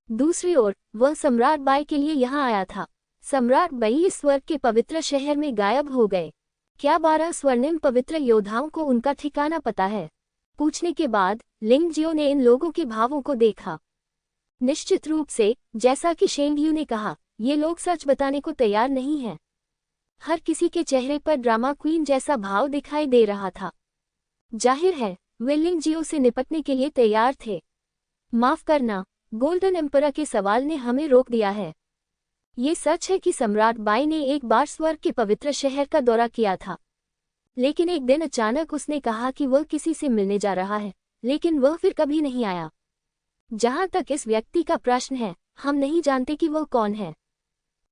दूसरी ओर वह सम्राट बाई के लिए यहाँ आया था। सम्राट बाई इस स्वर्ग के पवित्र शहर में गायब हो गए। क्या 12 स्वर्णिम पवित्र योद्धाओं को उनका ठिकाना पता है? पूछने के बाद लिंग जियो ने इन लोगों के भावों को देखा। निश्चित रूप से, जैसा कि शेंग यू ने कहा, ये लोग सच बताने को तैयार नहीं हैं। हर किसी के चेहरे पर ड्रामा क्वीन जैसा भाव दिखाई दे रहा था। जाहिर है वे लिंग जियो से निपटने के लिए तैयार थे। माफ करना, गोल्डन एम्परर के सवाल ने हमें रोक दिया है। ये सच है कि सम्राट बाई ने एक बार स्वर्ग के पवित्र शहर का दौरा किया था, लेकिन एक दिन अचानक उसने कहा कि वह किसी से मिलने जा रहा है, लेकिन वह फिर कभी नहीं आया। जहां तक इस व्यक्ति का प्रश्न है, हम नहीं जानते कि वह कौन है।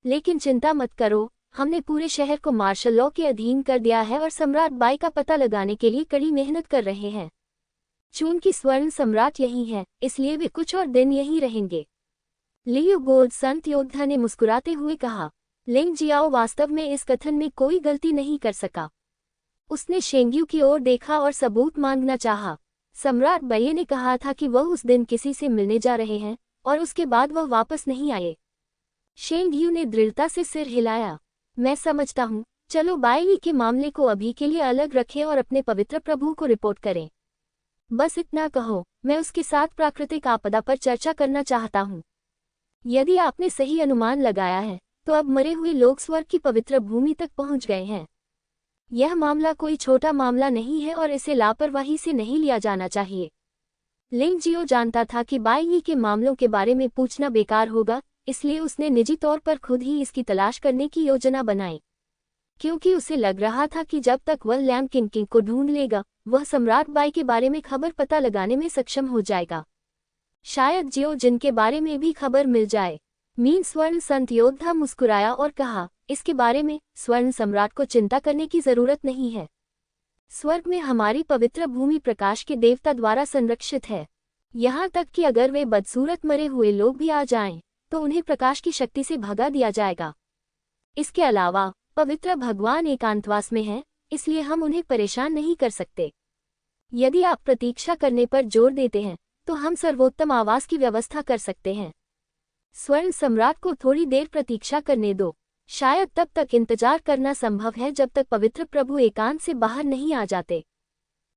लेकिन चिंता मत करो, हमने पूरे शहर को मार्शल लॉ के अधीन कर दिया है और सम्राट बाई का पता लगाने के लिए कड़ी मेहनत कर रहे हैं। चूंकि स्वर्ण सम्राट यही है, इसलिए वे कुछ और दिन यहीं रहेंगे। लियो गोल्ड संत योद्धा ने मुस्कुराते हुए कहा। लिंग जियाओ वास्तव में इस कथन में कोई गलती नहीं कर सका। उसने शेंगयू की ओर देखा और सबूत मांगना चाहा। सम्राट बाई ने कहा था कि वह उस दिन किसी से मिलने जा रहे हैं और उसके बाद वह वापस नहीं आए। शेंगयू ने दृढ़ता से सिर हिलाया। मैं समझता हूँ, चलो बाई के मामले को अभी के लिए अलग रखें और अपने पवित्र प्रभु को रिपोर्ट करें। बस इतना कहो, मैं उसके साथ प्राकृतिक आपदा पर चर्चा करना चाहता हूँ। यदि आपने सही अनुमान लगाया है, तो अब मरे हुए लोग स्वर्ग की पवित्र भूमि तक पहुंच गए हैं। यह मामला कोई छोटा मामला नहीं है और इसे लापरवाही से नहीं लिया जाना चाहिए। लिंग जियो जानता था कि बाई यी के मामलों के बारे में पूछना बेकार होगा, इसलिए उसने निजी तौर पर खुद ही इसकी तलाश करने की योजना बनाई, क्योंकि उसे लग रहा था कि जब तक वह लैम किंग को ढूंढ लेगा, वह सम्राट बाई के बारे में खबर पता लगाने में सक्षम हो जाएगा। शायद जियो जिनके बारे में भी खबर मिल जाए। मीन स्वर्ण संत योद्धा मुस्कुराया और कहा, इसके बारे में स्वर्ण सम्राट को चिंता करने की जरूरत नहीं है। स्वर्ग में हमारी पवित्र भूमि प्रकाश के देवता द्वारा संरक्षित है। यहाँ तक कि अगर वे बदसूरत मरे हुए लोग भी आ जाएं, तो उन्हें प्रकाश की शक्ति से भगा दिया जाएगा। इसके अलावा पवित्र भगवान एकांतवास में हैं, इसलिए हम उन्हें परेशान नहीं कर सकते। यदि आप प्रतीक्षा करने पर जोर देते हैं, तो हम सर्वोत्तम आवास की व्यवस्था कर सकते हैं। स्वर्ण सम्राट को थोड़ी देर प्रतीक्षा करने दो। शायद तब तक इंतजार करना संभव है जब तक पवित्र प्रभु एकांत से बाहर नहीं आ जाते।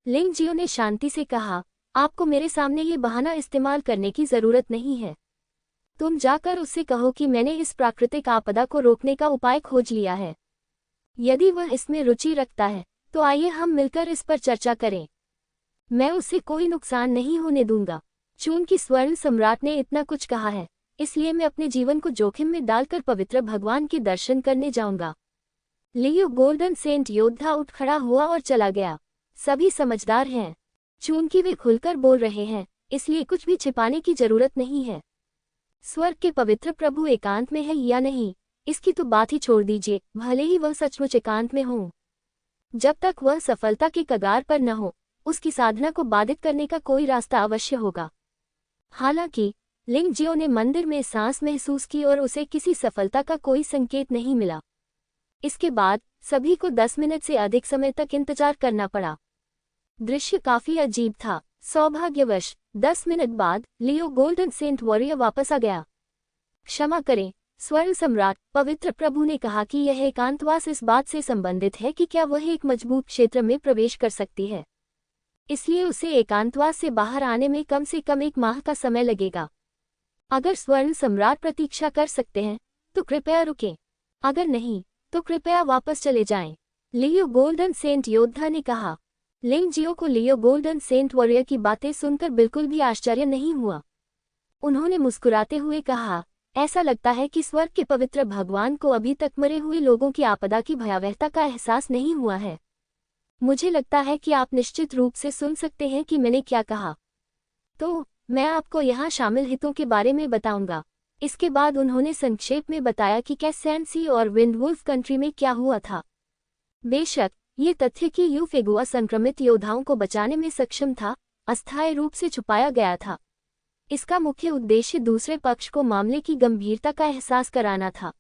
लिंग जियो ने शांति से कहा, आपको मेरे सामने ये बहाना इस्तेमाल करने की जरूरत नहीं है। तुम जाकर उससे कहो कि मैंने इस प्राकृतिक आपदा को रोकने का उपाय खोज लिया है। यदि वह इसमें रुचि रखता है, तो आइए हम मिलकर इस पर चर्चा करें। मैं उसे कोई नुकसान नहीं होने दूंगा। चूंकि स्वर्ण सम्राट ने इतना कुछ कहा है, इसलिए मैं अपने जीवन को जोखिम में डालकर पवित्र भगवान के दर्शन करने जाऊंगा। लियो गोल्डन सेंट योद्धा उठ खड़ा हुआ और चला गया। सभी समझदार हैं। चूंकि वे खुलकर बोल रहे हैं, इसलिए कुछ भी छिपाने की जरूरत नहीं है। स्वर्ग के पवित्र प्रभु एकांत में है या नहीं, इसकी तो बात ही छोड़ दीजिए, भले ही वह सचमुच एकांत में हो। जब तक वह सफलता के कगार पर न हो, उसकी साधना को बाधित करने का कोई रास्ता अवश्य होगा। हालांकि लिंग जियो ने मंदिर में सांस महसूस की और उसे किसी सफलता का कोई संकेत नहीं मिला। इसके बाद सभी को 10 मिनट से अधिक समय तक इंतजार करना पड़ा। दृश्य काफी अजीब था। सौभाग्यवश 10 मिनट बाद लियो गोल्डन सेंट वॉरियर वापस आ गया। क्षमा करें स्वर्ण सम्राट, पवित्र प्रभु ने कहा कि यह एकांतवास इस बात से संबंधित है कि क्या वह एक मजबूत क्षेत्र में प्रवेश कर सकती है, इसलिए उसे एकांतवास से बाहर आने में कम से कम 1 माह का समय लगेगा। अगर स्वर्ण सम्राट प्रतीक्षा कर सकते हैं, तो कृपया रुकें। अगर नहीं, तो कृपया वापस चले जाएं। लियो गोल्डन सेंट योद्धा ने कहा। लिंग जियो को लियो गोल्डन सेंट वॉरियर की बातें सुनकर बिल्कुल भी आश्चर्य नहीं हुआ। उन्होंने मुस्कुराते हुए कहा, ऐसा लगता है कि स्वर्ग के पवित्र भगवान को अभी तक मरे हुए लोगों की आपदा की भयावहता का एहसास नहीं हुआ है। मुझे लगता है कि आप निश्चित रूप से सुन सकते हैं कि मैंने क्या कहा। तो मैं आपको यहाँ शामिल हितों के बारे में बताऊंगा। इसके बाद उन्होंने संक्षेप में बताया कि कैसेंसी और विंडवुल्फ कंट्री में क्या हुआ था। बेशक ये तथ्य कि यूफेगुआ संक्रमित योद्धाओं को बचाने में सक्षम था, अस्थायी रूप से छुपाया गया था। इसका मुख्य उद्देश्य दूसरे पक्ष को मामले की गंभीरता का एहसास कराना था।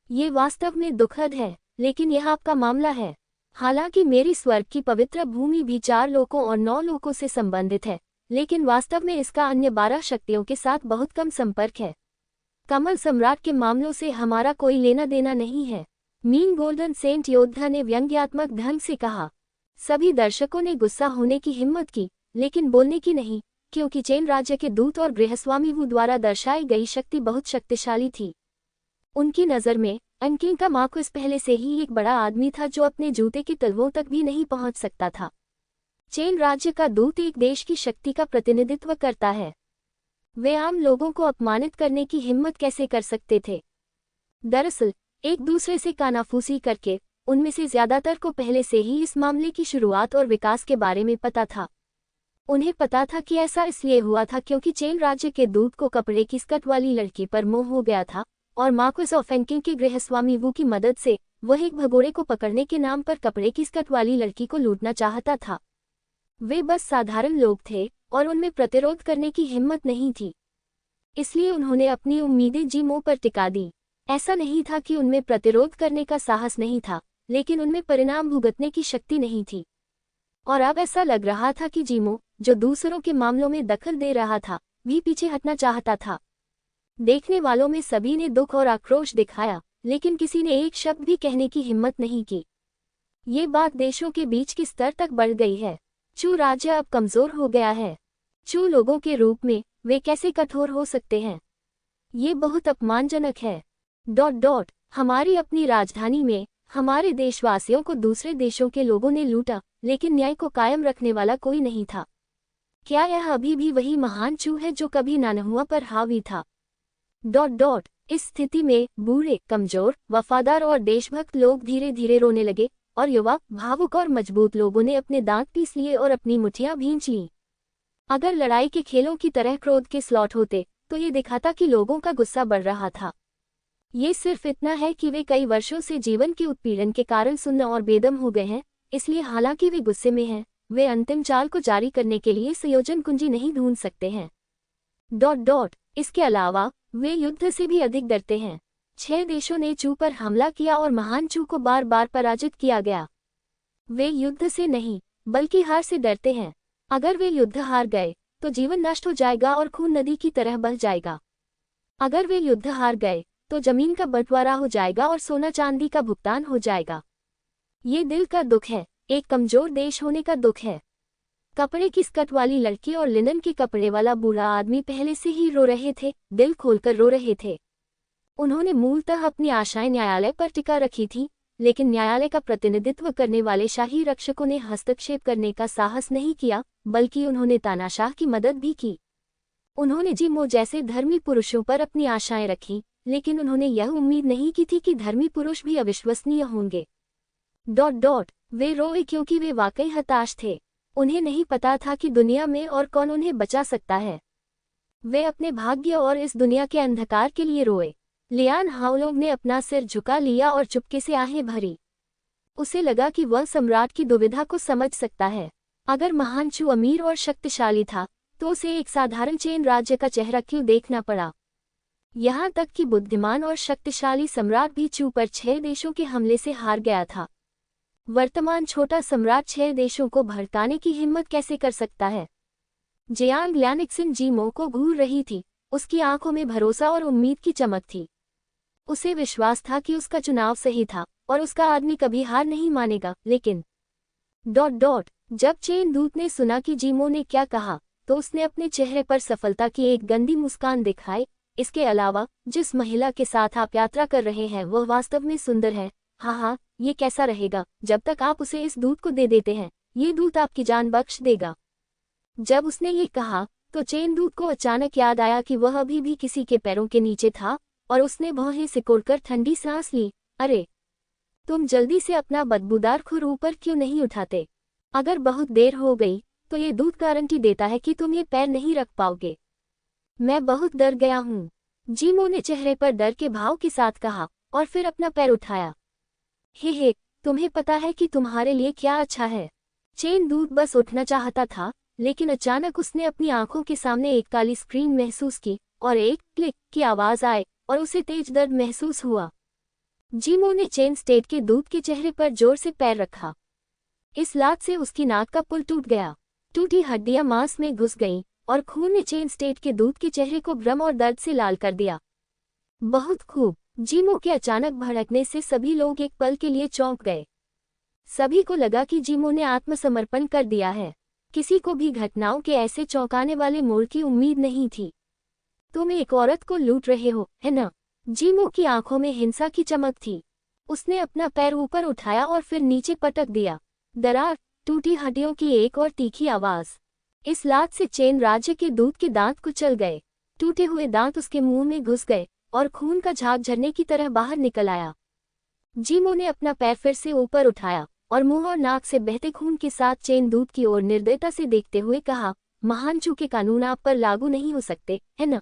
ये वास्तव में दुखद है, लेकिन यह आपका मामला है। हालांकि मेरी स्वर्ग की पवित्र भूमि भी 4 लोकों और 9 लोकों से संबंधित है, लेकिन वास्तव में इसका अन्य 12 शक्तियों के साथ बहुत कम संपर्क है। कमल सम्राट के मामलों से हमारा कोई लेना देना नहीं है, मीन गोल्डन सेंट योद्धा ने व्यंग्यात्मक ढंग से कहा। सभी दर्शकों ने गुस्सा होने की हिम्मत की, लेकिन बोलने की नहीं, क्योंकि चेन राज्य के दूत और गृहस्वामी वू द्वारा दर्शाई गई शक्ति बहुत शक्तिशाली थी। उनकी नज़र में अनकिंग का मार्क्विस पहले से ही एक बड़ा आदमी था जो अपने जूते की तलवों तक भी नहीं पहुंच सकता था। चेन राज्य का दूत एक देश की शक्ति का प्रतिनिधित्व करता है। वे आम लोगों को अपमानित करने की हिम्मत कैसे कर सकते थे? दरअसल एक दूसरे से कानाफूसी करके उनमें से ज्यादातर को पहले से ही इस मामले की शुरुआत और विकास के बारे में पता था। उन्हें पता था कि ऐसा इसलिए हुआ था क्योंकि चेन राज्य के दूत को कपड़े की स्कर्ट वाली लड़की पर मोह हो गया था, और मार्क्विस ऑफ एनकिंग के गृहस्वामी वू की मदद से वह एक भगोड़े को पकड़ने के नाम पर कपड़े की स्कर्ट वाली लड़की को लूटना चाहता था। वे बस साधारण लोग थे और उनमें प्रतिरोध करने की हिम्मत नहीं थी, इसलिए उन्होंने अपनी उम्मीदें जीमो पर टिका दी। ऐसा नहीं था कि उनमें प्रतिरोध करने का साहस नहीं था, लेकिन उनमें परिणाम भुगतने की शक्ति नहीं थी। और अब ऐसा लग रहा था कि जीमो, जो दूसरों के मामलों में दखल दे रहा था, भी पीछे हटना चाहता था। देखने वालों में सभी ने दुख और आक्रोश दिखाया, लेकिन किसी ने एक शब्द भी कहने की हिम्मत नहीं की। ये बात देशों के बीच की स्तर तक बढ़ गई है। चू राज्य अब कमजोर हो गया है। चू लोगों के रूप में वे कैसे कठोर हो सकते हैं? ये बहुत अपमानजनक है। डॉट डॉट हमारी अपनी राजधानी में हमारे देशवासियों को दूसरे देशों के लोगों ने लूटा, लेकिन न्याय को कायम रखने वाला कोई नहीं था। क्या यह अभी भी वही महान चू है जो कभी नानहुआ पर हावी था? डॉट डॉट इस स्थिति में बूढ़े, कमजोर, वफादार और देशभक्त लोग धीरे धीरे रोने लगे और युवा, भावुक और मजबूत लोगों ने अपने दांत पीस लिए और अपनी मुठ्ठियां भींच लीं। अगर लड़ाई के खेलों की तरह क्रोध के स्लॉट होते तो ये दिखाता कि लोगों का गुस्सा बढ़ रहा था। ये सिर्फ इतना है कि वे कई वर्षों से जीवन के उत्पीड़न के कारण सुन्न और बेदम हो गए हैं, इसलिए हालांकि वे गुस्से में हैं, वे अंतिम चाल को जारी करने के लिए संयोजन कुंजी नहीं ढूंढ सकते हैं। डॉट डॉट इसके अलावा वे युद्ध से भी अधिक डरते हैं। 6 देशों ने चू पर हमला किया और महान चू को बार बार पराजित किया गया। वे युद्ध से नहीं बल्कि हार से डरते हैं। अगर वे युद्ध हार गए तो जीवन नष्ट हो जाएगा और खून नदी की तरह बह जाएगा। अगर वे युद्ध हार गए तो जमीन का बंटवारा हो जाएगा और सोना चांदी का भुगतान हो जाएगा। ये दिल का दुख है, एक कमजोर देश होने का दुख है। कपड़े की स्कर्ट वाली लड़की और लिनन के कपड़े वाला बूढ़ा आदमी पहले से ही रो रहे थे, दिल खोलकर रो रहे थे। उन्होंने मूलतः अपनी आशाएं न्यायालय पर टिका रखी थी, लेकिन न्यायालय का प्रतिनिधित्व करने वाले शाही रक्षकों ने हस्तक्षेप करने का साहस नहीं किया, बल्कि उन्होंने तानाशाह की मदद भी की। उन्होंने जिमो जैसे धर्मी पुरुषों पर अपनी आशाएं रखीं, लेकिन उन्होंने यह उम्मीद नहीं की थी कि धर्मी पुरुष भी अविश्वसनीय होंगे। डॉट डॉट वे रोए क्योंकि वे वाकई हताश थे। उन्हें नहीं पता था कि दुनिया में और कौन उन्हें बचा सकता है। वे अपने भाग्य और इस दुनिया के अंधकार के लिए रोए। लियान हाओलोग ने अपना सिर झुका लिया और चुपके से आहें भरी। उसे लगा कि वह सम्राट की दुविधा को समझ सकता है। अगर महान चू अमीर और शक्तिशाली था तो उसे एक साधारण चेन राज्य का चेहरा क्यों देखना पड़ा? यहाँ तक कि बुद्धिमान और शक्तिशाली सम्राट भी चू पर 6 देशों के हमले से हार गया था। वर्तमान छोटा सम्राट 6 देशों को भड़काने की हिम्मत कैसे कर सकता है? जियांग ल्यानिक्सिन जीमो को घूर रही थी। उसकी आंखों में भरोसा और उम्मीद की चमक थी। उसे विश्वास था कि उसका चुनाव सही था और उसका आदमी कभी हार नहीं मानेगा। लेकिन डॉट डॉट जब चेन दूत ने सुना कि जीमो ने क्या कहा तो उसने अपने चेहरे पर सफलता की एक गंदी मुस्कान दिखाई। इसके अलावा जिस महिला के साथ आप यात्रा कर रहे हैं वह वास्तव में सुंदर है। हाँ, ये कैसा रहेगा जब तक आप उसे इस दूत को दे देते हैं। ये दूत आपकी जान बख्श देगा। जब उसने ये कहा तो चेन दूत को अचानक याद आया कि वह अभी भी किसी के पैरों के नीचे था और उसने भौहें सिकोड़कर ठंडी सांस ली। अरे, तुम जल्दी से अपना बदबूदार खुर ऊपर क्यों नहीं उठाते? अगर बहुत देर हो गई तो ये दूत गारंटी देता है कि तुम ये पैर नहीं रख पाओगे। मैं बहुत डर गया हूँ, जीमो ने चेहरे पर डर के भाव के साथ कहा और फिर अपना पैर उठाया। हे, तुम्हें पता है कि तुम्हारे लिए क्या अच्छा है? चेन दूत बस उठना चाहता था, लेकिन अचानक उसने अपनी आंखों के सामने एक काली स्क्रीन महसूस की और एक क्लिक की आवाज आई और उसे तेज दर्द महसूस हुआ। जीमो ने चेन स्टेट के दूत के चेहरे पर जोर से पैर रखा। इस लात से उसकी नाक का पुल टूट गया। टूटी हड्डियां मांस में घुस गईं और खून ने चेन स्टेट के दूत के चेहरे को भ्रम और दर्द से लाल कर दिया। बहुत खूब। जीमो के अचानक भड़कने से सभी लोग एक पल के लिए चौंक गए। सभी को लगा कि जीमो ने आत्मसमर्पण कर दिया है। किसी को भी घटनाओं के ऐसे चौंकाने वाले मोड़ की उम्मीद नहीं थी। तुम एक औरत को लूट रहे हो, है ना? जीमो की आंखों में हिंसा की चमक थी। उसने अपना पैर ऊपर उठाया और फिर नीचे पटक दिया। दरार, टूटी हड्डियों की एक और तीखी आवाज। इस लात से चेन राज्य के दूत के दांत कुचल गए। टूटे हुए दांत उसके मुंह में घुस गए और खून का झाग झरने की तरह बाहर निकल आया। जीमो ने अपना पैर फिर से ऊपर उठाया और मुंह और नाक से बहते खून के साथ चेन दूत की ओर निर्दयता से देखते हुए कहा, महान चू के कानून आप पर लागू नहीं हो सकते, है ना?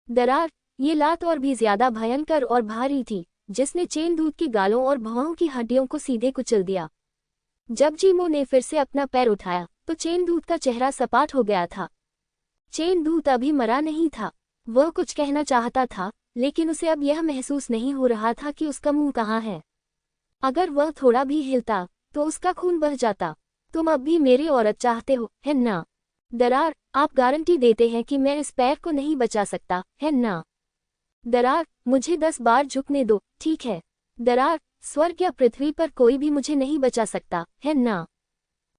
दरार, ये लात और भी ज्यादा भयंकर और भारी थी, जिसने चेन दूत की गालों और भौहों की हड्डियों को सीधे कुचल दिया। जब जीमो ने फिर से अपना पैर उठाया तो चेन दूत का चेहरा सपाट हो गया था। चेन दूत अभी मरा नहीं था। वह कुछ कहना चाहता था, लेकिन उसे अब यह महसूस नहीं हो रहा था कि उसका मुंह कहाँ है। अगर वह थोड़ा भी हिलता तो उसका खून बह जाता। तुम अब भी मेरी औरत चाहते हो, है ना? दरार, आप गारंटी देते हैं कि मैं इस पैर को नहीं बचा सकता, है ना? दरार, मुझे 10 बार झुकने दो, ठीक है? दरार, स्वर्ग या पृथ्वी पर कोई भी मुझे नहीं बचा सकता, है ना?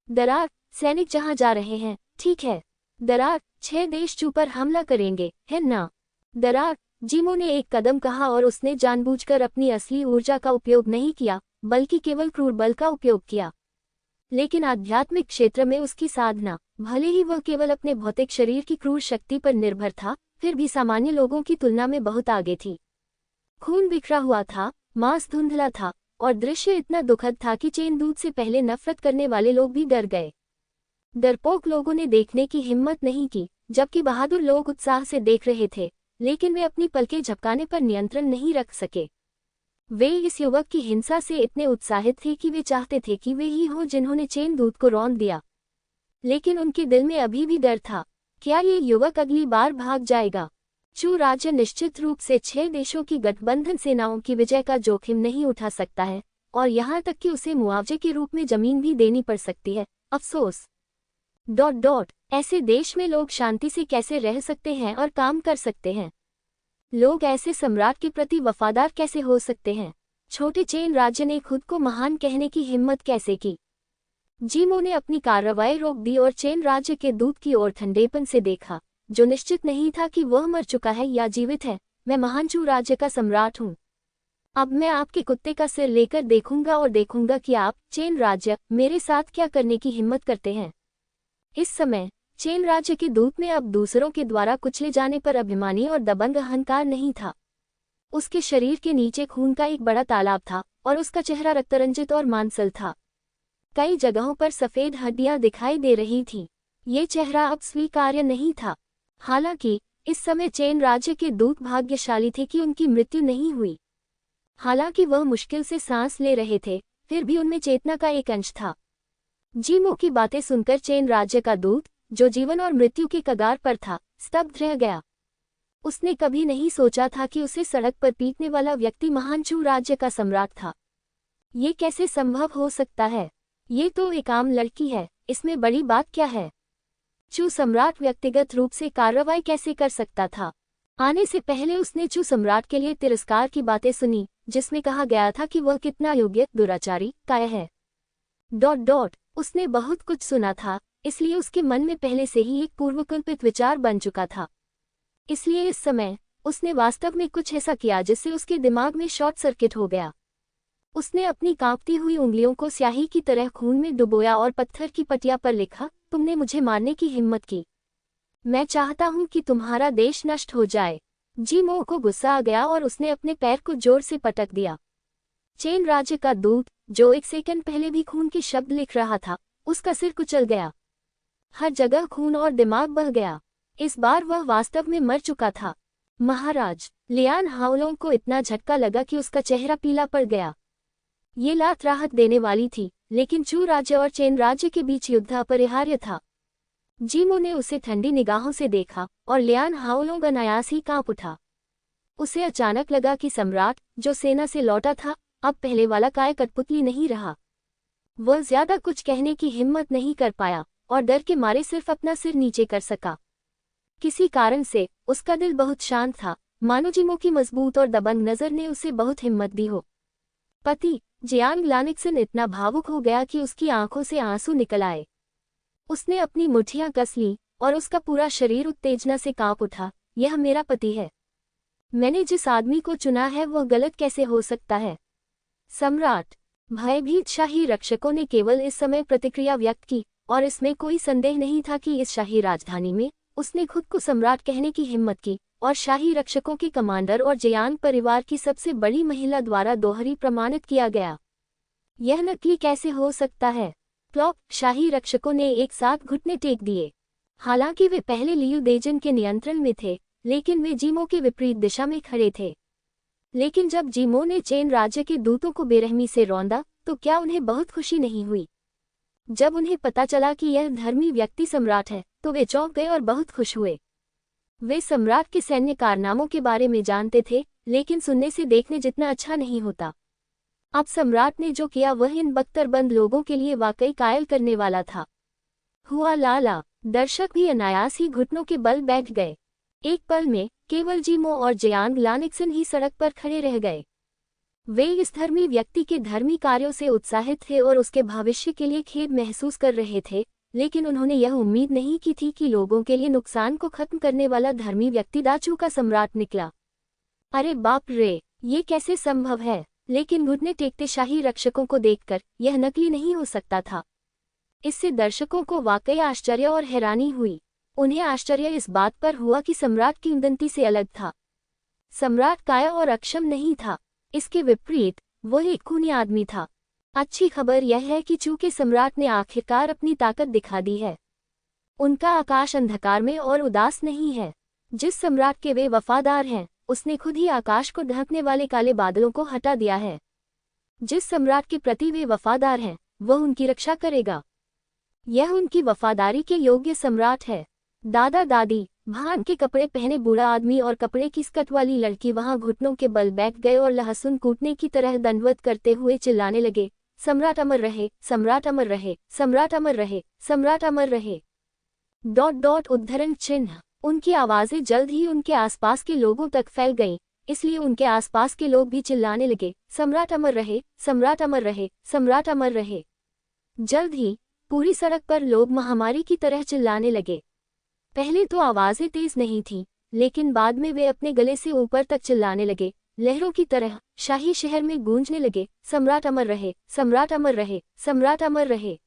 दरार, सैनिक जहां जा रहे हैं, ठीक है? दरार, 6 देश चू पर हमला करेंगे, है ना? दरार, जीमो ने एक कदम कहा और उसने जानबूझकर अपनी असली ऊर्जा का उपयोग नहीं किया, बल्कि केवल क्रूर बल का उपयोग किया। लेकिन आध्यात्मिक क्षेत्र में उसकी साधना, भले ही वह केवल अपने भौतिक शरीर की क्रूर शक्ति पर निर्भर था, फिर भी सामान्य लोगों की तुलना में बहुत आगे थी। खून बिखरा हुआ था, मांस धुंधला था, और दृश्य इतना दुखद था कि चेन दूत से पहले नफरत करने वाले लोग भी डर गए। डरपोक लोगों ने देखने की हिम्मत नहीं की, जबकि बहादुर लोग उत्साह से देख रहे थे, लेकिन वे अपनी पलकें झपकाने पर नियंत्रण नहीं रख सके। वे इस युवक की हिंसा से इतने उत्साहित थे कि वे चाहते थे कि वे ही हों जिन्होंने चेन दूत को रौंद दिया। लेकिन उनके दिल में अभी भी डर था, क्या ये युवक अगली बार भाग जाएगा? चू राज्य निश्चित रूप से 6 देशों की गठबंधन सेनाओं की विजय का जोखिम नहीं उठा सकता है, और यहाँ तक कि उसे मुआवजे के रूप में जमीन भी देनी पड़ सकती है। अफसोस। ऐसे देश में लोग शांति से कैसे रह सकते हैं और काम कर सकते हैं? लोग ऐसे सम्राट के प्रति वफादार कैसे हो सकते हैं? छोटे चेन राज्य ने खुद को महान कहने की हिम्मत कैसे की? जीमो ने अपनी कार्रवाई रोक दी और चेन राज्य के दूत की ओर ठंडेपन से देखा, जो निश्चित नहीं था कि वह मर चुका है या जीवित है। मैं महान चू राज्य का सम्राट हूँ। अब मैं आपके कुत्ते का सिर लेकर देखूंगा और देखूंगा कि आप, चेन राज्य, मेरे साथ क्या करने की हिम्मत करते हैं। इस समय चेन राज्य के दूत में अब दूसरों के द्वारा कुचले जाने पर अभिमानी और दबंग अहंकार नहीं था। उसके शरीर के नीचे खून का एक बड़ा तालाब था और उसका चेहरा रक्तरंजित और मांसल था। कई जगहों पर सफेद हड्डियां दिखाई दे रही थीं। ये चेहरा अब स्वीकार्य नहीं था। हालांकि इस समय चेन राज्य के दूत भाग्यशाली थे कि उनकी मृत्यु नहीं हुई। हालांकि वह मुश्किल से सांस ले रहे थे, फिर भी उनमें चेतना का एक अंश था। जीमो की बातें सुनकर चेन राज्य का दूत, जो जीवन और मृत्यु के कगार पर था, स्तब्ध रह गया। उसने कभी नहीं सोचा था कि उसे सड़क पर पीटने वाला व्यक्ति महान चू राज्य का सम्राट था। ये कैसे संभव हो सकता है? ये तो एक आम लड़की है, इसमें बड़ी बात क्या है? चू सम्राट व्यक्तिगत रूप से कार्रवाई कैसे कर सकता था? आने से पहले उसने चू सम्राट के लिए तिरस्कार की बातें सुनी, जिसमें कहा गया था कि वह कितना योग्य, दुराचारी, कायर है। उसने बहुत कुछ सुना था, इसलिए उसके मन में पहले से ही एक पूर्वकल्पित विचार बन चुका था। इसलिए इस समय उसने वास्तव में कुछ ऐसा किया जिससे उसके दिमाग में शॉर्ट सर्किट हो गया। उसने अपनी कांपती हुई उंगलियों को स्याही की तरह खून में डुबोया और पत्थर की पटिया पर लिखा, तुमने मुझे मारने की हिम्मत की। मैं चाहता हूं कि तुम्हारा देश नष्ट हो जाए। जीमो को गुस्सा आ गया और उसने अपने पैर को जोर से पटक दिया। चेन राज्य का दूत, जो 1 सेकंड पहले भी खून के शब्द लिख रहा था, उसका सिर कुचल गया। हर जगह खून और दिमाग बह गया। इस बार वह वास्तव में मर चुका था। महाराज लियान हाओलोंग को इतना झटका लगा कि उसका चेहरा पीला पड़ गया। ये लात राहत देने वाली थी, लेकिन चू राज्य और चेन राज्य के बीच युद्ध अपरिहार्य था। जीमो ने उसे ठंडी निगाहों से देखा और लियान हाओलोंग अनायास ही कांप उठा। उसे अचानक लगा कि सम्राट, जो सेना से लौटा था, अब पहले वाला काय कठपुतली नहीं रहा। वह ज्यादा कुछ कहने की हिम्मत नहीं कर पाया और डर के मारे सिर्फ अपना सिर नीचे कर सका। किसी कारण से उसका दिल बहुत शांत था, मानो जीमो की मजबूत और दबंग नजर ने उसे बहुत हिम्मत दी हो। पति जियांग लानिक्सन इतना भावुक हो गया कि उसकी आंखों से आंसू निकल आए। उसने अपनी मुट्ठियां कस लीं और उसका पूरा शरीर उत्तेजना से कांप उठा। यह मेरा पति है। मैंने जिस आदमी को चुना है वह गलत कैसे हो सकता है? सम्राट। भयभीत शाही रक्षकों ने केवल इस समय प्रतिक्रिया व्यक्त की, और इसमें कोई संदेह नहीं था कि इस शाही राजधानी में उसने खुद को सम्राट कहने की हिम्मत की, और शाही रक्षकों के कमांडर और जियांग परिवार की सबसे बड़ी महिला द्वारा दोहरी प्रमाणित किया गया। यह नकली कैसे हो सकता है? प्लॉप। शाही रक्षकों ने एक साथ घुटने टेक दिए। हालांकि वे पहले लियू देजन के नियंत्रण में थे, लेकिन वे जीमो के विपरीत दिशा में खड़े थे। लेकिन जब जीमो ने चेन राज्य के दूतों को बेरहमी से रौंदा, तो क्या उन्हें बहुत खुशी नहीं हुई? जब उन्हें पता चला कि यह धर्मी व्यक्ति सम्राट है, तो वे चौंक गए और बहुत खुश हुए। वे सम्राट के सैन्य कारनामों के बारे में जानते थे, लेकिन सुनने से देखने जितना अच्छा नहीं होता। अब सम्राट ने जो किया वह इन बख्तरबंद लोगों के लिए वाकई कायल करने वाला था। हुआ लाला। दर्शक भी अनायास ही घुटनों के बल बैठ गए। एक पल में केवल जीमो और जियांग लानिक्सन ही सड़क पर खड़े रह गए। वे इस धर्मी व्यक्ति के धर्मी कार्यों से उत्साहित थे और उसके भविष्य के लिए खेद महसूस कर रहे थे, लेकिन उन्होंने यह उम्मीद नहीं की थी कि लोगों के लिए नुकसान को खत्म करने वाला धर्मी व्यक्ति दाचू का सम्राट निकला। अरे बाप रे, ये कैसे संभव है? लेकिन घुटने टेकते शाही रक्षकों को देखकर यह नकली नहीं हो सकता था। इससे दर्शकों को वाकई आश्चर्य और हैरानी हुई। उन्हें आश्चर्य इस बात पर हुआ कि सम्राट किंवदंती से अलग था। सम्राट काया और अक्षम नहीं था, इसके विपरीत वो एक खूनी आदमी था। अच्छी खबर यह है कि चूंकि सम्राट ने आखिरकार अपनी ताकत दिखा दी है, उनका आकाश अंधकार में और उदास नहीं है। जिस सम्राट के वे वफादार हैं, उसने खुद ही आकाश को ढकने वाले काले बादलों को हटा दिया है। जिस सम्राट के प्रति वे वफादार हैं, वह उनकी रक्षा करेगा। यह उनकी वफादारी के योग्य सम्राट है। दादा दादी, भान के कपड़े पहने बूढ़ा आदमी और कपड़े की स्कर्ट वाली लड़की वहां घुटनों के बल बैठ गए और लहसुन कूटने की तरह दंडवत करते हुए चिल्लाने लगे, सम्राट अमर रहे, सम्राट अमर रहे, सम्राट अमर रहे, सम्राट अमर रहे। उद्धरण चिन्ह। उनकी आवाजें जल्द ही उनके आसपास के लोगों तक फैल गईं, इसलिए उनके आसपास के लोग भी चिल्लाने लगे, सम्राट अमर रहे, सम्राट अमर रहे, सम्राट अमर रहे। जल्द ही पूरी सड़क पर लोग महामारी की तरह चिल्लाने लगे। पहले तो आवाजें तेज नहीं थीं, लेकिन बाद में वे अपने गले से ऊपर तक चिल्लाने लगे, लहरों की तरह शाही शहर में गूंजने लगे, सम्राट अमर रहे, सम्राट अमर रहे, सम्राट अमर रहे।